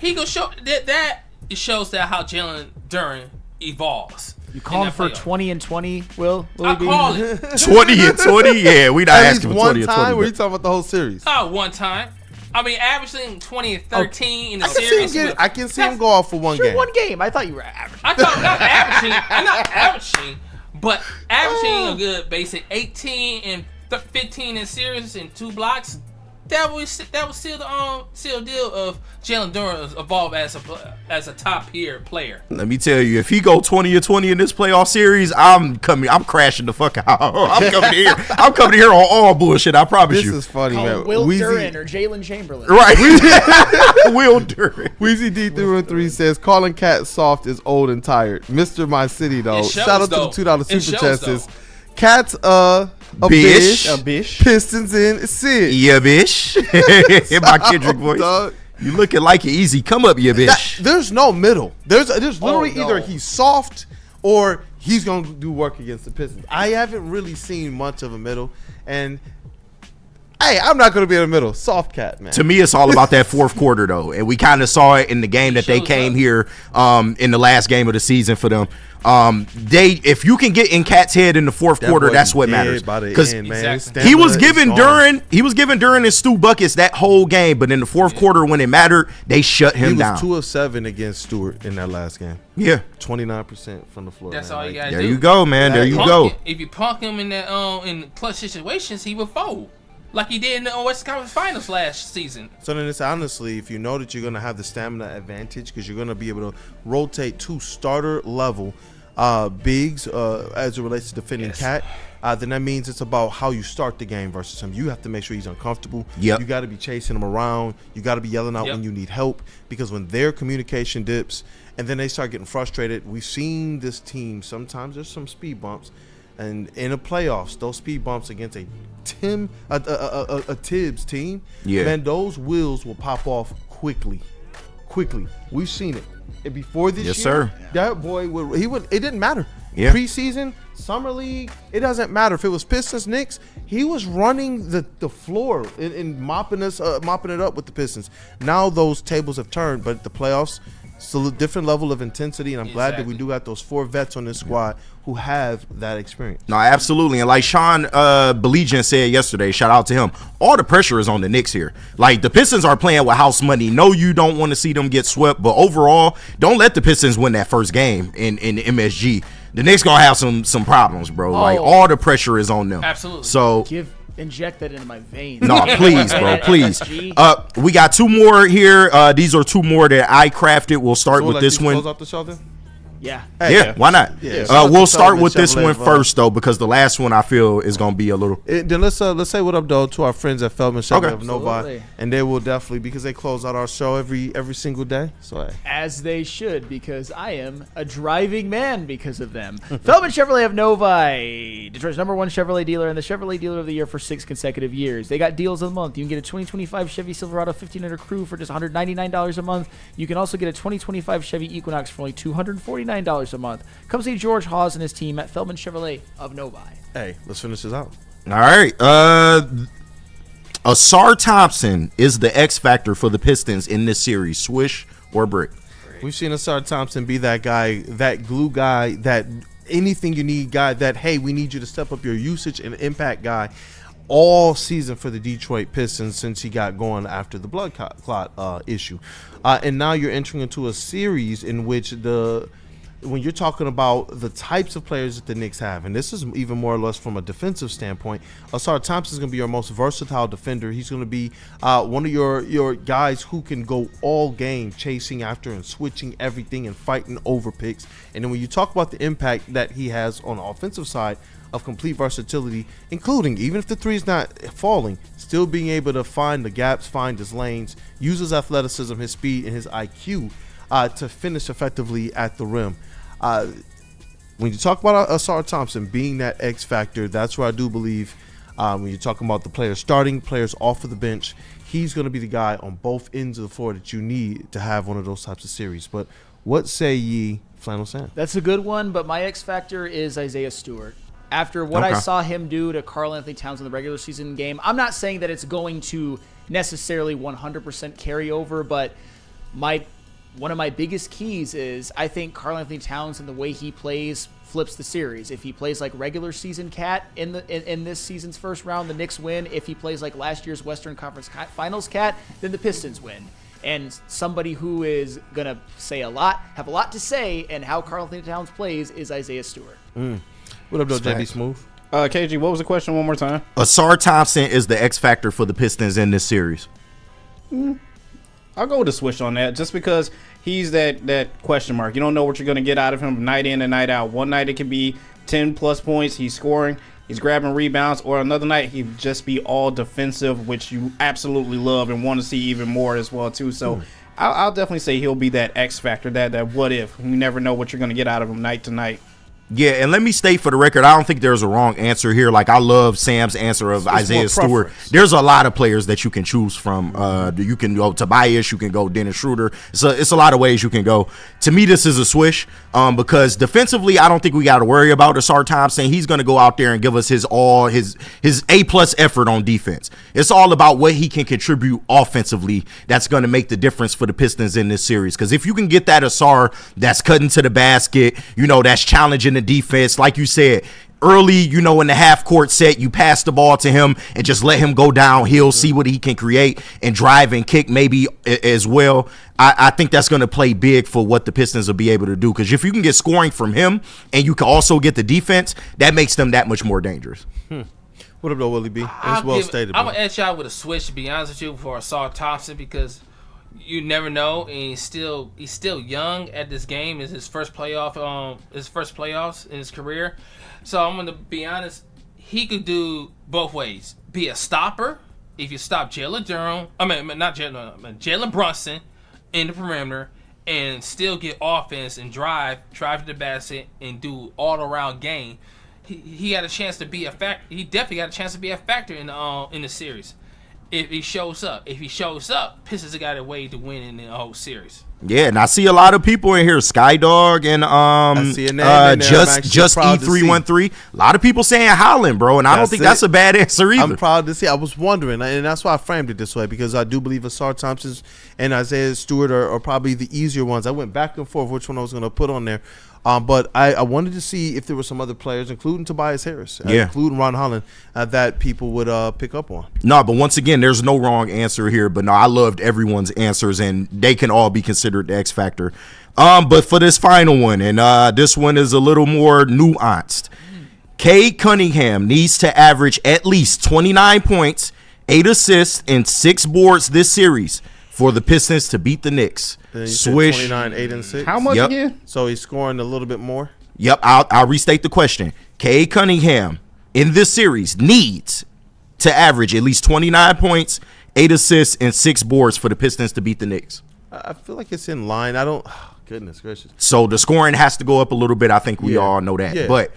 he gonna show that. It shows that how Jalen Duren evolves. You calling for 20 and 20, Will? I call it 20 and 20. Yeah, we not At asking least for 20 one and 20. time, or you talking about the whole series? one time. I mean, averaging 20 and 13 in the I can see series. him I can see him go off for one game. One game. I thought you were average. I thought not averaging. I'm not averaging, but averaging a good basic 18 and 15 in series and 2 blocks. That was still the deal of Jalen Duren evolve as a top tier player. Let me tell you, if he go 20 or 20 in this playoff series, I'm crashing the fuck out. I'm coming here on all bullshit. I promise you. This is funny, man. Will Duren or Jalen Chamberlain. Right. Will Duren. Weezy D313 says, calling Cat soft is old and tired. Mr. My City, though. It shows, Shout out though. to the $2 It super shows, chat says, Cat's a Bish. bish. Pistons in Sid. Yeah, bish. In my Kendrick voice. Dog. You looking like it easy. Come up, yeah, bish. There's no middle. There's literally no. either he's soft or he's going to do work against the Pistons. I haven't really seen much of a middle. And, hey, I'm not going to be in the middle. Soft Cat, man. To me, it's all about that fourth quarter, though. And we kind of saw it in the game that they came here in the last game of the season for them. If you can get in Cat's head in the fourth quarter, that's what matters. Because he was giving Duren and Stu buckets that whole game, but in the fourth quarter when it mattered, they shut him down. He was 2 of 7 against Stewart in that last game. Yeah, 29% from the floor. That's man. all you gotta do. There you go, man. There you go. If you punk him in that in clutch situations, he would fold. Like he did in the West Conference Finals last season. So then it's honestly, if you know that you're going to have the stamina advantage because you're going to be able to rotate 2 starter level bigs as it relates to defending Cat, then that means it's about how you start the game versus him. You have to make sure he's uncomfortable. Yep. You got to be chasing him around. You got to be yelling out when you need help, because when their communication dips and then they start getting frustrated, we've seen this team, sometimes there's some speed bumps. And in the playoffs, those speed bumps against a Tibbs team, man, those wheels will pop off quickly. We've seen it. And before this year, sir. That boy it didn't matter. Yeah. Preseason, summer league, it doesn't matter. If it was Pistons, Knicks, he was running the floor and mopping it up with the Pistons. Now those tables have turned, but the playoffs, still a different level of intensity, and I'm glad that we do got those 4 vets on this squad who have that experience. No, absolutely. And like Sean Belegian said yesterday, shout out to him, all the pressure is on the Knicks here. Like, the Pistons are playing with house money. No, you don't want to see them get swept, but overall, don't let the Pistons win that first game in MSG. The Knicks going to have some problems, bro. Like, all the pressure is on them. Absolutely. So inject that into my veins. No, please, bro, please. We got 2 more here. These are 2 more that I crafted. We'll start with this one. Close off the show then? Yeah. Why not? Yeah. We'll start with this one first, though, because the last one I feel is gonna be a little. Then let's say what up, though, to our friends at Feldman Mailbag of Novi, Absolutely. and they will definitely, because they close out our show every single day. So as they should, because I am a driving man because of them. Feldman Chevrolet of Novi, Detroit's #1 Chevrolet dealer and the Chevrolet dealer of the year for 6 consecutive years. They got deals of the month. You can get a 2025 Chevy Silverado 1500 Crew for just $199 a month. You can also get a 2025 Chevy Equinox for only $249 a month. Come see George Hawes and his team at Feldman Chevrolet of Novi. Hey, let's finish this out. All right. Asar Thompson is the X factor for the Pistons in this series. Swish or brick? We've seen Asar Thompson be that guy, that glue guy, that anything you need guy, that, hey, we need you to step up your usage and impact guy all season for the Detroit Pistons since he got going after the blood clot issue. And now you're entering into a series in which when you're talking about the types of players that the Knicks have, and this is even more or less from a defensive standpoint, Asar Thompson is going to be your most versatile defender. He's going to be one of your guys who can go all game chasing after and switching everything and fighting over picks. And then when you talk about the impact that he has on the offensive side of complete versatility, including, even if the three is not falling, still being able to find the gaps, find his lanes, use his athleticism, his speed, and his IQ to finish effectively at the rim. When you talk about Asar Thompson being that X factor, that's where I do believe when you're talking about the players starting, players off of the bench, he's going to be the guy on both ends of the floor that you need to have one of those types of series. But what say ye, Flannel Sam? That's a good one, but my X factor is Isaiah Stewart. After what I saw him do to Karl Anthony Towns in the regular season game, I'm not saying that it's going to necessarily 100% carry over, but my one of my biggest keys is I think Karl-Anthony Towns and the way he plays flips the series. If he plays like regular season Cat in this season's first round, the Knicks win. If he plays like last year's Western Conference Finals Cat, then the Pistons win. And somebody who is going to have a lot to say and how Karl-Anthony Towns plays is Isaiah Stewart. What up, though, JBSmooovv? KG, what was the question one more time? Asar Thompson is the X factor for the Pistons in this series. I'll go with a switch on that just because he's that question mark. You don't know what you're going to get out of him night in and night out. One night it could be 10-plus points. He's scoring. He's grabbing rebounds. Or another night he'd just be all defensive, which you absolutely love and want to see even more as well, too. So I'll definitely say he'll be that X factor, that what if. You never know what you're going to get out of him night to night. Yeah, and let me state for the record, I don't think there's a wrong answer here. Like, I love Sam's answer of Isaiah Stewart. There's a lot of players that you can choose from. You can go Tobias, you can go Dennis Schroeder. It's a lot of ways you can go. To me, this is a swish because defensively, I don't think we got to worry about Asar Thompson. He's going to go out there and give us his A-plus effort on defense. It's all about what he can contribute offensively that's going to make the difference for the Pistons in this series. Because if you can get that Asar that's cutting to the basket, that's challenging the defense, like you said early, in the half court set, you pass the ball to him and just let him go downhill, see what he can create and drive and kick maybe as well. I think that's going to play big for what the Pistons will be able to do, because if you can get scoring from him and you can also get the defense, that makes them that much more dangerous. What up, though, Willie B? That's well stated. I'm going to edge out with a switch, to be honest with you, for Asar Thompson, because you never know, and he's still young at this game. It's his first playoffs in his career. So I'm gonna be honest, he could do both ways. Be a stopper if you stop Jalen Brunson in the perimeter, and still get offense and drive to the basket and do all around game. He got a chance to be a factor. He definitely got a chance to be a factor in the series. If he shows up, Pistons have got a way to win in the whole series. Yeah, and I see a lot of people in here, Skydog and just E313. A lot of people saying Holland, bro, and I don't think that's a bad answer either. I'm proud to see. I was wondering, and that's why I framed it this way, because I do believe Asar Thompson and Isaiah Stewart are probably the easier ones. I went back and forth which one I was going to put on there. But I wanted to see if there were some other players, including Tobias Harris, including Ron Holland, that people would pick up on. No, but once again, there's no wrong answer here. But no, I loved everyone's answers, and they can all be considered the X factor. But for this final one, and this one is a little more nuanced. Cade Cunningham needs to average at least 29 points, 8 assists, and 6 boards this series for the Pistons to beat the Knicks. Swish. 29, 8, and 6. How much again? So he's scoring a little bit more? Yep, I'll restate the question. Cade Cunningham in this series needs to average at least 29 points, 8 assists, and 6 boards for the Pistons to beat the Knicks. I feel like it's in line. Goodness gracious. So the scoring has to go up a little bit. I think we all know that. Yeah. But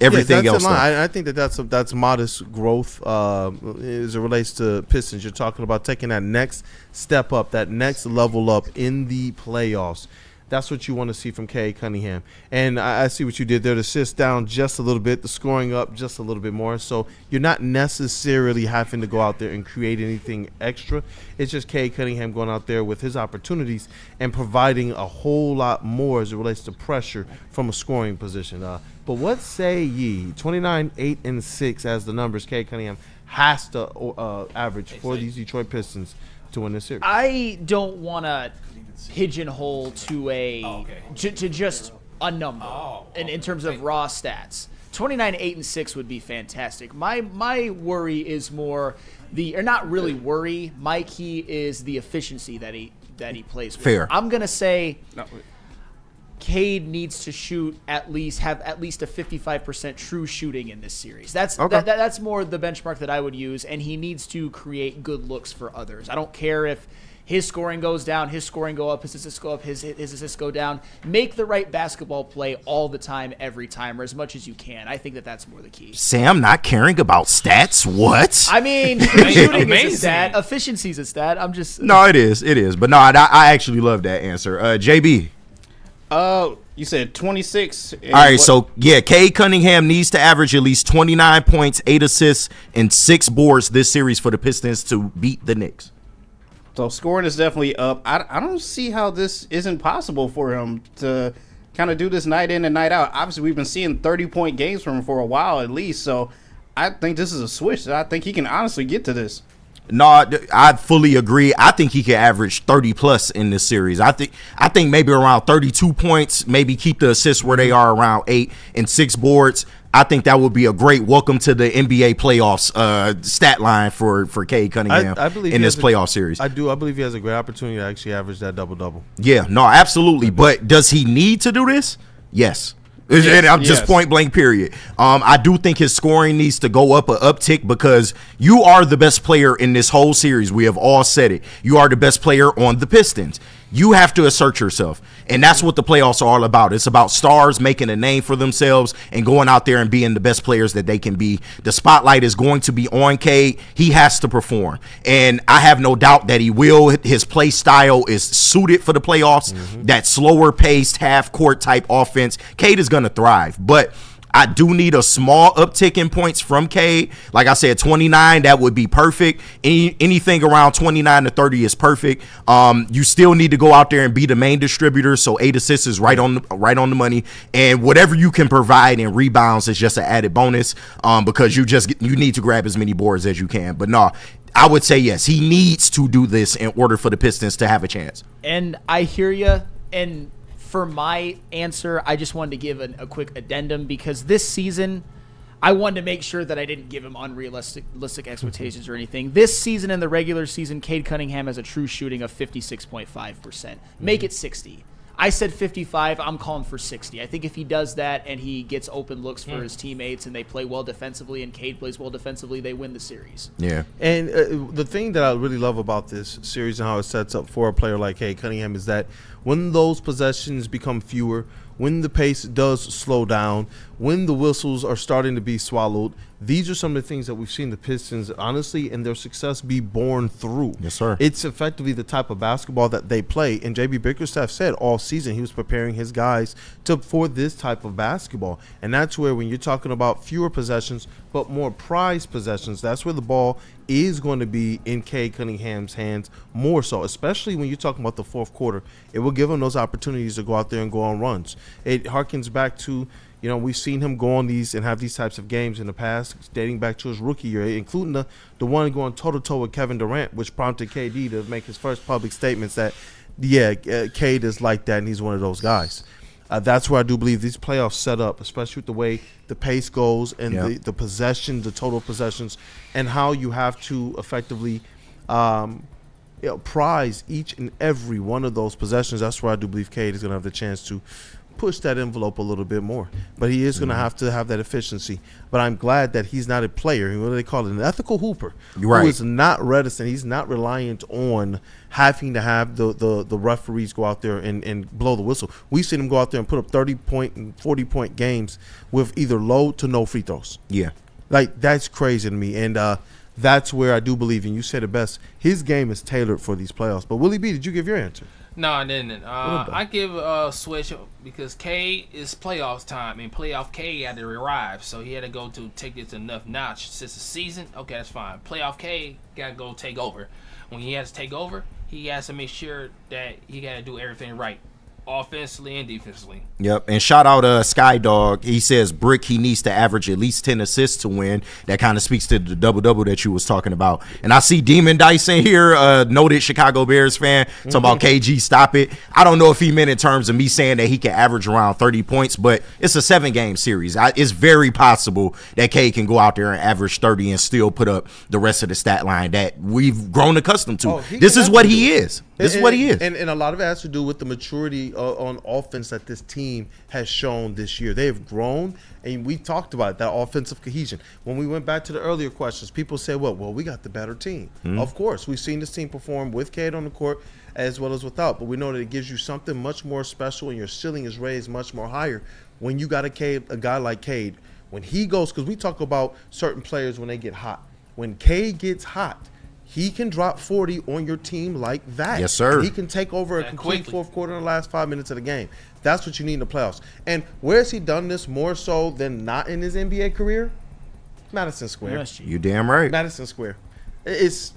everything else, I think that's modest growth as it relates to Pistons. You're talking about taking that next step up, that next level up in the playoffs. That's what you want to see from Cade Cunningham. And I see what you did there. The assists down just a little bit, the scoring up just a little bit more. So you're not necessarily having to go out there and create anything extra. It's just Cade Cunningham going out there with his opportunities and providing a whole lot more as it relates to pressure from a scoring position. But what say ye? 29, 8, and 6 as the numbers Cade Cunningham has to average for these Detroit Pistons to win this series. I don't want to pigeonhole to to just a number in terms of raw stats. 29, 8, and 6 would be fantastic. My worry is more not really worry. My key is the efficiency that he plays with. Fair. I'm gonna say Cade needs to have at least a 55% true shooting in this series. That's more the benchmark that I would use, and he needs to create good looks for others. I don't care if his scoring goes down, his scoring go up, his assists go up, his assists go down. Make the right basketball play all the time, every time, or as much as you can. I think that's more the key. Sam not caring about stats? What? I mean, shooting is a stat. Efficiency is a stat. I'm just... No, it is. But no, I actually love that answer. JB. You said 26. All right, so Cade Cunningham needs to average at least 29 points, 8 assists, and 6 boards this series for the Pistons to beat the Knicks. So scoring is definitely up. I don't see how this isn't possible for him to kind of do this night in and night out. Obviously, we've been seeing 30-point games from him for a while at least. So I think this is a switch. I think he can honestly get to this. No, I fully agree. I think he could average 30 plus in this series. I think maybe around 32 points, maybe keep the assists where they are around 8 and 6 boards. I think that would be a great welcome to the NBA playoffs stat line for Cade Cunningham in this playoff series. I believe he has a great opportunity to actually average that double-double. Yeah, no, absolutely. But does he need to do this? Yes. And I'm just point blank, period. I do think his scoring needs to go up, an uptick, because you are the best player in this whole series. We have all said it. You are the best player on the Pistons. You have to assert yourself. And that's what the playoffs are all about. It's about stars making a name for themselves and going out there and being the best players that they can be. The spotlight is going to be on Cade. He has to perform. And I have no doubt that he will. His play style is suited for the playoffs. That slower paced, half court type offense. Cade is going to thrive. But I do need a small uptick in points from Cade. Like I said, 29, that would be perfect. Anything around 29 to 30 is perfect. You still need to go out there and be the main distributor, so 8 assists is right on the money. And whatever you can provide in rebounds is just an added bonus, because you need to grab as many boards as you can. But no, I would say yes, he needs to do this in order for the Pistons to have a chance. And I hear you. And for my answer, I just wanted to give a quick addendum, because this season, I wanted to make sure that I didn't give him unrealistic expectations or anything. This season, in the regular season, Cade Cunningham has a true shooting of 56.5%. Make it 60. I said 55. I'm calling for 60. I think if he does that and he gets open looks for his teammates and they play well defensively and Cade plays well defensively, they win the series. Yeah. And the thing that I really love about this series and how it sets up for a player like Cade Cunningham is that when those possessions become fewer, when the pace does slow down, when the whistles are starting to be swallowed, these are some of the things that we've seen the Pistons, honestly, and their success be born through. Yes, sir. It's effectively the type of basketball that they play. And JB Bickerstaff said all season he was preparing his guys for this type of basketball. And that's where, when you're talking about fewer possessions but more prized possessions, that's where the ball is going to be in Cade Cunningham's hands more so, especially when you're talking about the fourth quarter. It will give him those opportunities to go out there and go on runs. It harkens back to, we've seen him go on these and have these types of games in the past, dating back to his rookie year, including the one going toe-to-toe with Kevin Durant, which prompted KD to make his first public statements that, Cade is like that, and he's one of those guys. That's where I do believe these playoffs set up, especially with the way the pace goes and the possession, the total possessions, and how you have to effectively prize each and every one of those possessions. That's where I do believe Cade is going to have the chance to push that envelope a little bit more. But he is going to have that efficiency. But I'm glad that he's not a player. What do they call it? An ethical hooper. Right. Who is not reticent. He's not reliant on having to have the referees go out there and blow the whistle. We've seen him go out there and put up 30-point and 40-point games with either low to no free throws. Yeah. Like, that's crazy to me. And that's where I do believe, and you said it best, his game is tailored for these playoffs. But Willie B, did you give your answer? No, I didn't. I give a switch because Cade is playoffs time. I mean, playoff Cade had to arrive, so he had to go to take this enough notch since the season. Okay, that's fine. Playoff Cade got to go take over. When he has to take over, he has to make sure that he got to do everything right, offensively and defensively. Yep, and shout out Sky Dog. He says Brick, he needs to average at least 10 assists to win. That kind of speaks to the double-double that you was talking about. And I see Demon Dice in here, noted Chicago Bears fan, talking about KG, stop it. I don't know if he meant in terms of me saying that he can average around 30 points, but it's a 7-game series. It's very possible that Cade can go out there and average 30 and still put up the rest of the stat line that we've grown accustomed to. This is what he is. This is what he is. And a lot of it has to do with the maturity on offense that this team has shown this year. They have grown, and we talked about that offensive cohesion. When we went back to the earlier questions, people say, well, we got the better team. Of course, we've seen this team perform with Cade on the court as well as without, but we know that it gives you something much more special, and your ceiling is raised much more higher when you got a guy like Cade. When he goes, because we talk about certain players when they get hot. When Cade gets hot, he can drop 40 on your team like that. Yes, sir. He can take over a complete fourth quarter in the last 5 minutes of the game. That's what you need in the playoffs. And where has he done this more so than not in his NBA career? Madison Square. You damn right. Madison Square. It's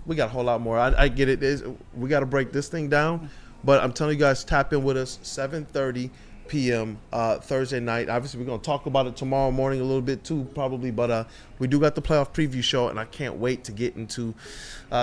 We got a whole lot more. I get it. We got to break this thing down. But I'm telling you guys, tap in with us, 7:30 p.m. Thursday night. Obviously, we're going to talk about it tomorrow morning a little bit too, probably. But we do got the playoff preview show, and I can't wait to get into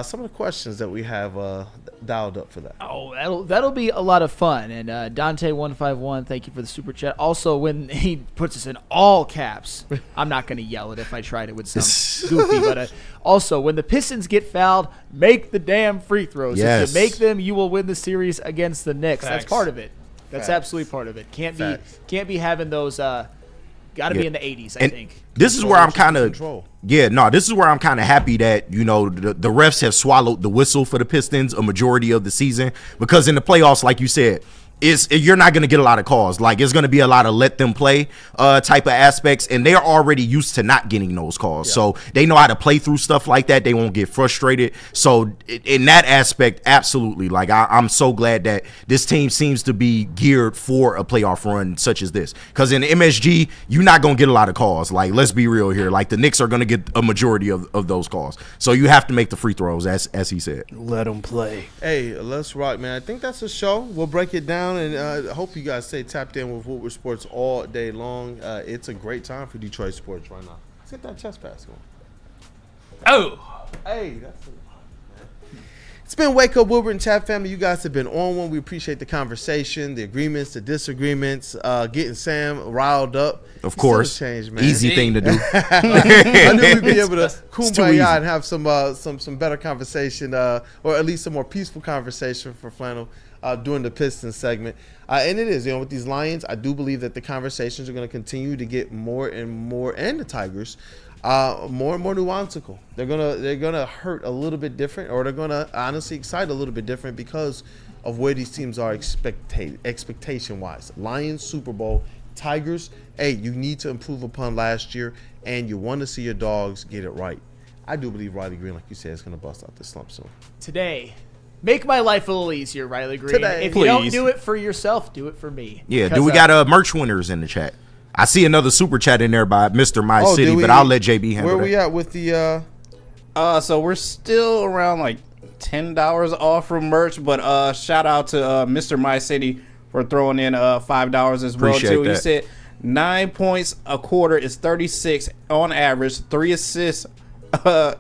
some of the questions that we have dialed up for that. Oh, that'll be a lot of fun. And Dante151, thank you for the super chat. Also, when he puts us in all caps, I'm not going to yell it if I tried it would sound goofy. But also, when the Pistons get fouled, make the damn free throws. Yes. If you make them, you will win the series against the Knicks. Facts. That's part of it. That's Facts. absolutely part of it. Can't be having those. Got to be in the 80s, I think. This is where I'm kind of this is where I'm kind of happy that the refs have swallowed the whistle for the Pistons a majority of the season, because in the playoffs, like you said, you're not going to get a lot of calls. Like, it's going to be a lot of let them play type of aspects, and they're already used to not getting those calls. Yeah. So they know how to play through stuff like that. They won't get frustrated. So in that aspect, absolutely. Like, I'm so glad that this team seems to be geared for a playoff run such as this. Because in the MSG, you're not going to get a lot of calls. Like, let's be real here. Like, the Knicks are going to get a majority of those calls. So you have to make the free throws, as he said. Let them play. Hey, let's rock, man. I think that's a show. We'll break it down. And I hope you guys stay tapped in with Woodward Sports all day long. It's a great time for Detroit sports right now. Let's get that chest pass going. Oh. Hey, that's a lot, man. It's been Wake Up Woodward and Chat family. You guys have been on one. We appreciate the conversation, the agreements, the disagreements, getting Sam riled up. Of course. Change, man. Easy thing to do. I knew we'd be able to kumbaya and have some better conversation, or at least some more peaceful conversation for Flannel during the Pistons segment. And it is, with these Lions, I do believe that the conversations are going to continue to get more and more, and the Tigers, more and more nuanceical. They're gonna hurt a little bit different, or they're gonna honestly excite a little bit different because of where these teams are expectation wise. Lions, Super Bowl. Tigers, hey, you need to improve upon last year, and you want to see your dogs get it right. I do believe Riley Greene, like you said, is going to bust out this slump soon. Today, make my life a little easier, Riley Greene. Today, if you don't do it for yourself, do it for me. Yeah, do we got merch winners in the chat? I see another super chat in there by Mr. My City, but I'll let JB handle where that. we at with the so we're still around like $10 off from merch, but shout out to Mr. My City for throwing in $5 as well too. That. He said 9 points a quarter is 36 on average. 3 assists a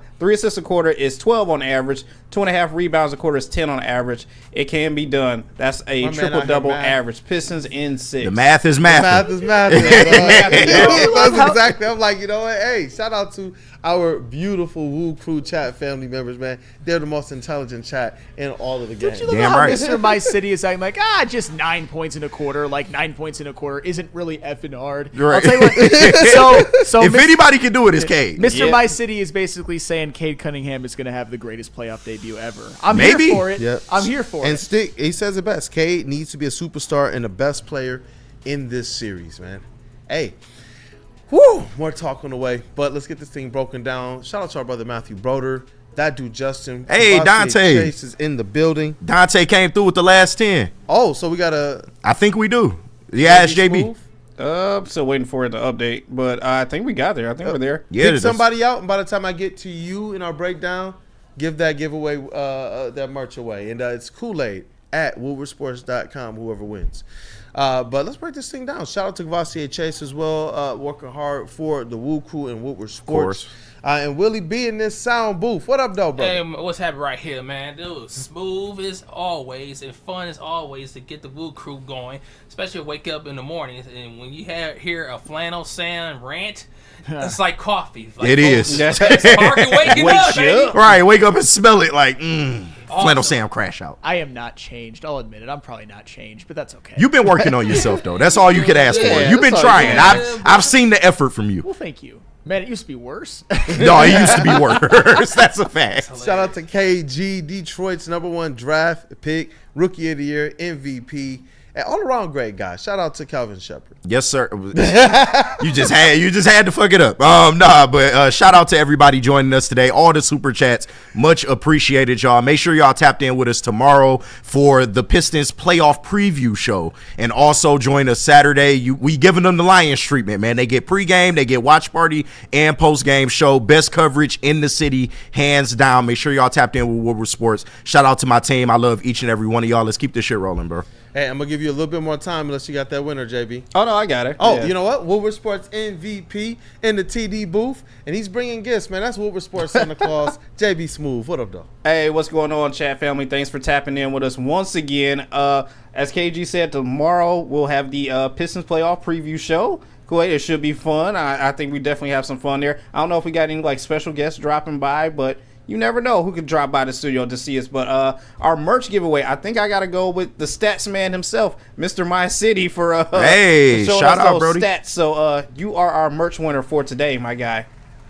quarter is 12 on average. 2.5 rebounds a quarter is 10 on average. It can be done. That's a triple-double average. Pistons in 6. The math is math. That's exactly. I'm like, hey, shout out to our beautiful WUW Crew chat family members, man. They're the most intelligent chat in all of the games. Don't you love how Mr. My City is saying, like, just 9 points in a quarter. Like, 9 points in a quarter isn't really effing hard. Right. I'll tell you what. So if anybody can do it, it's Cade. Mr. My City is basically saying Cade Cunningham is going to have the greatest playoff debut ever. I'm Maybe. here for it. Yep. I'm here for and it. He says it best. Cade needs to be a superstar and the best player in this series, man. Hey, more talk on the way, but let's get this thing broken down. Shout out to our brother Matthew Broder. That dude Justin. Hey, Dante. Chase is in the building. Dante came through with the last 10. Oh, so we got a... I think we do. Yeah, ask JB. Still waiting for it to update, but I think we got there. I think we're there. Yeah, pick somebody out, and by the time I get to you in our breakdown, give that giveaway, that merch away. And it's Kool-Aid at WoodwardSports.com, whoever wins. But let's break this thing down. Shout out to Gavassier Chase as well, working hard for the WUW Crew and Woodward Sports. And Willie B in this sound booth. What up, though, bro? Hey, what's happening right here, man? Dude, smooth as always and fun as always to get the WUW Crew going, especially wake up in the mornings. And when you hear a Flannel Sam rant, it's like coffee. Like, it is. It's hard waking up, baby. Right, wake up and smell it like, Flannel Sam crash out. I am not changed. I'll admit it. I'm probably not changed, but that's okay. You've been working on yourself, though. That's all you could ask for. You've been trying. I've seen the effort from you. Well, thank you. Man, it used to be worse. No, it used to be worse. That's a fact. Shout out to KG, Detroit's #1 draft pick, Rookie of the Year, MVP. Hey, all around great guy. Shout out to Calvin Shepard. Yes, sir. you just had to fuck it up. But shout out to everybody joining us today. All the super chats, much appreciated, y'all. Make sure y'all tapped in with us tomorrow for the Pistons playoff preview show, and also join us Saturday. We giving them the Lions treatment, man. They get pregame, they get watch party, and postgame show. Best coverage in the city, hands down. Make sure y'all tapped in with Woodward Sports. Shout out to my team. I love each and every one of y'all. Let's keep this shit rolling, bro. Hey, I'm going to give you a little bit more time unless you got that winner, JB. Oh, no, I got it. Oh, You know what? Woodward Sports MVP in the TD booth, and he's bringing gifts, man. That's Woodward Sports Santa Claus, JBSmooovv. What up, though? Hey, what's going on, chat family? Thanks for tapping in with us once again. As KG said, tomorrow we'll have the Pistons playoff preview show. Cool, it should be fun. I think we definitely have some fun there. I don't know if we got any like special guests dropping by, but you never know who could drop by the studio to see us. But our merch giveaway, I think I got to go with the stats man himself, Mr. My City, for hey, shout out, Brody. Stats. So you are our merch winner for today, my guy.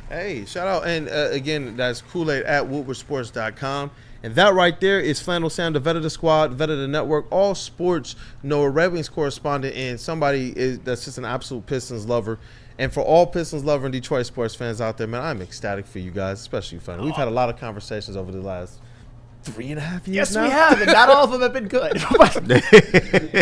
Hey, shout out. And again, that's Kool-Aid at WoodwardSports.com. And that right there is Flannel Sam, the vet of the squad, vet of the network, all sports, Red Wings correspondent, and somebody that's just an absolute Pistons lover. And for all Pistons lover and Detroit sports fans out there, man, I'm ecstatic for you guys, especially Flannel. We've had a lot of conversations over the last 3.5 years Yes, now. we have, and not all of them have been good.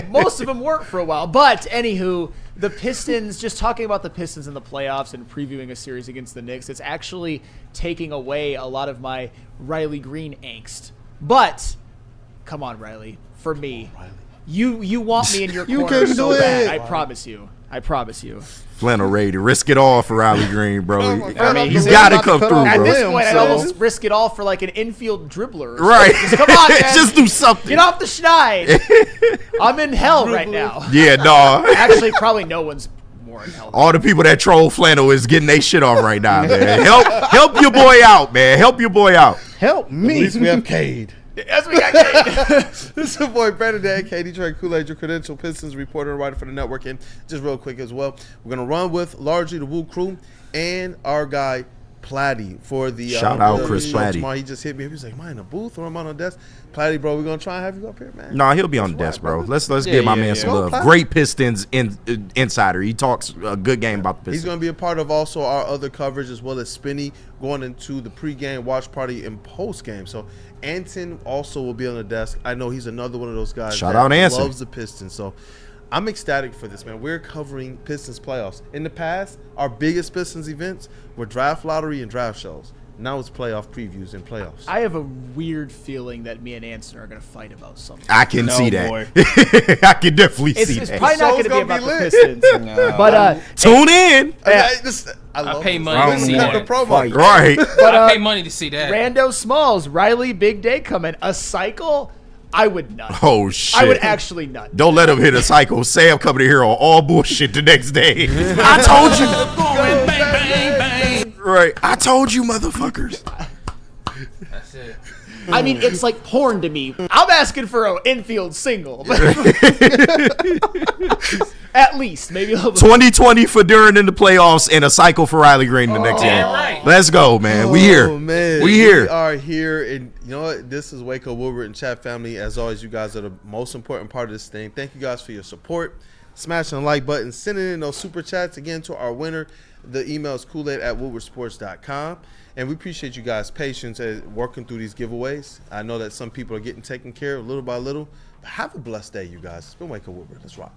Most of them weren't for a while. But, anywho, the Pistons, just talking about the Pistons in the playoffs and previewing a series against the Knicks, it's actually taking away a lot of my Riley Greene angst. But, come on, Riley, for me, you want me in your corner so bad. I promise you. I promise you. Flannel ready to risk it all for Riley Greene, bro. I mean, you got to come through, bro. At this point, I'd almost risk it all for like an infield dribbler. Right. Just come on, man. Just do something. Get off the schneid. I'm in hell right now. Yeah, no. Actually, probably no one's more in hell. All the people that troll Flannel is getting their shit off right now, man. Help your boy out, man. Help your boy out. Help me. At least we have Cade. Yes, we got Cade. This is your boy Brandon Day, K Detroit Kool-Aid, your credential Pistons reporter and writer for the network. And just real quick as well, we're going to run with largely the WUW Crew and our guy Platty for the shout out Chris Platty. Tomorrow. He just hit me. He was like, "Am I in a booth or am I on a desk?" Platty, bro, we're gonna try and have you up here, man. No, he'll be on the desk, bro. Let's give my man some love. Great Pistons insider. He talks a good game about the Pistons. He's gonna be a part of also our other coverage as well as Spinny going into the pregame watch party and postgame. So Anton also will be on the desk. I know he's another one of those guys Shout out Anson. Loves the Pistons. So I'm ecstatic for this, man. We're covering Pistons playoffs. In the past, our biggest Pistons events were draft lottery and draft shows. Now it's playoff previews and playoffs. I have a weird feeling that me and Anson are going to fight about something. I can see that. I can definitely see that. It's probably not going to be about the Pistons. But tune in. I pay money to see that. Right. But, I pay money to see that. Rando Smalls, Riley, big day coming. A cycle? I would nut. Oh, shit. I would actually nut. Don't let him hit a cycle. Sam coming in here on all bullshit the next day. I told you. Going bang, bang, bang. Right. I told you, motherfuckers. That's it. I mean, it's like porn to me. I'm asking for an infield single. At least. Maybe a little bit. 2020 for Duran in the playoffs and a cycle for Riley Greene the next game. Right. Let's go, man. We here. Oh, man. We here. We are here. And you know what? This is Waco Woodward and Chat Family. As always, you guys are the most important part of this thing. Thank you guys for your support. Smashing the like button. Sending in those super chats again to our winner. The email is Kool-Aid at WoodwardSports.com. And we appreciate you guys' patience at working through these giveaways. I know that some people are getting taken care of little by little. But have a blessed day, you guys. It's been Waco Woodward. Let's rock.